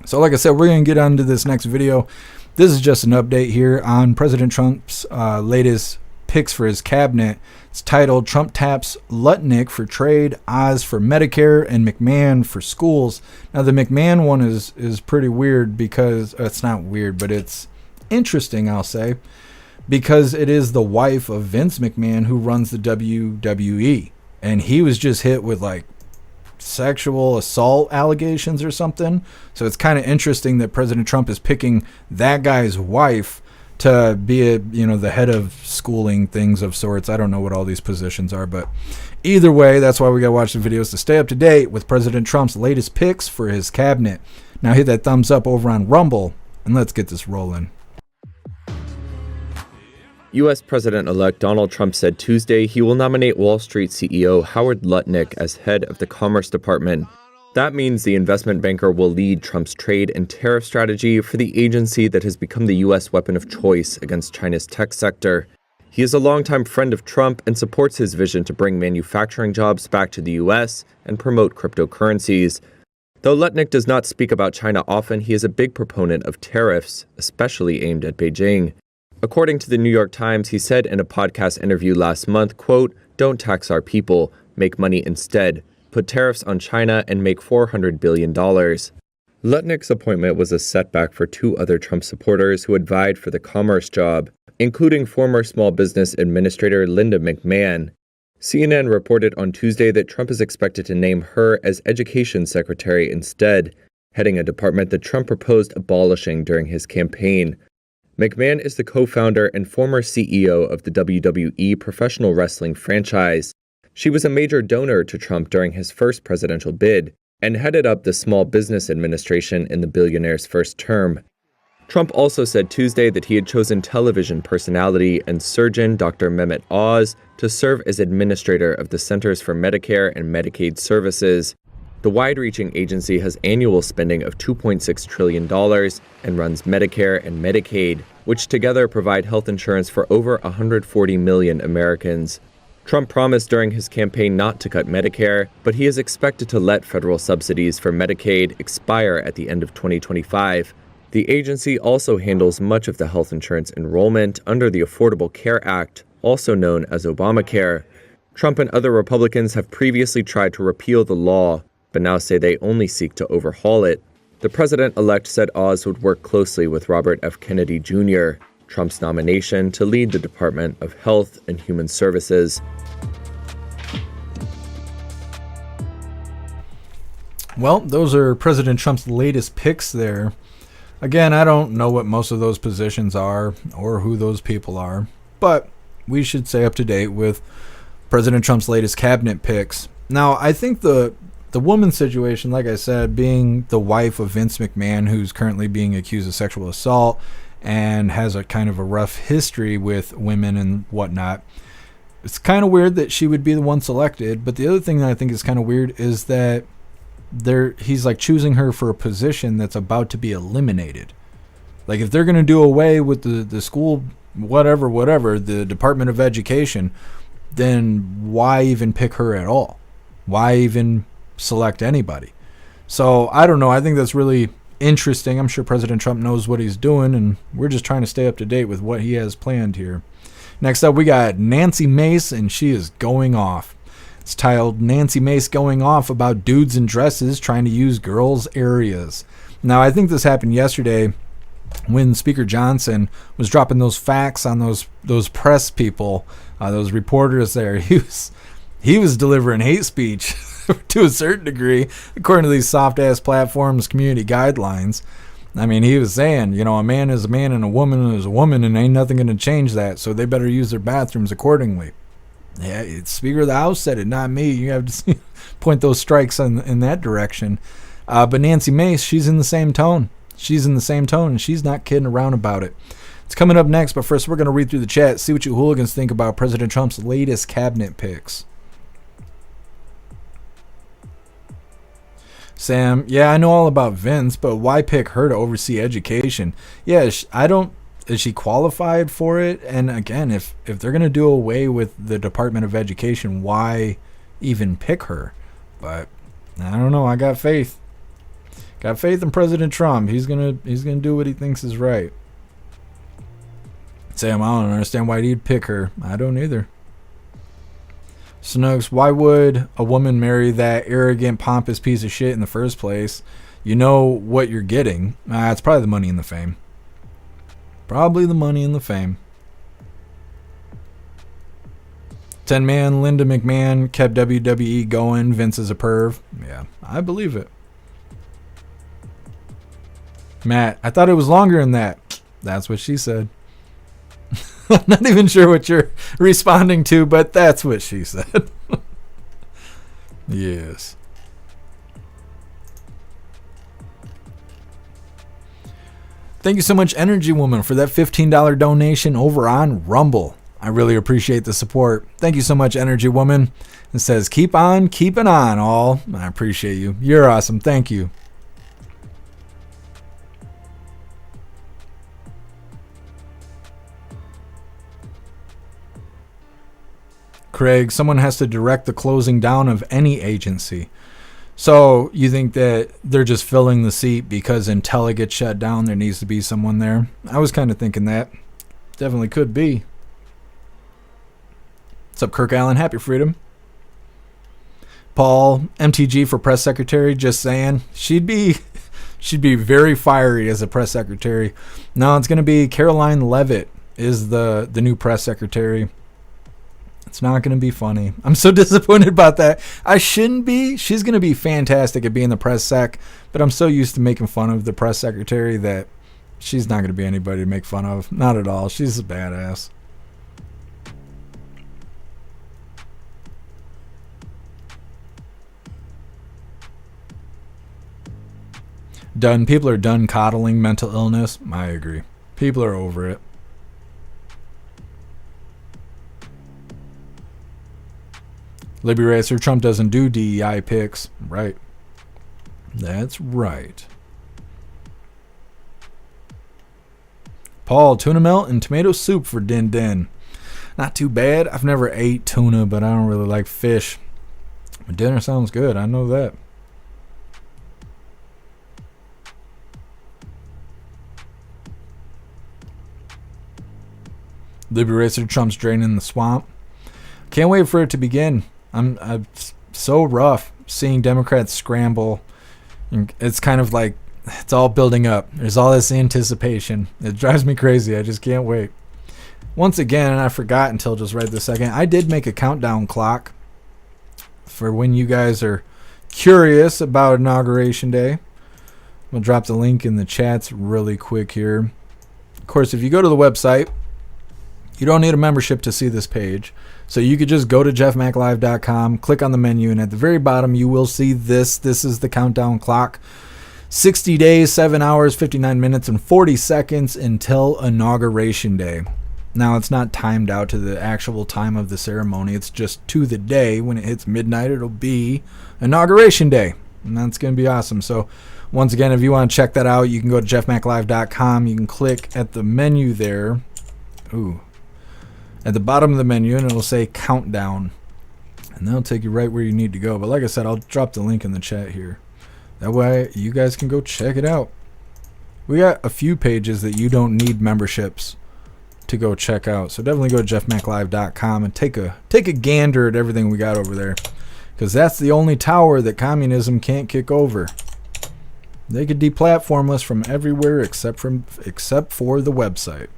So like I said, we're going to get on to this next video. This is just an update here on President Trump's latest picks for his cabinet. It's titled Trump Taps Lutnick for Trade, Oz for Medicare, and McMahon for Schools. Now the McMahon one is pretty weird because, it's not weird, but it's interesting, I'll say, because it is the wife of Vince McMahon who runs the WWE. And he was just hit with like sexual assault allegations or something. So it's kind of interesting that President Trump is picking that guy's wife to be the head of schooling things of sorts. I don't know what all these positions are, but either way, that's why we gotta watch the videos to stay up to date with President Trump's latest picks for his cabinet. Now hit that thumbs up over on Rumble and let's get this rolling. U.S. President-elect Donald Trump said Tuesday he will nominate Wall Street CEO Howard Lutnick as head of the Commerce Department. That means the investment banker will lead Trump's trade and tariff strategy for the agency that has become the U.S. weapon of choice against China's tech sector. He is a longtime friend of Trump and supports his vision to bring manufacturing jobs back to the U.S. and promote cryptocurrencies. Though Lutnick does not speak about China often, he is a big proponent of tariffs, especially aimed at Beijing. According to the New York Times, he said in a podcast interview last month, quote, "Don't tax our people, make money instead, put tariffs on China and make $400 billion. Lutnick's appointment was a setback for two other Trump supporters who had vied for the commerce job, including former Small Business Administrator Linda McMahon. CNN reported on Tuesday that Trump is expected to name her as Education Secretary instead, heading a department that Trump proposed abolishing during his campaign. McMahon is the co-founder and former CEO of the WWE professional wrestling franchise. She was a major donor to Trump during his first presidential bid and headed up the Small Business Administration in the billionaire's first term. Trump also said Tuesday that he had chosen television personality and surgeon Dr. Mehmet Oz to serve as administrator of the Centers for Medicare and Medicaid Services. The wide-reaching agency has annual spending of $2.6 trillion and runs Medicare and Medicaid, which together provide health insurance for over 140 million Americans. Trump promised during his campaign not to cut Medicare, but he is expected to let federal subsidies for Medicaid expire at the end of 2025. The agency also handles much of the health insurance enrollment under the Affordable Care Act, also known as Obamacare. Trump and other Republicans have previously tried to repeal the law, but now say they only seek to overhaul it. The president-elect said Oz would work closely with Robert F. Kennedy Jr., Trump's nomination to lead the Department of Health and Human Services. Well, those are President Trump's latest picks there. Again, I don't know what most of those positions are or who those people are, but we should stay up to date with President Trump's latest cabinet picks. Now, I think the woman situation, like I said, being the wife of Vince McMahon, who's currently being accused of sexual assault and has a kind of a rough history with women and whatnot, it's kind of weird that she would be the one selected. But the other thing that I think is kind of weird is that he's like choosing her for a position that's about to be eliminated. Like if they're going to do away with the school, whatever, the Department of Education, then why even pick her at all? Why even select anybody? So I don't know. I think that's really interesting. I'm sure President Trump knows what he's doing, and we're just trying to stay up to date with what he has planned here. Next up, we got Nancy Mace, and she is going off. It's titled Nancy Mace Going Off About Dudes in Dresses Trying to Use Girls' Areas. Now, I think this happened yesterday when Speaker Johnson was dropping those facts on those press people, those reporters there. He was delivering hate speech to a certain degree, according to these soft-ass platforms, community guidelines. I mean, he was saying, a man is a man and a woman is a woman, and ain't nothing going to change that, so they better use their bathrooms accordingly. Yeah, Speaker of the House said it, not me. You have to point those strikes in that direction. But Nancy Mace, she's in the same tone. And she's not kidding around about it. It's coming up next, but first we're going to read through the chat, see what you hooligans think about President Trump's latest cabinet picks. Sam, yeah, I know all about Vince, but why pick her to oversee education? Yeah, is she qualified for it? And again, if they're going to do away with the Department of Education, why even pick her? But I don't know. I got faith. Got faith in President Trump. He's gonna do what he thinks is right. Sam, I don't understand why he'd pick her. I don't either. Snugs, why would a woman marry that arrogant, pompous piece of shit in the first place? You know what you're getting. It's probably the money and the fame. Probably the money and the fame. 10-man Linda McMahon kept WWE going. Vince is a perv. Yeah, I believe it. Matt, I thought it was longer than that. That's what she said. I'm not even sure what you're responding to, but that's what she said. Yes. Thank you so much, Energy Woman, for that $15 donation over on Rumble. I really appreciate the support. Thank you so much, Energy Woman. It says, keep on keeping on, all. I appreciate you. You're awesome. Thank you. Craig, someone has to direct the closing down of any agency. So you think that they're just filling the seat because Intella gets shut down, there needs to be someone there? I was kind of thinking that. Definitely could be. What's up, Kirk Allen? Happy freedom. Paul, MTG for press secretary, just saying. She'd be very fiery as a press secretary. No, it's going to be Caroline Leavitt is the new press secretary. It's not going to be funny. I'm so disappointed about that. I shouldn't be. She's going to be fantastic at being the press sec, but I'm so used to making fun of the press secretary that she's not going to be anybody to make fun of. Not at all. She's a badass. Done. People are done coddling mental illness. I agree. People are over it. Libby Racer, Trump doesn't do DEI picks. Right. That's right. Paul, tuna melt and tomato soup for Din Din. Not too bad. I've never ate tuna, but I don't really like fish. But dinner sounds good. I know that. Libby Racer, Trump's draining the swamp. Can't wait for it to begin. I'm so rough seeing Democrats scramble. It's kind of like it's all building up. There's all this anticipation. It drives me crazy. I just can't wait. Once again, and I forgot until just right this second, I did make a countdown clock for when you guys are curious about Inauguration Day. I'm going to drop the link in the chats really quick here. Of course, if you go to the website, you don't need a membership to see this page. So you could just go to jeffmaclive.com, click on the menu, and at the very bottom you will see this. This is the countdown clock. 60 days, 7 hours, 59 minutes, and 40 seconds until Inauguration Day. Now, it's not timed out to the actual time of the ceremony. It's just to the day. When it hits midnight, it'll be Inauguration Day. And that's going to be awesome. So, once again, if you want to check that out, you can go to jeffmaclive.com. You can click at the menu there. Ooh. At the bottom of the menu, and it'll say countdown. And that'll take you right where you need to go. But like I said, I'll drop the link in the chat here. That way, you guys can go check it out. We got a few pages that you don't need memberships to go check out. So definitely go to jeffmaclive.com and take a gander at everything we got over there. Because that's the only tower that communism can't kick over. They could deplatform us from everywhere except for the website.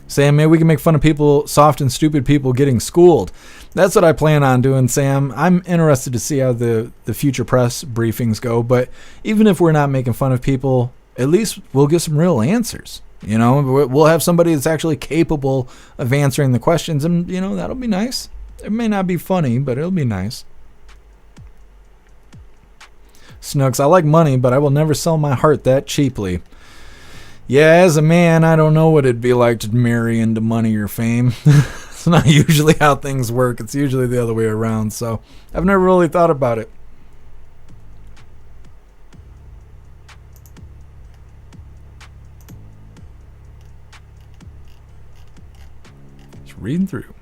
Sam, maybe we can make fun of people, soft and stupid people getting schooled. That's what I plan on doing, Sam. I'm interested to see how the future press briefings go. But even if we're not making fun of people, at least we'll get some real answers. You know, we'll have somebody that's actually capable of answering the questions. And, you know, that'll be nice. It may not be funny, but it'll be nice. Snooks, I like money, but I will never sell my heart that cheaply. Yeah, as a man, I don't know what it'd be like to marry into money or fame. It's not usually how things work. It's usually the other way around. So I've never really thought about it. Just reading through.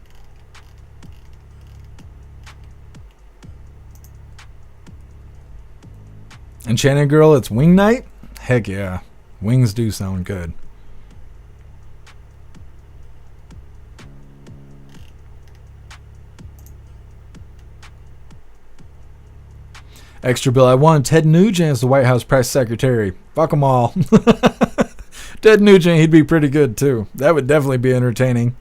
Enchanted Girl, it's wing night? Heck yeah. Wings do sound good. Extra bill. I wanted Ted Nugent as the White House press secretary. Fuck them all. Ted Nugent, he'd be pretty good too. That would definitely be entertaining.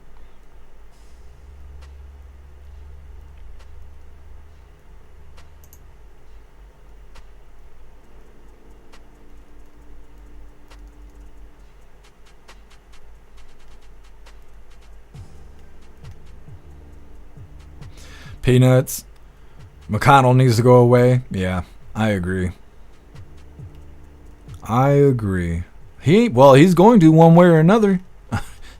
Peanuts. McConnell needs to go away. Yeah, I agree. He's going to one way or another.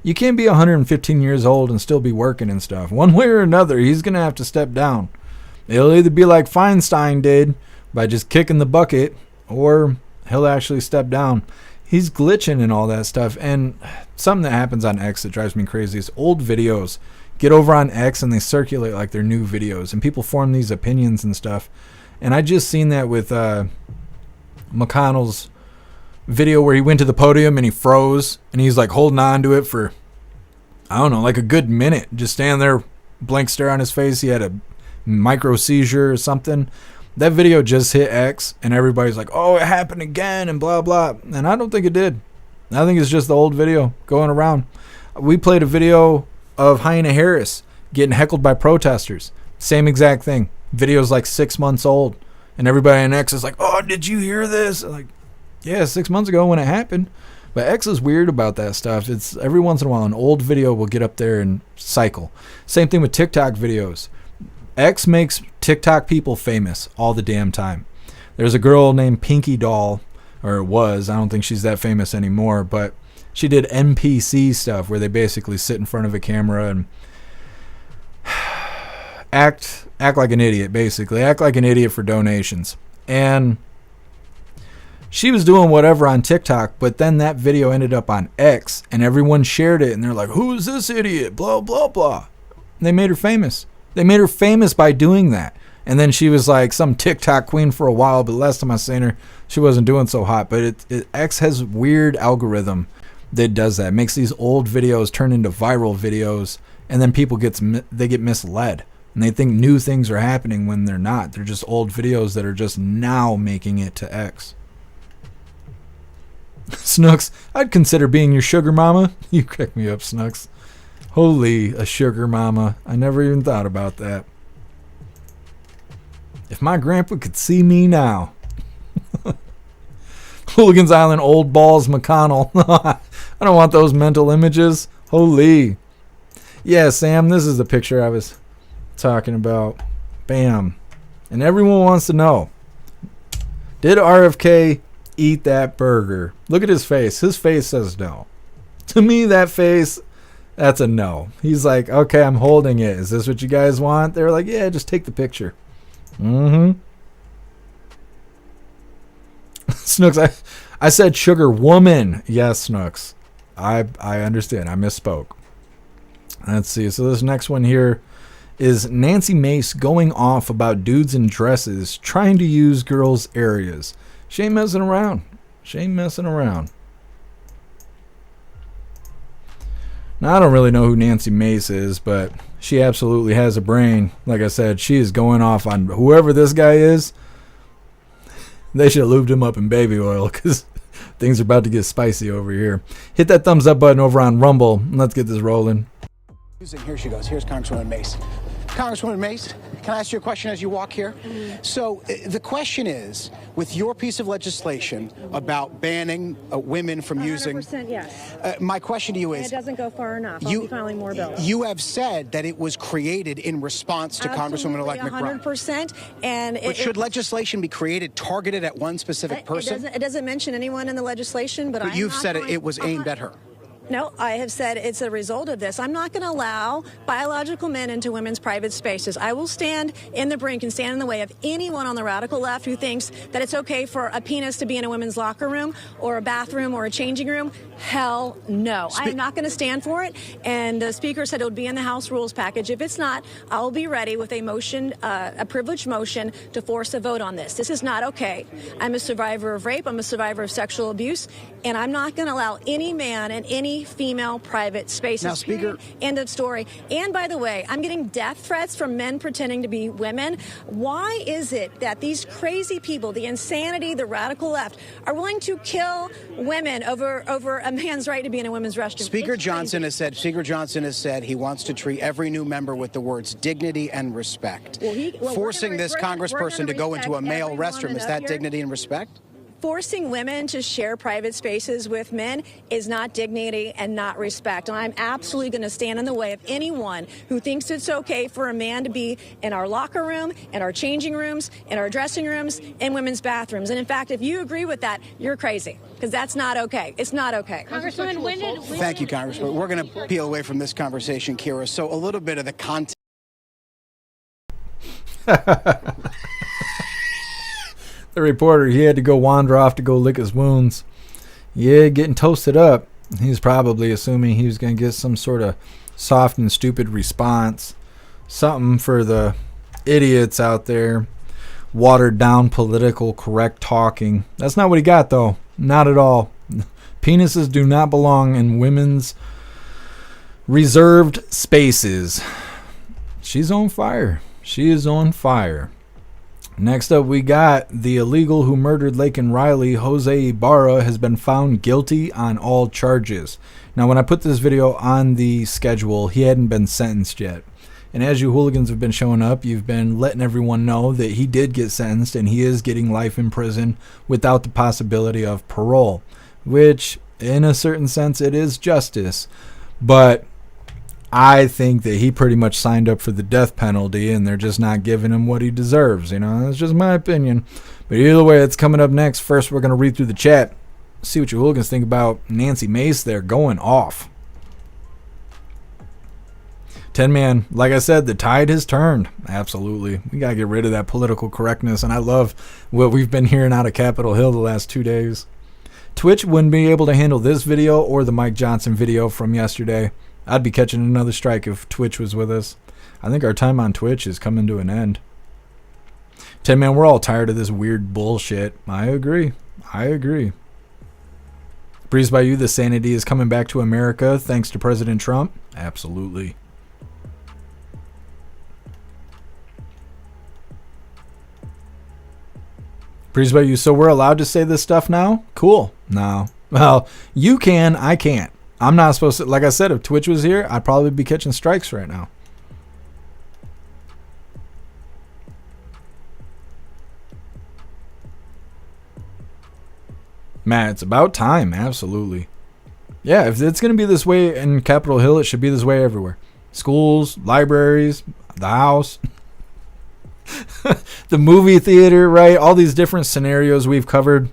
You can't be 115 years old and still be working and stuff. One way or another, he's going to have to step down. It'll either be like Feinstein did by just kicking the bucket, or he'll actually step down. He's glitching and all that stuff. And something that happens on X that drives me crazy is old videos get over on X and they circulate like they're new videos, and people form these opinions and stuff. And I just seen that with McConnell's video where he went to the podium and he froze and he's like holding on to it for, I don't know, like a good minute, just standing there, blank stare on his face. He had a micro seizure or something. That video just hit X and everybody's like, oh, it happened again and blah blah, and I don't think it did. I think it's just the old video going around. We played a video of Hyena Harris getting heckled by protesters. Same exact thing. Video's like 6 months old, and everybody on X is like, oh, did you hear this? Like, yeah, 6 months ago when it happened. But X is weird about that stuff. It's every once in a while an old video will get up there and cycle. Same thing with TikTok videos. X makes TikTok people famous all the damn time. There's a girl named Pinky Doll, or was. I don't think she's that famous anymore, but she did NPC stuff where they basically sit in front of a camera and act like an idiot, basically. Act like an idiot for donations. And she was doing whatever on TikTok, but then that video ended up on X, and everyone shared it, and they're like, who's this idiot? Blah, blah, blah. And they made her famous. They made her famous by doing that. And then she was like some TikTok queen for a while, but last time I seen her, she wasn't doing so hot. But X has weird algorithm that does that. It makes these old videos turn into viral videos, and then people get misled. And they think new things are happening when they're not. They're just old videos that are just now making it to X. Snooks, I'd consider being your sugar mama. You crack me up, Snooks. Holy, a sugar mama. I never even thought about that. If my grandpa could see me now. Hooligans Island, old balls, McConnell. I don't want those mental images. Holy. Yeah, Sam, this is the picture I was talking about. Bam. And everyone wants to know, did RFK eat that burger? Look at his face. His face says no. To me, that face, that's a no. He's like, okay, I'm holding it. Is this what you guys want? They're like, yeah, just take the picture. Snooks, I said sugar woman. Yes, Snooks. I understand. I misspoke. Let's see. So this next one here is Nancy Mace going off about dudes in dresses trying to use girls' areas. She ain't messing around. She ain't messing around. Now, I don't really know who Nancy Mace is, but she absolutely has a brain. Like I said, she is going off on whoever this guy is. They should have lubed him up in baby oil, because things are about to get spicy over here. Hit that thumbs up button over on Rumble, and let's get this rolling. Here she goes. Here's Congresswoman Mace. Congresswoman Mace, can I ask you a question as you walk here? So the question is, with your piece of legislation about banning women from using... 100% yes. My question to you is... And it doesn't go far enough. I'll be filing more bills. You have said that it was created in response to Congresswoman-elect McBride. 100%. And but should legislation be created targeted at one specific person? It doesn't mention anyone in the legislation, but you've said it was aimed at her. No, I have said it's a result of this. I'm not going to allow biological men into women's private spaces. I will stand in the brink and stand in the way of anyone on the radical left who thinks that it's okay for a penis to be in a women's locker room or a bathroom or a changing room. Hell no. I am not going to stand for it. And the Speaker said it would be in the House rules package. If it's not, I will be ready with a motion, a privileged motion, to force a vote on this. This is not okay. I'm a survivor of rape. I'm a survivor of sexual abuse. And I'm not going to allow any man in any female private spaces. Now, Speaker. End of story. And by the way, I'm getting death threats from men pretending to be women. Why is it that these crazy people, the insanity, the radical left, are willing to kill women over a man's right to be in a women's restroom? Speaker Johnson has said he wants to treat every new member with the words dignity and respect. Forcing this congressperson to go into a male restroom, is that dignity and respect? Forcing women to share private spaces with men is not dignity and not respect. And I'm absolutely going to stand in the way of anyone who thinks it's okay for a man to be in our locker room, in our changing rooms, in our dressing rooms, in women's bathrooms. And in fact, if you agree with that, you're crazy, because that's not okay. It's not okay. Congresswoman, Thank you, Congresswoman. We're going to peel away from this conversation, Kira. So a little bit of the content. The reporter, he had to go wander off to go lick his wounds. Yeah, getting toasted up. He's probably assuming he was going to get some sort of soft and stupid response. Something for the idiots out there. Watered down political correct talking. That's not what he got, though. Not at all. Penises do not belong in women's reserved spaces. She's on fire. She is on fire. Next up, we got the illegal who murdered Laken Riley, Jose Ibarra, has been found guilty on all charges. Now, when I put this video on the schedule, he hadn't been sentenced yet. And as you hooligans have been showing up, you've been letting everyone know that he did get sentenced and he is getting life in prison without the possibility of parole, which in a certain sense it is justice. But I think that he pretty much signed up for the death penalty and they're just not giving him what he deserves. You know, that's just my opinion. But either way, it's coming up next. First, we're going to read through the chat, see what you hooligans think about Nancy Mace there going off. 10-man, like I said, the tide has turned. Absolutely. We got to get rid of that political correctness, and I love what we've been hearing out of Capitol Hill the last 2 days. Twitch wouldn't be able to handle this video or the Mike Johnson video from yesterday. I'd be catching another strike if Twitch was with us. I think our time on Twitch is coming to an end. 10-man, we're all tired of this weird bullshit. I agree. I agree. Breeze by you, the sanity is coming back to America thanks to President Trump. Absolutely. Breeze by you, so we're allowed to say this stuff now? Cool. No. Well, you can, I can't. I'm not supposed to. Like I said, if Twitch was here, I'd probably be catching strikes right now. Matt, it's about time. Absolutely. Yeah, if it's going to be this way in Capitol Hill, it should be this way everywhere. Schools, libraries, the house, the movie theater, right? All these different scenarios we've covered.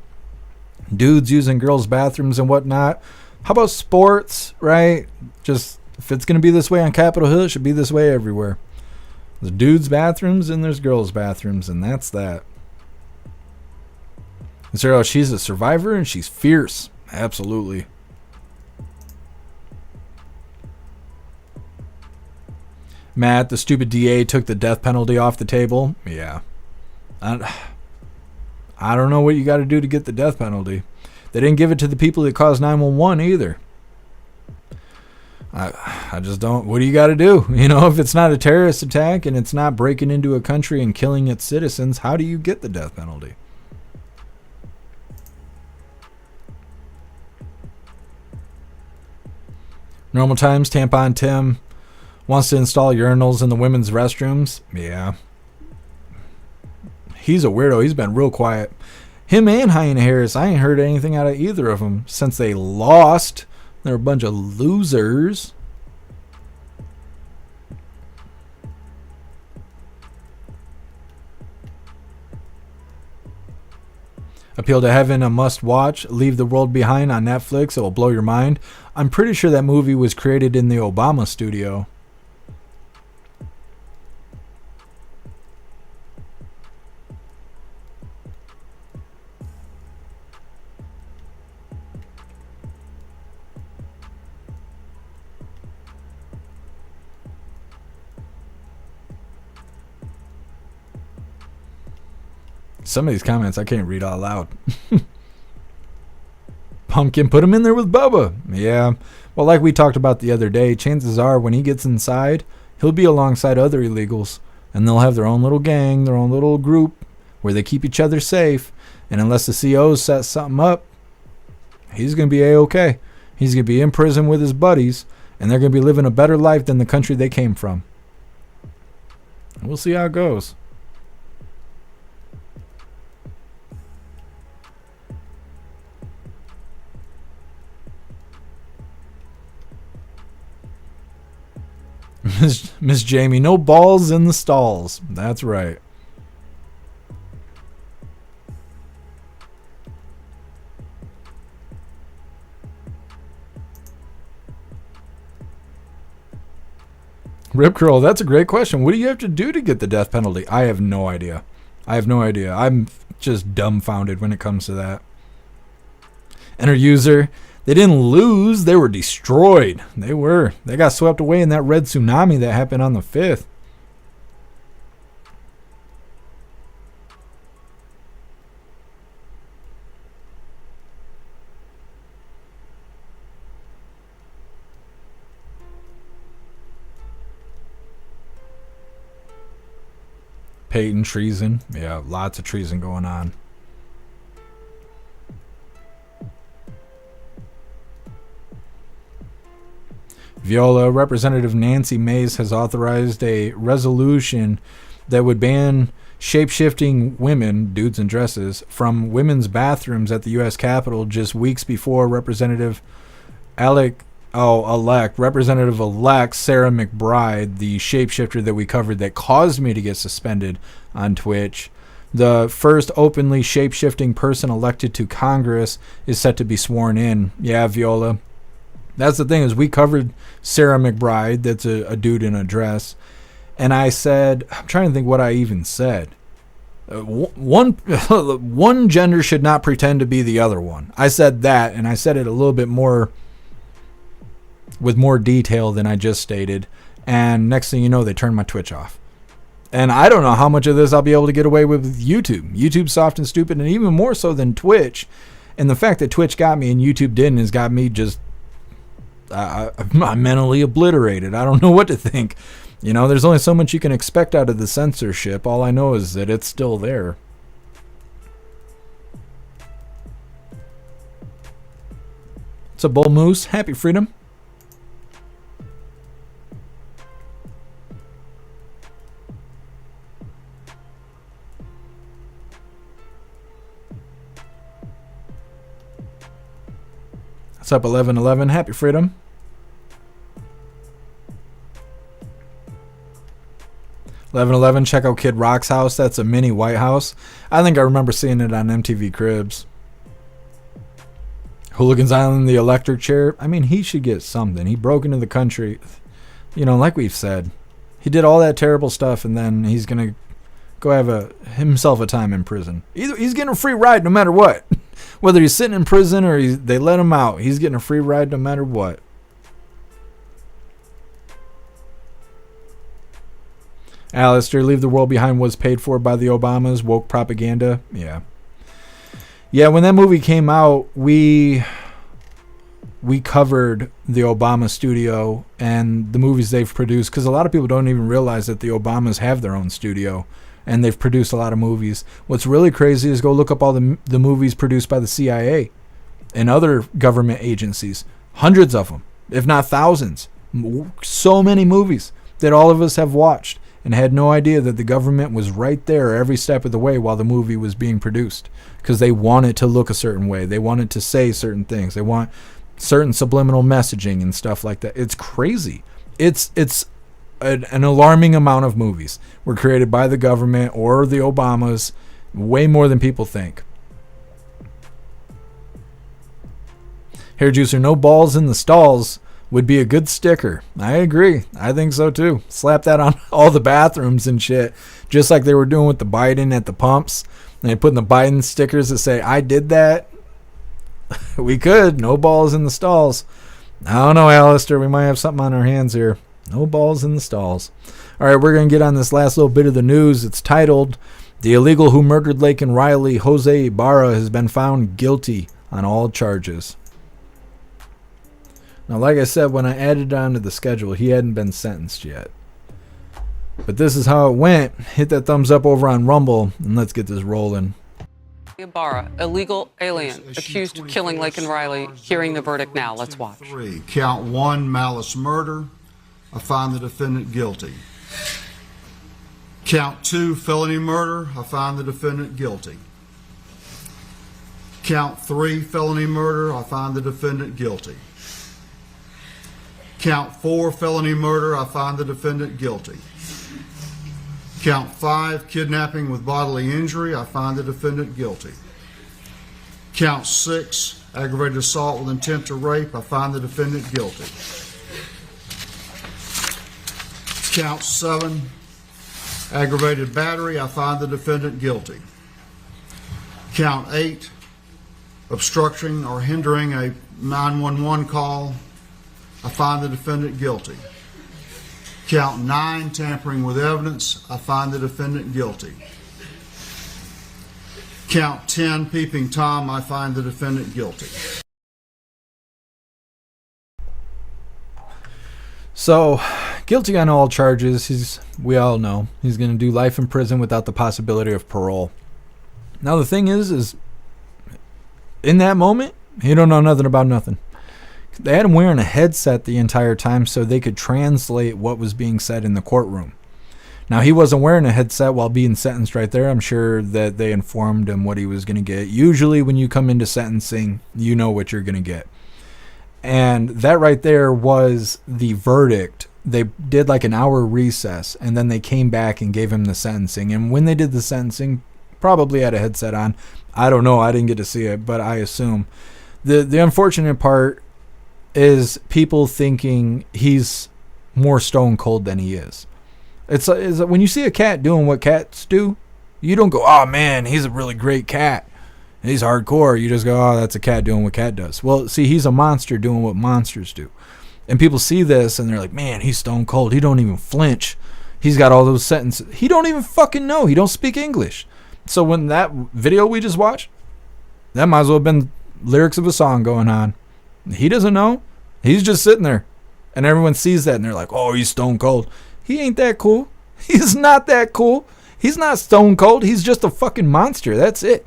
Dudes using girls' bathrooms and whatnot. How about sports, right? Just, if it's going to be this way on Capitol Hill, it should be this way everywhere. There's dudes' bathrooms and there's girls' bathrooms, and that's that. And so she's a survivor and she's fierce. Absolutely. Matt, the stupid DA took the death penalty off the table. Yeah. I don't know what you got to do to get the death penalty. They didn't give it to the people that caused 911 either. I just don't. What do you got to do? You know, if it's not a terrorist attack and it's not breaking into a country and killing its citizens, how do you get the death penalty? Normal times, Tampon Tim wants to install urinals in the women's restrooms. Yeah. He's a weirdo. He's been real quiet. Him and Hyena Harris, I ain't heard anything out of either of them since they lost. They're a bunch of losers. Appeal to Heaven, a must-watch. Leave the World Behind on Netflix. It will blow your mind. I'm pretty sure that movie was created in the Obama studio. Some of these comments I can't read out loud. Pumpkin, put him in there with Bubba. Yeah. Well, like we talked about the other day, chances are when he gets inside, he'll be alongside other illegals. And they'll have their own little gang, their own little group where they keep each other safe. And unless the COs set something up, he's going to be A-okay. He's going to be in prison with his buddies. And they're going to be living a better life than the country they came from. And we'll see how it goes. Miss Jamie, no balls in the stalls. That's right. Rip Curl, that's a great question. What do you have to do to get the death penalty? I have no idea. I'm just dumbfounded when it comes to that. Enter user. They didn't lose. They were destroyed. They got swept away in that red tsunami that happened on the 5th. Patent treason. Yeah, lots of treason going on. Viola, Representative Nancy Mace has authorized a resolution that would ban shape-shifting women, dudes in dresses, from women's bathrooms at the U.S. Capitol just weeks before Representative Representative-elect Sarah McBride, the shapeshifter that we covered that caused me to get suspended on Twitch. The first openly shape-shifting person elected to Congress is set to be sworn in. Yeah, Viola. That's the thing, is we covered Sarah McBride, that's a dude in a dress. And I said, I'm trying to think what I even said. One gender should not pretend to be the other one. I said that, and I said it a little bit more with more detail than I just stated, and next thing you know, they turned my Twitch off. And I don't know how much of this I'll be able to get away with YouTube. YouTube's soft and stupid, and even more so than Twitch. And the fact that Twitch got me and YouTube didn't has got me just I'm mentally obliterated. I don't know what to think. You know, there's only so much you can expect out of the censorship. All I know is that it's still there. What's up, Bull Moose? Happy freedom. What's up, 1111? Happy freedom. 1111, check out Kid Rock's house. That's a mini White House. I think I remember seeing it on MTV Cribs. Hooligans Island, the electric chair. I mean, he should get something. He broke into the country. You know, like we've said, he did all that terrible stuff, and then he's going to go have himself a time in prison. He's getting a free ride no matter what. Whether he's sitting in prison or they let him out, he's getting a free ride no matter what. Alistair, Leave the World Behind was paid for by the Obamas. Woke propaganda. Yeah. Yeah, when that movie came out, we covered the Obama studio and the movies they've produced, because a lot of people don't even realize that the Obamas have their own studio and they've produced a lot of movies. What's really crazy is go look up all the movies produced by the CIA and other government agencies. Hundreds of them, if not thousands. So many movies that all of us have watched and had no idea that the government was right there every step of the way while the movie was being produced, because they want it to look a certain way. They want it to say certain things. They want certain subliminal messaging and stuff like that. It's crazy. It's an alarming amount of movies were created by the government or the Obamas, way more than people think. Hair Juicer, no balls in the stalls would be a good sticker. I agree. I think so too. Slap that on all the bathrooms and shit, just like they were doing with the Biden at the pumps. And they put in the Biden stickers that say, I did that. We could. No balls in the stalls. I don't know, Alistair. We might have something on our hands here. No balls in the stalls. All right, we're going to get on this last little bit of the news. It's titled, The Illegal Who Murdered Laken Riley, Jose Ibarra, has been found guilty on all charges. Now, like I said, when I added it onto the schedule, he hadn't been sentenced yet. But this is how it went. Hit that thumbs up over on Rumble, and let's get this rolling. Ibarra, illegal alien, accused of killing Laken Riley. Hearing the verdict now. Let's watch. Count 1, malice murder. I find the defendant guilty. Count 2, felony murder. I find the defendant guilty. Count 3, felony murder. I find the defendant guilty. Count 4, felony murder. I find the defendant guilty. Count 5, kidnapping with bodily injury. I find the defendant guilty. Count 6, aggravated assault with intent to rape. I find the defendant guilty. Count 7, aggravated battery. I find the defendant guilty. Count 8, obstructing or hindering a 911 call, I find the defendant guilty. Count 9, tampering with evidence, I find the defendant guilty. Count 10, peeping Tom, I find the defendant guilty. So, guilty on all charges. We all know he's going to do life in prison without the possibility of parole. Now the thing is in that moment, he don't know nothing about nothing. They had him wearing a headset the entire time so they could translate what was being said in the courtroom. Now, he wasn't wearing a headset while being sentenced right there. I'm sure that they informed him what he was going to get. Usually when you come into sentencing, you know what you're going to get. And that right there was the verdict. They did like an hour recess, and then they came back and gave him the sentencing. And when they did the sentencing, probably had a headset on. I don't know. I didn't get to see it, but I assume. The unfortunate part is people thinking he's more stone cold than he is. It's when you see a cat doing what cats do, you don't go, oh man, he's a really great cat. He's hardcore. You just go, oh, that's a cat doing what cat does. Well, see, he's a monster doing what monsters do. And people see this and they're like, man, he's stone cold. He don't even flinch. He's got all those sentences. He don't even fucking know. He don't speak English. So when that video we just watched, that might as well have been lyrics of a song going on. He doesn't know. He's just sitting there. And everyone sees that and they're like, oh, he's stone cold. He ain't that cool. He's not that cool. He's not stone cold. He's just a fucking monster. That's it.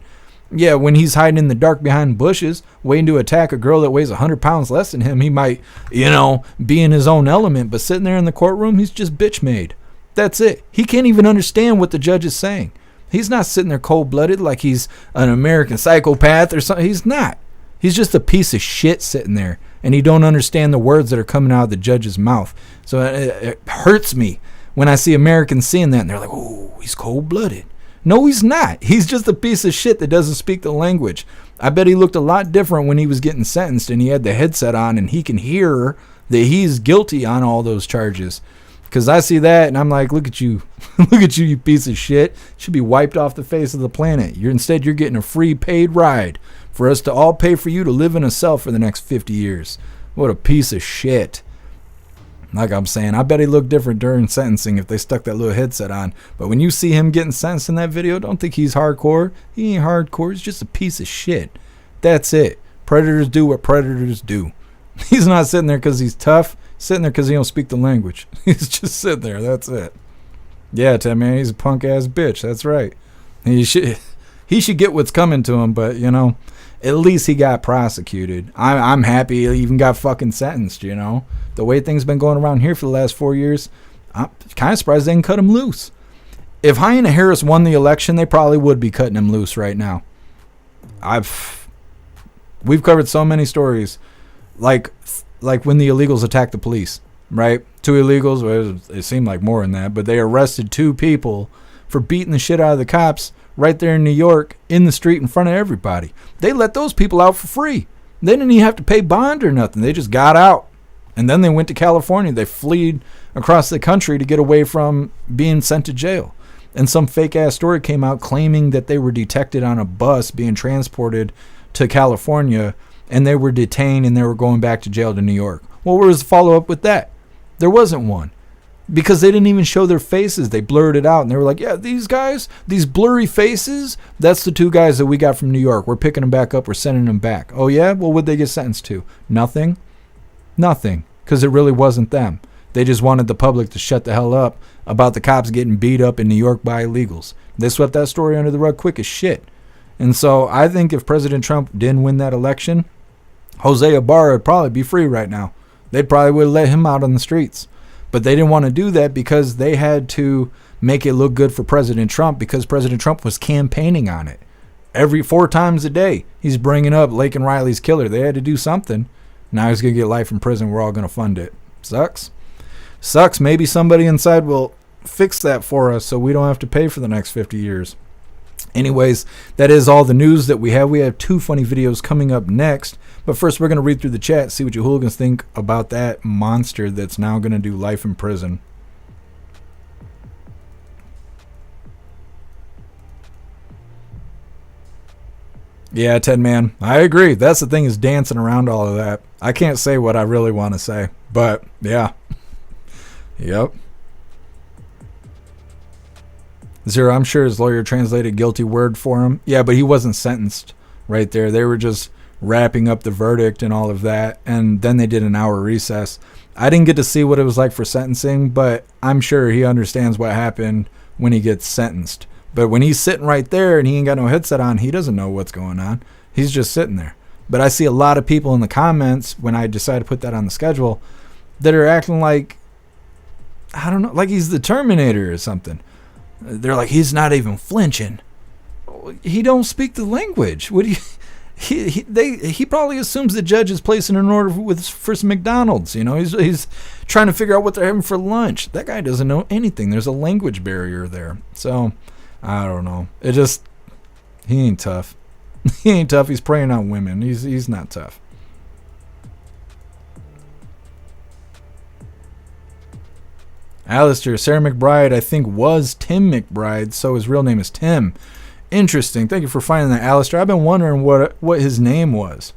Yeah, when he's hiding in the dark behind bushes, waiting to attack a girl that weighs 100 pounds less than him, he might, be in his own element. But sitting there in the courtroom, he's just bitch made. That's it. He can't even understand what the judge is saying. He's not sitting there cold-blooded like he's an American psychopath or something. He's not. He's just a piece of shit sitting there, and he don't understand the words that are coming out of the judge's mouth. So it hurts me when I see Americans seeing that, and they're like, oh, he's cold-blooded. No, he's not. He's just a piece of shit that doesn't speak the language. I bet he looked a lot different when he was getting sentenced and he had the headset on and he can hear that he's guilty on all those charges. Because I see that and I'm like, look at you. Look at you, you piece of shit. Should be wiped off the face of the planet. Instead, you're getting a free paid ride for us to all pay for you to live in a cell for the next 50 years. What a piece of shit. Like I'm saying, I bet he looked different during sentencing if they stuck that little headset on. But when you see him getting sentenced in that video, don't think he's hardcore. He ain't hardcore. He's just a piece of shit. That's it. Predators do what predators do. He's not sitting there because he's tough. He's sitting there because he don't speak the language. He's just sitting there. That's it. Yeah, Tim, man, he's a punk-ass bitch. That's right. He should get what's coming to him, but, at least he got prosecuted. I'm happy he even got fucking sentenced, The way things been going around here for the last 4 years, I'm kind of surprised they didn't cut him loose. If Hyena Harris won the election, they probably would be cutting him loose right now. We've covered so many stories, like when the illegals attacked the police, right? 2 illegals, well, it seemed like more than that, but they arrested 2 people for beating the shit out of the cops right there in New York in the street in front of everybody. They let those people out for free. They didn't even have to pay bond or nothing. They just got out. And then they went to California. They fled across the country to get away from being sent to jail. And some fake-ass story came out claiming that they were detected on a bus being transported to California, and they were detained and they were going back to jail to New York. Well, where was the follow-up with that? There wasn't one. Because they didn't even show their faces. They blurred it out. And they were like, yeah, these guys, these blurry faces, that's the 2 guys that we got from New York. We're picking them back up. We're sending them back. Oh, yeah? Well, what'd they get sentenced to? Nothing. Nothing. Because it really wasn't them. They just wanted the public to shut the hell up about the cops getting beat up in New York by illegals. They swept that story under the rug quick as shit. And so I think if President Trump didn't win that election, Jose Ibarra would probably be free right now. They probably would have let him out on the streets. But they didn't want to do that because they had to make it look good for President Trump because President Trump was campaigning on it. Every 4 times a day, he's bringing up Laken Riley's killer. They had to do something. Now he's going to get life in prison. We're all going to fund it. Sucks. Sucks. Maybe somebody inside will fix that for us so we don't have to pay for the next 50 years. Anyways, that is all the news that we have. We have 2 funny videos coming up next. But first, we're going to read through the chat, see what you hooligans think about that monster that's now going to do life in prison. Yeah, Ted, man, I agree. That's the thing, is dancing around all of that. I can't say what I really want to say, but yeah. Yep. Zero, I'm sure his lawyer translated guilty word for him. Yeah, but he wasn't sentenced right there. They were just wrapping up the verdict and all of that, and then they did an hour recess. I didn't get to see what it was like for sentencing, but I'm sure he understands what happened when he gets sentenced. But when he's sitting right there and he ain't got no headset on, he doesn't know what's going on. He's just sitting there. But I see a lot of people in the comments when I decide to put that on the schedule that are acting like, I don't know, like he's the Terminator or something. They're like, he's not even flinching. He don't speak the language. What do you... He probably assumes the judge is placing an order for some McDonald's. You know, he's trying to figure out what they're having for lunch. That guy doesn't know anything. There's a language barrier there. So I don't know. He ain't tough. He ain't tough. He's preying on women. He's not tough. Alistair, Sarah McBride, I think, was Tim McBride, so his real name is Tim. Interesting. Thank you for finding that, Alistair. I've been wondering what his name was,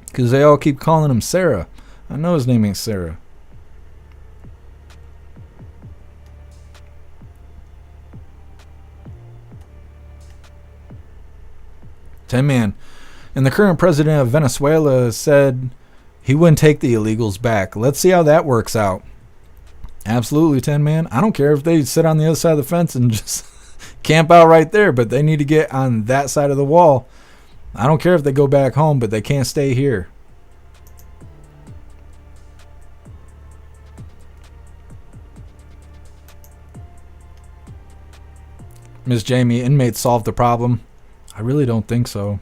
because they all keep calling him Sarah. I know his name ain't Sarah. Man, and the current president of Venezuela said he wouldn't take the illegals back. Let's see how that works out. Absolutely, 10 man. I don't care if they sit on the other side of the fence and just camp out right there, but they need to get on that side of the wall. I don't care if they go back home, but they can't stay here. Miss Jamie, inmates solved the problem. I really don't think so.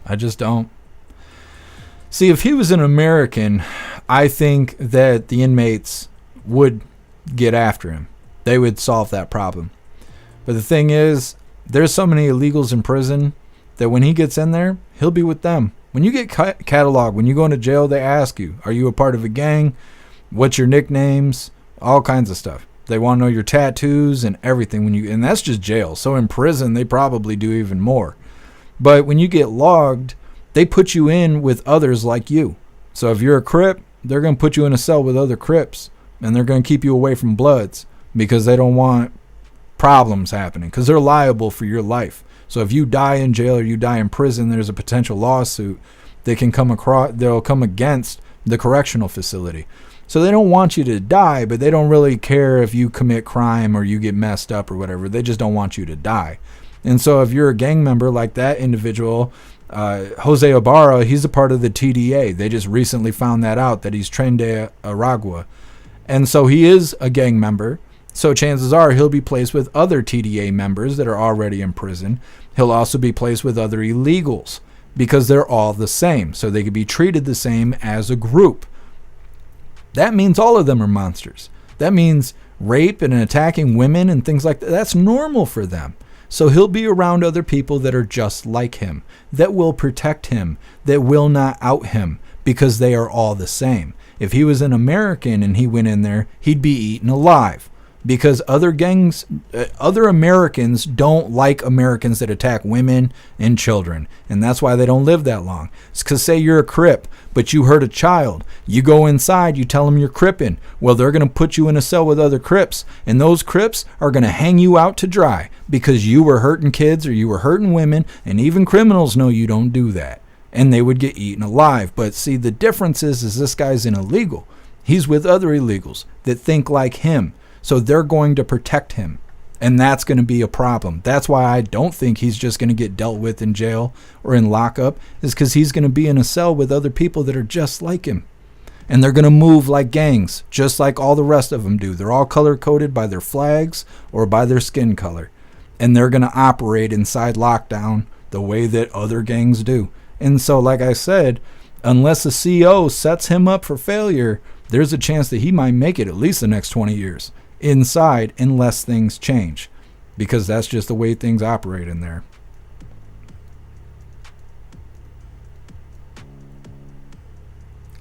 I just don't. See, if he was an American, I think that the inmates would get after him. They would solve that problem. But the thing is, there's so many illegals in prison that when he gets in there, he'll be with them. When you get cataloged, when you go into jail, they ask you, are you a part of a gang? What's your nicknames? All kinds of stuff. They want to know your tattoos and everything. And that's just jail. So in prison, they probably do even more. But when you get logged, they put you in with others like you. So if you're a Crip, they're going to put you in a cell with other Crips. And they're going to keep you away from Bloods because they don't want problems happening, because they're liable for your life. So if you die in jail or you die in prison, there's a potential lawsuit that can come across. They'll come against the correctional facility. So they don't want you to die, but they don't really care if you commit crime or you get messed up or whatever. They just don't want you to die. And so if you're a gang member like that individual, Jose Ibarra, he's a part of the TDA. They just recently found that out, that he's Tren de Aragua. And so he is a gang member. So chances are he'll be placed with other TDA members that are already in prison. He'll also be placed with other illegals because they're all the same. So they could be treated the same as a group. That means all of them are monsters. That means rape and attacking women and things like that. That's normal for them. So he'll be around other people that are just like him, that will protect him, that will not out him, because they are all the same. If he was an American and he went in there, he'd be eaten alive, because other gangs, other Americans don't like Americans that attack women and children, and that's why they don't live that long. It's because, say you're a Crip, but you hurt a child. You go inside, you tell them you're Cripping. Well, they're going to put you in a cell with other Crips, and those Crips are going to hang you out to dry because you were hurting kids or you were hurting women, and even criminals know you don't do that. And they would get eaten alive. But see, the difference is this guy's an illegal. He's with other illegals that think like him. So they're going to protect him. And that's going to be a problem. That's why I don't think he's just going to get dealt with in jail or in lockup, is because he's going to be in a cell with other people that are just like him. And they're going to move like gangs, just like all the rest of them do. They're all color-coded by their flags or by their skin color. And they're going to operate inside lockdown the way that other gangs do. And so, like I said, unless the CO sets him up for failure, there's a chance that he might make it at least the next 20 years inside, unless things change, because that's just the way things operate in there.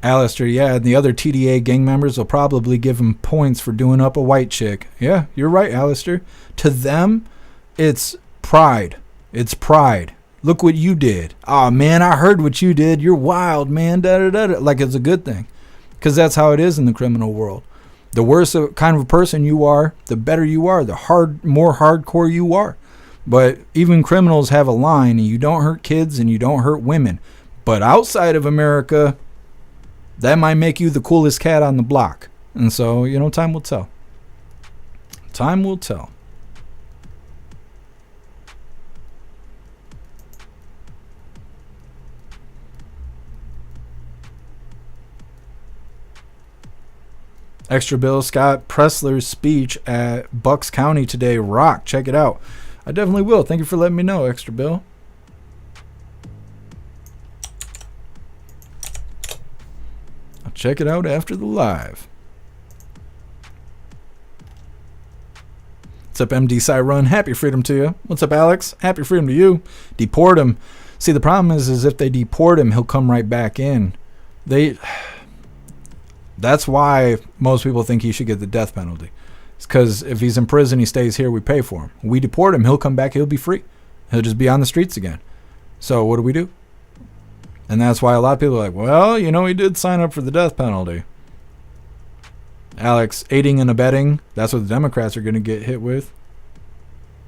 Alistair, yeah, and the other TDA gang members will probably give him points for doing up a white chick. Yeah, you're right, Alistair. To them, it's pride. It's pride. Look what you did. Oh, man, I heard what you did. You're wild, man. Da-da-da-da. Like it's a good thing. Because that's how it is in the criminal world. The worse kind of a person you are, the better you are, the more hardcore you are. But even criminals have a line, and you don't hurt kids and you don't hurt women. But outside of America, that might make you the coolest cat on the block. And so, time will tell. Time will tell. Extra Bill, Scott Pressler's speech at Bucks County today. Rock. Check it out. I definitely will. Thank you for letting me know, Extra Bill. I'll check it out after the live. What's up, MD Cyrun? Happy freedom to you. What's up, Alex? Happy freedom to you. Deport him. See, the problem is if they deport him, he'll come right back in. That's why most people think he should get the death penalty. It's because if he's in prison, he stays here, we pay for him. We deport him, he'll come back, he'll be free. He'll just be on the streets again. So what do? And that's why a lot of people are like, well, he did sign up for the death penalty. Alex, aiding and abetting, that's what the Democrats are going to get hit with.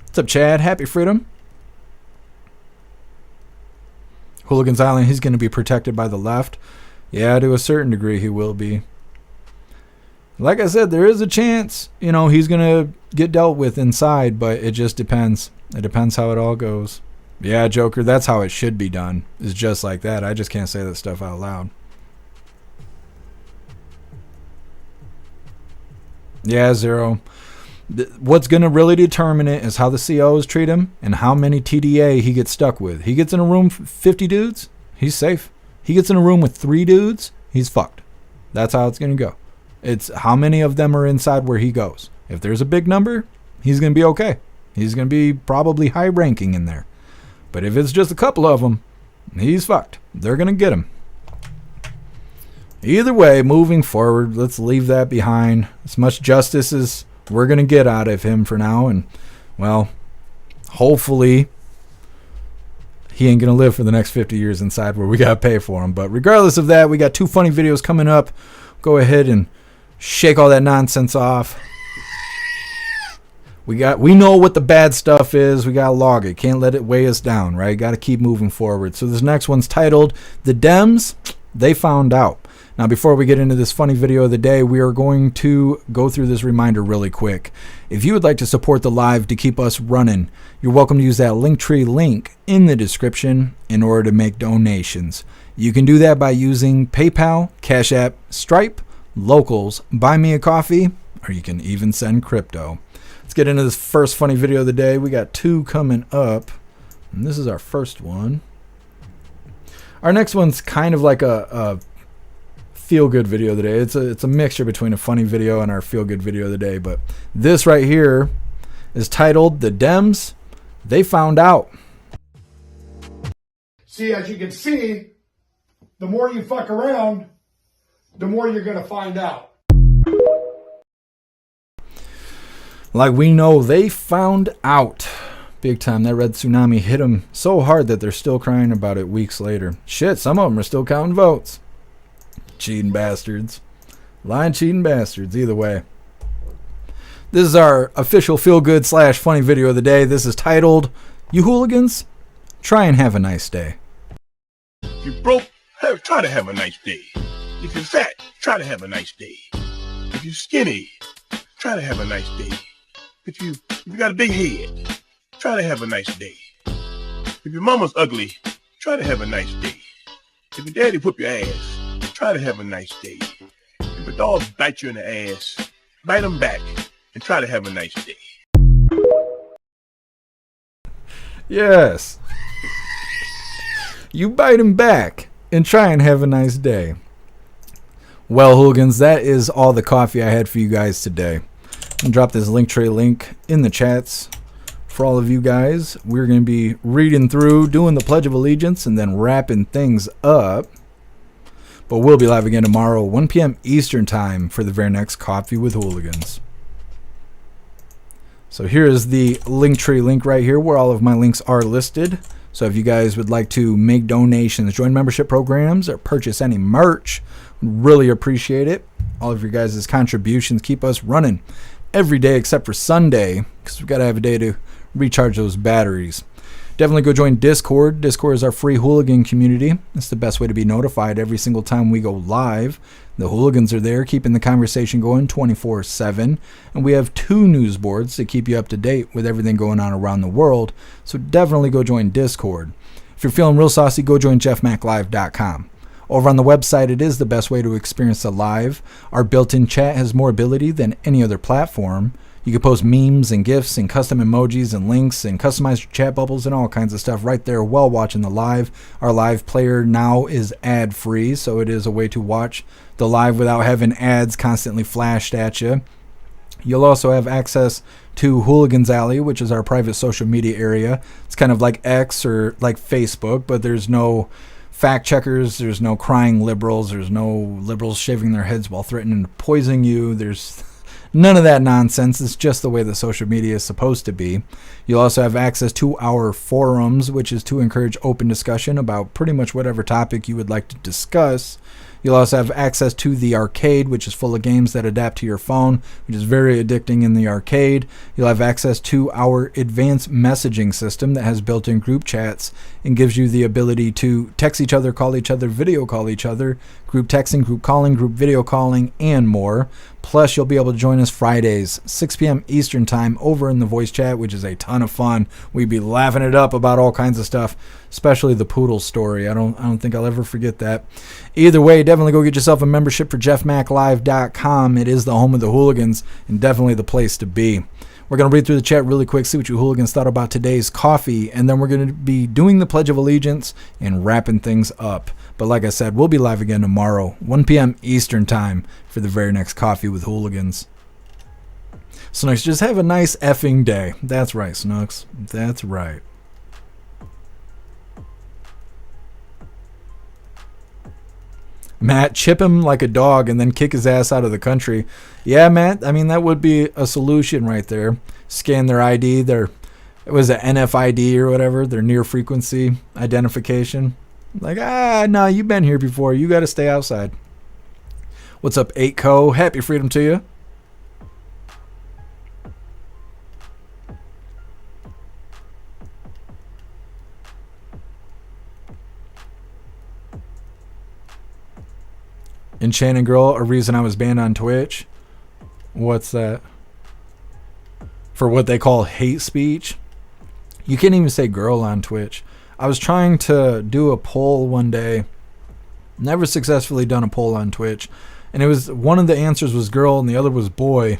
What's up, Chad? Happy freedom. Hooligans Island, he's going to be protected by the left. Yeah, to a certain degree he will be. Like I said, there is a chance, he's going to get dealt with inside, but it just depends. It depends how it all goes. Yeah, Joker, that's how it should be done. It's just like that. I just can't say that stuff out loud. Yeah, Zero. What's going to really determine it is how the COs treat him and how many TDA he gets stuck with. He gets in a room with 50 dudes, he's safe. He gets in a room with 3 dudes, he's fucked. That's how it's going to go. It's how many of them are inside where he goes. If there's a big number, he's going to be okay. He's going to be probably high ranking in there. But if it's just a couple of them, he's fucked. They're going to get him. Either way, moving forward, let's leave that behind. As much justice as we're going to get out of him for now. And, well, hopefully he ain't going to live for the next 50 years inside where we got to pay for him. But regardless of that, we got 2 funny videos coming up. Go ahead and shake all that nonsense off. We know what the bad stuff is. We got to log it. Can't let it weigh us down, right? Got to keep moving forward. So this next one's titled, The Dems, They Found Out. Now, before we get into this funny video of the day, we are going to go through this reminder really quick. If you would like to support the live to keep us running, you're welcome to use that Linktree link in the description in order to make donations. You can do that by using PayPal, Cash App, Stripe, Locals, Buy Me a Coffee, or you can even send crypto. Let's get into this first funny video of the day. We got 2 coming up, and this is our first one. Our next one's kind of like a feel-good video of the day. It's a mixture between a funny video and our feel-good video of the day, but this right here is titled, The Dems, They Found Out. See, as you can see, the more you fuck around, the more you're going to find out. Like we know, they found out big time. That red tsunami hit them so hard that they're still crying about it weeks later. Shit, some of them are still counting votes. Cheating bastards. Lying, cheating bastards. Either way. This is our official feel-good / funny video of the day. This is titled, You Hooligans, Try and Have a Nice Day. If you're broke, try to have a nice day. If you're fat, try to have a nice day. If you're skinny, try to have a nice day. If you got a big head, try to have a nice day. If your mama's ugly, try to have a nice day. If your daddy whoop your ass, try to have a nice day. If a dog bite you in the ass, bite him back and try to have a nice day. Yes. You bite him back and try and have a nice day. Well, hooligans, that is all the coffee I had for you guys today. And drop this Linktree link in the chats for all of you guys. We're going to be reading through, doing the Pledge of Allegiance, and then wrapping things up. But we'll be live again tomorrow, 1 p.m. Eastern Time, for the very next Coffee with Hooligans. So here is the Linktree link right here, where all of my links are listed. So if you guys would like to make donations, join membership programs, or purchase any merch, really appreciate it. All of your guys' contributions keep us running every day except for Sunday, because we've got to have a day to recharge those batteries. Definitely go join Discord. Discord is our free hooligan community. It's the best way to be notified every single time we go live. The hooligans are there keeping the conversation going 24/7. And we have 2 news boards to keep you up to date with everything going on around the world. So definitely go join Discord. If you're feeling real saucy, go join jeffmaclive.com. Over on the website, it is the best way to experience the live. Our built-in chat has more ability than any other platform. You can post memes and GIFs and custom emojis and links and customize your chat bubbles and all kinds of stuff right there while watching the live. Our live player now is ad-free, so it is a way to watch the live without having ads constantly flashed at you. You'll also have access to Hooligans Alley, which is our private social media area. It's kind of like X or like Facebook, but there's no fact checkers, there's no crying liberals, there's no liberals shaving their heads while threatening to poison you. There's none of that nonsense. It's just the way the social media is supposed to be. You'll also have access to our forums, which is to encourage open discussion about pretty much whatever topic you would like to discuss. You'll also have access to the arcade, which is full of games that adapt to your phone, which is very addicting in the arcade. You'll have access to our advanced messaging system that has built-in group chats and gives you the ability to text each other, call each other, video call each other, group texting, group calling, group video calling, and more. Plus, you'll be able to join us Fridays, 6 p.m. Eastern Time, over in the voice chat, which is a ton of fun. We'd be laughing it up about all kinds of stuff, especially the poodle story. I don't think I'll ever forget that. Either way, definitely go get yourself a membership for jeffmaclive.com. It is the home of the hooligans and definitely the place to be. We're going to read through the chat really quick, see what you hooligans thought about today's coffee, and then we're going to be doing the Pledge of Allegiance and wrapping things up. But like I said, we'll be live again tomorrow, 1 p.m. Eastern Time, for the very next Coffee with Hooligans. Snooks, just have a nice effing day. That's right, Snooks. That's right. Matt, chip him like a dog and then kick his ass out of the country. Yeah, Matt, I mean, that would be a solution right there. Scan their ID, it was an NFID or whatever, their near frequency identification. Like, no, you've been here before. You got to stay outside. What's up, 8Co? Happy freedom to you. Enchanting Girl, a reason I was banned on Twitch. What's that? For what they call hate speech. You can't even say girl on Twitch. I was trying to do a poll one day. Never successfully done a poll on Twitch. And it was, one of the answers was girl and the other was boy.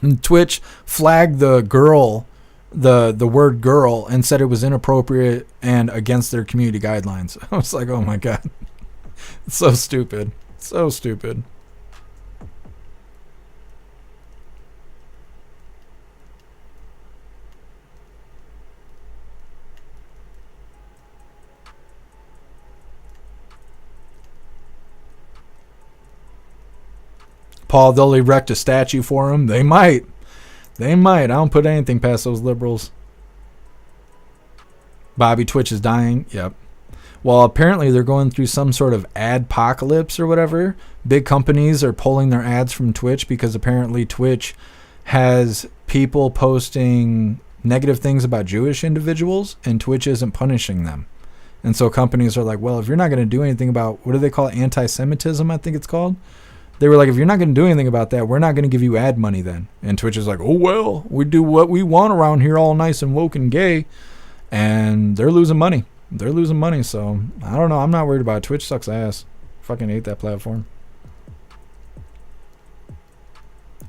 And Twitch flagged the girl, the word girl, and said it was inappropriate and against their community guidelines. I was like, oh my God. It's so stupid. So stupid. Paul, they'll erect a statue for him. They might. They might. I don't put anything past those liberals. Bobby Twitch is dying. Yep. Well, apparently they're going through some sort of adpocalypse or whatever. Big companies are pulling their ads from Twitch because apparently Twitch has people posting negative things about Jewish individuals and Twitch isn't punishing them. And so companies are like, well, if you're not going to do anything about, what do they call it? Anti-Semitism, I think it's called. They were like, if you're not going to do anything about that, we're not going to give you ad money then. And Twitch is like, oh, well, we do what we want around here, all nice and woke and gay. And they're losing money. They're losing money, so I don't know. I'm not worried about it. Twitch sucks ass. Fucking hate that platform.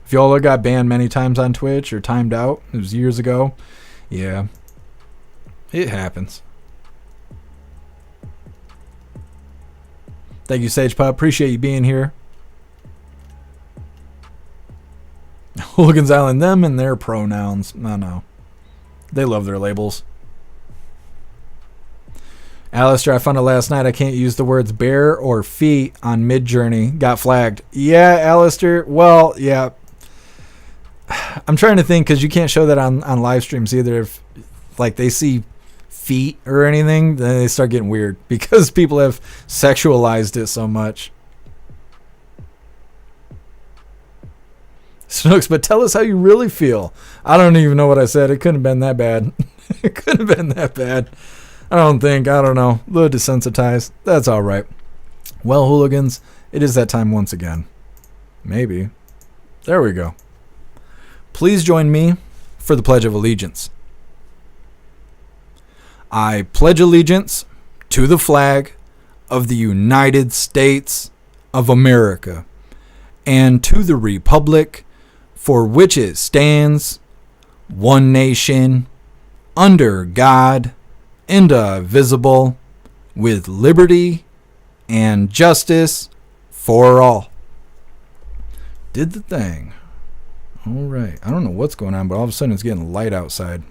If y'all got banned many times on Twitch or timed out, it was years ago. Yeah. It happens. Thank you, Sage Pup. Appreciate you being here. Hooligans Island, them and their pronouns. No. They love their labels. Alistair, I found it last night. I can't use the words bear or feet on Midjourney. Got flagged. Yeah, Alistair. Well, yeah. I'm trying to think because you can't show that on live streams either. If like they see feet or anything, then they start getting weird because people have sexualized it so much. Snooks, but tell us how you really feel. I don't even know what I said. It couldn't have been that bad. It couldn't have been that bad. I don't know. A little desensitized. That's all right. Well, hooligans, it is that time once again. Maybe. There we go. Please join me for the Pledge of Allegiance. I pledge allegiance to the flag of the United States of America and to the republic for which it stands, one nation, under God, indivisible, with liberty and justice for all. Did the thing. All right. I don't know what's going on, but all of a sudden it's getting light outside.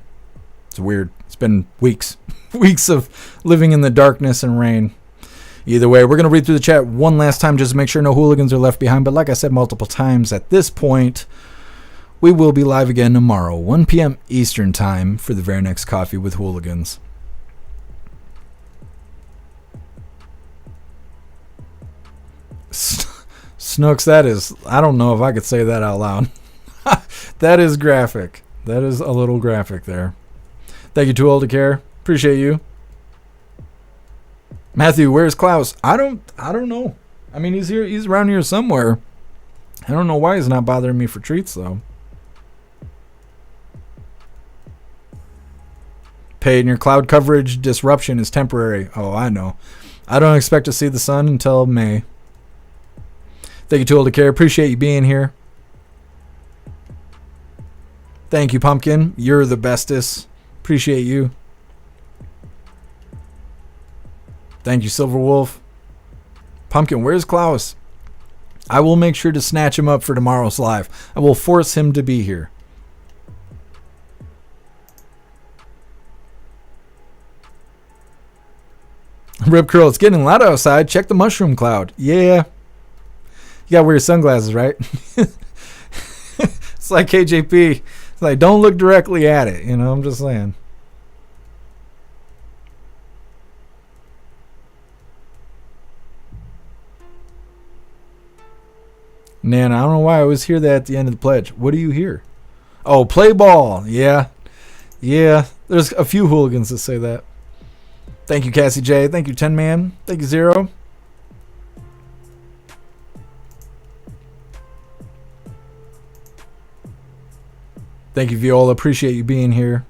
It's weird. It's been weeks. Weeks of living in the darkness and rain. Either way, we're going to read through the chat one last time just to make sure no hooligans are left behind. But like I said multiple times, at this point, we will be live again tomorrow, 1 p.m. Eastern Time, for the very next Coffee with Hooligans. Snooks, that is, I don't know if I could say that out loud. That is graphic. That is a little graphic there. Thank you, Too Old to Care. Appreciate you. Matthew, where's Klaus? I don't know. I mean, he's here. He's around here somewhere. I don't know why he's not bothering me for treats, though. Payne, your cloud coverage disruption is temporary. Oh, I know. I don't expect to see the sun until May. Thank you, Too Old to Care. Appreciate you being here. Thank you, Pumpkin. You're the bestest. Appreciate you. Thank you, Silver Wolf. Pumpkin, where's Klaus? I will make sure to snatch him up for tomorrow's live. I will force him to be here. Rip Curl, it's getting loud outside. Check the mushroom cloud. Yeah. You gotta wear your sunglasses, right? It's like KJP. It's like, don't look directly at it. You know, I'm just saying. Man, I don't know why I always hear that at the end of the pledge. What do you hear? Oh, play ball. Yeah. Yeah. There's a few hooligans that say that. Thank you, Cassie J. Thank you, 10 Man. Thank you, Zero. Thank you, Viola. Appreciate you being here.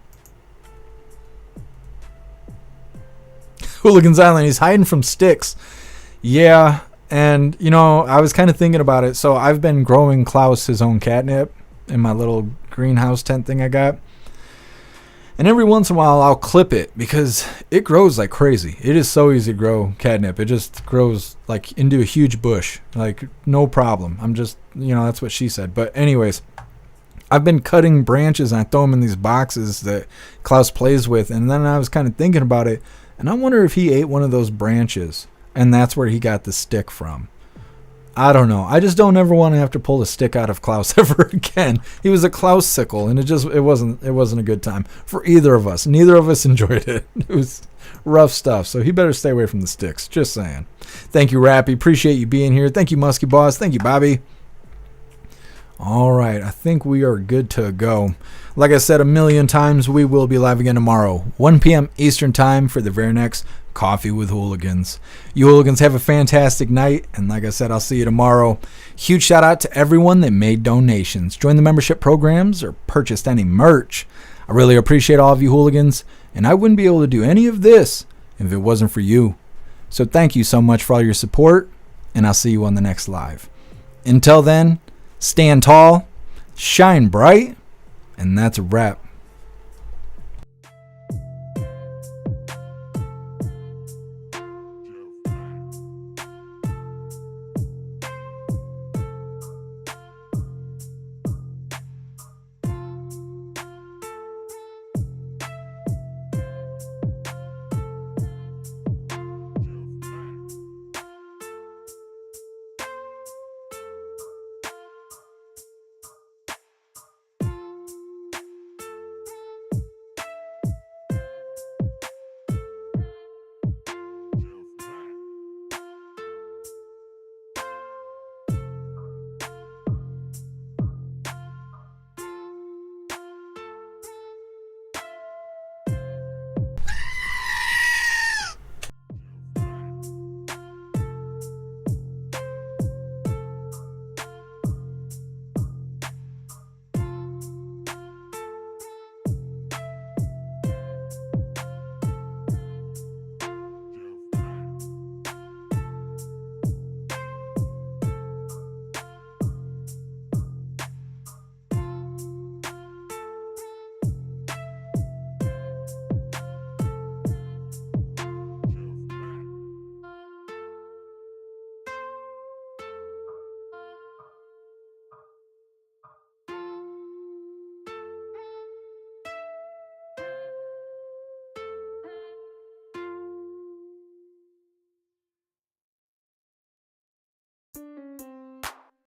Hooligans Island. He's hiding from sticks. Yeah. And, you know, I was kind of thinking about it. So I've been growing Klaus his own catnip in my little greenhouse tent thing I got. And every once in a while I'll clip it because it grows like crazy. It is so easy to grow catnip. It just grows like into a huge bush. Like, no problem. I'm just, you know, that's what she said. But anyways, I've been cutting branches and I throw them in these boxes that Klaus plays with. And then I was kind of thinking about it. And I wonder if he ate one of those branches. And that's where he got the stick from. I don't know. I just don't ever want to have to pull a stick out of Klaus ever again. He was a Klaus-sicle, and it wasn't a good time for either of us. Neither of us enjoyed it. It was rough stuff. So he better stay away from the sticks. Just saying. Thank you, Rappy. Appreciate you being here. Thank you, Muskie Boss. Thank you, Bobby. All right. I think we are good to go. Like I said a million times, we will be live again tomorrow, 1 p.m. Eastern Time, for the very next Coffee with Hooligans. You hooligans have a fantastic night, and like I said, I'll see you tomorrow. Huge shout out to everyone that made donations, joined the membership programs, or purchased any merch. I really appreciate all of you hooligans, and I wouldn't be able to do any of this if it wasn't for you. So thank you so much for all your support, and I'll see you on the next live. Until then, stand tall, shine bright, and that's a wrap.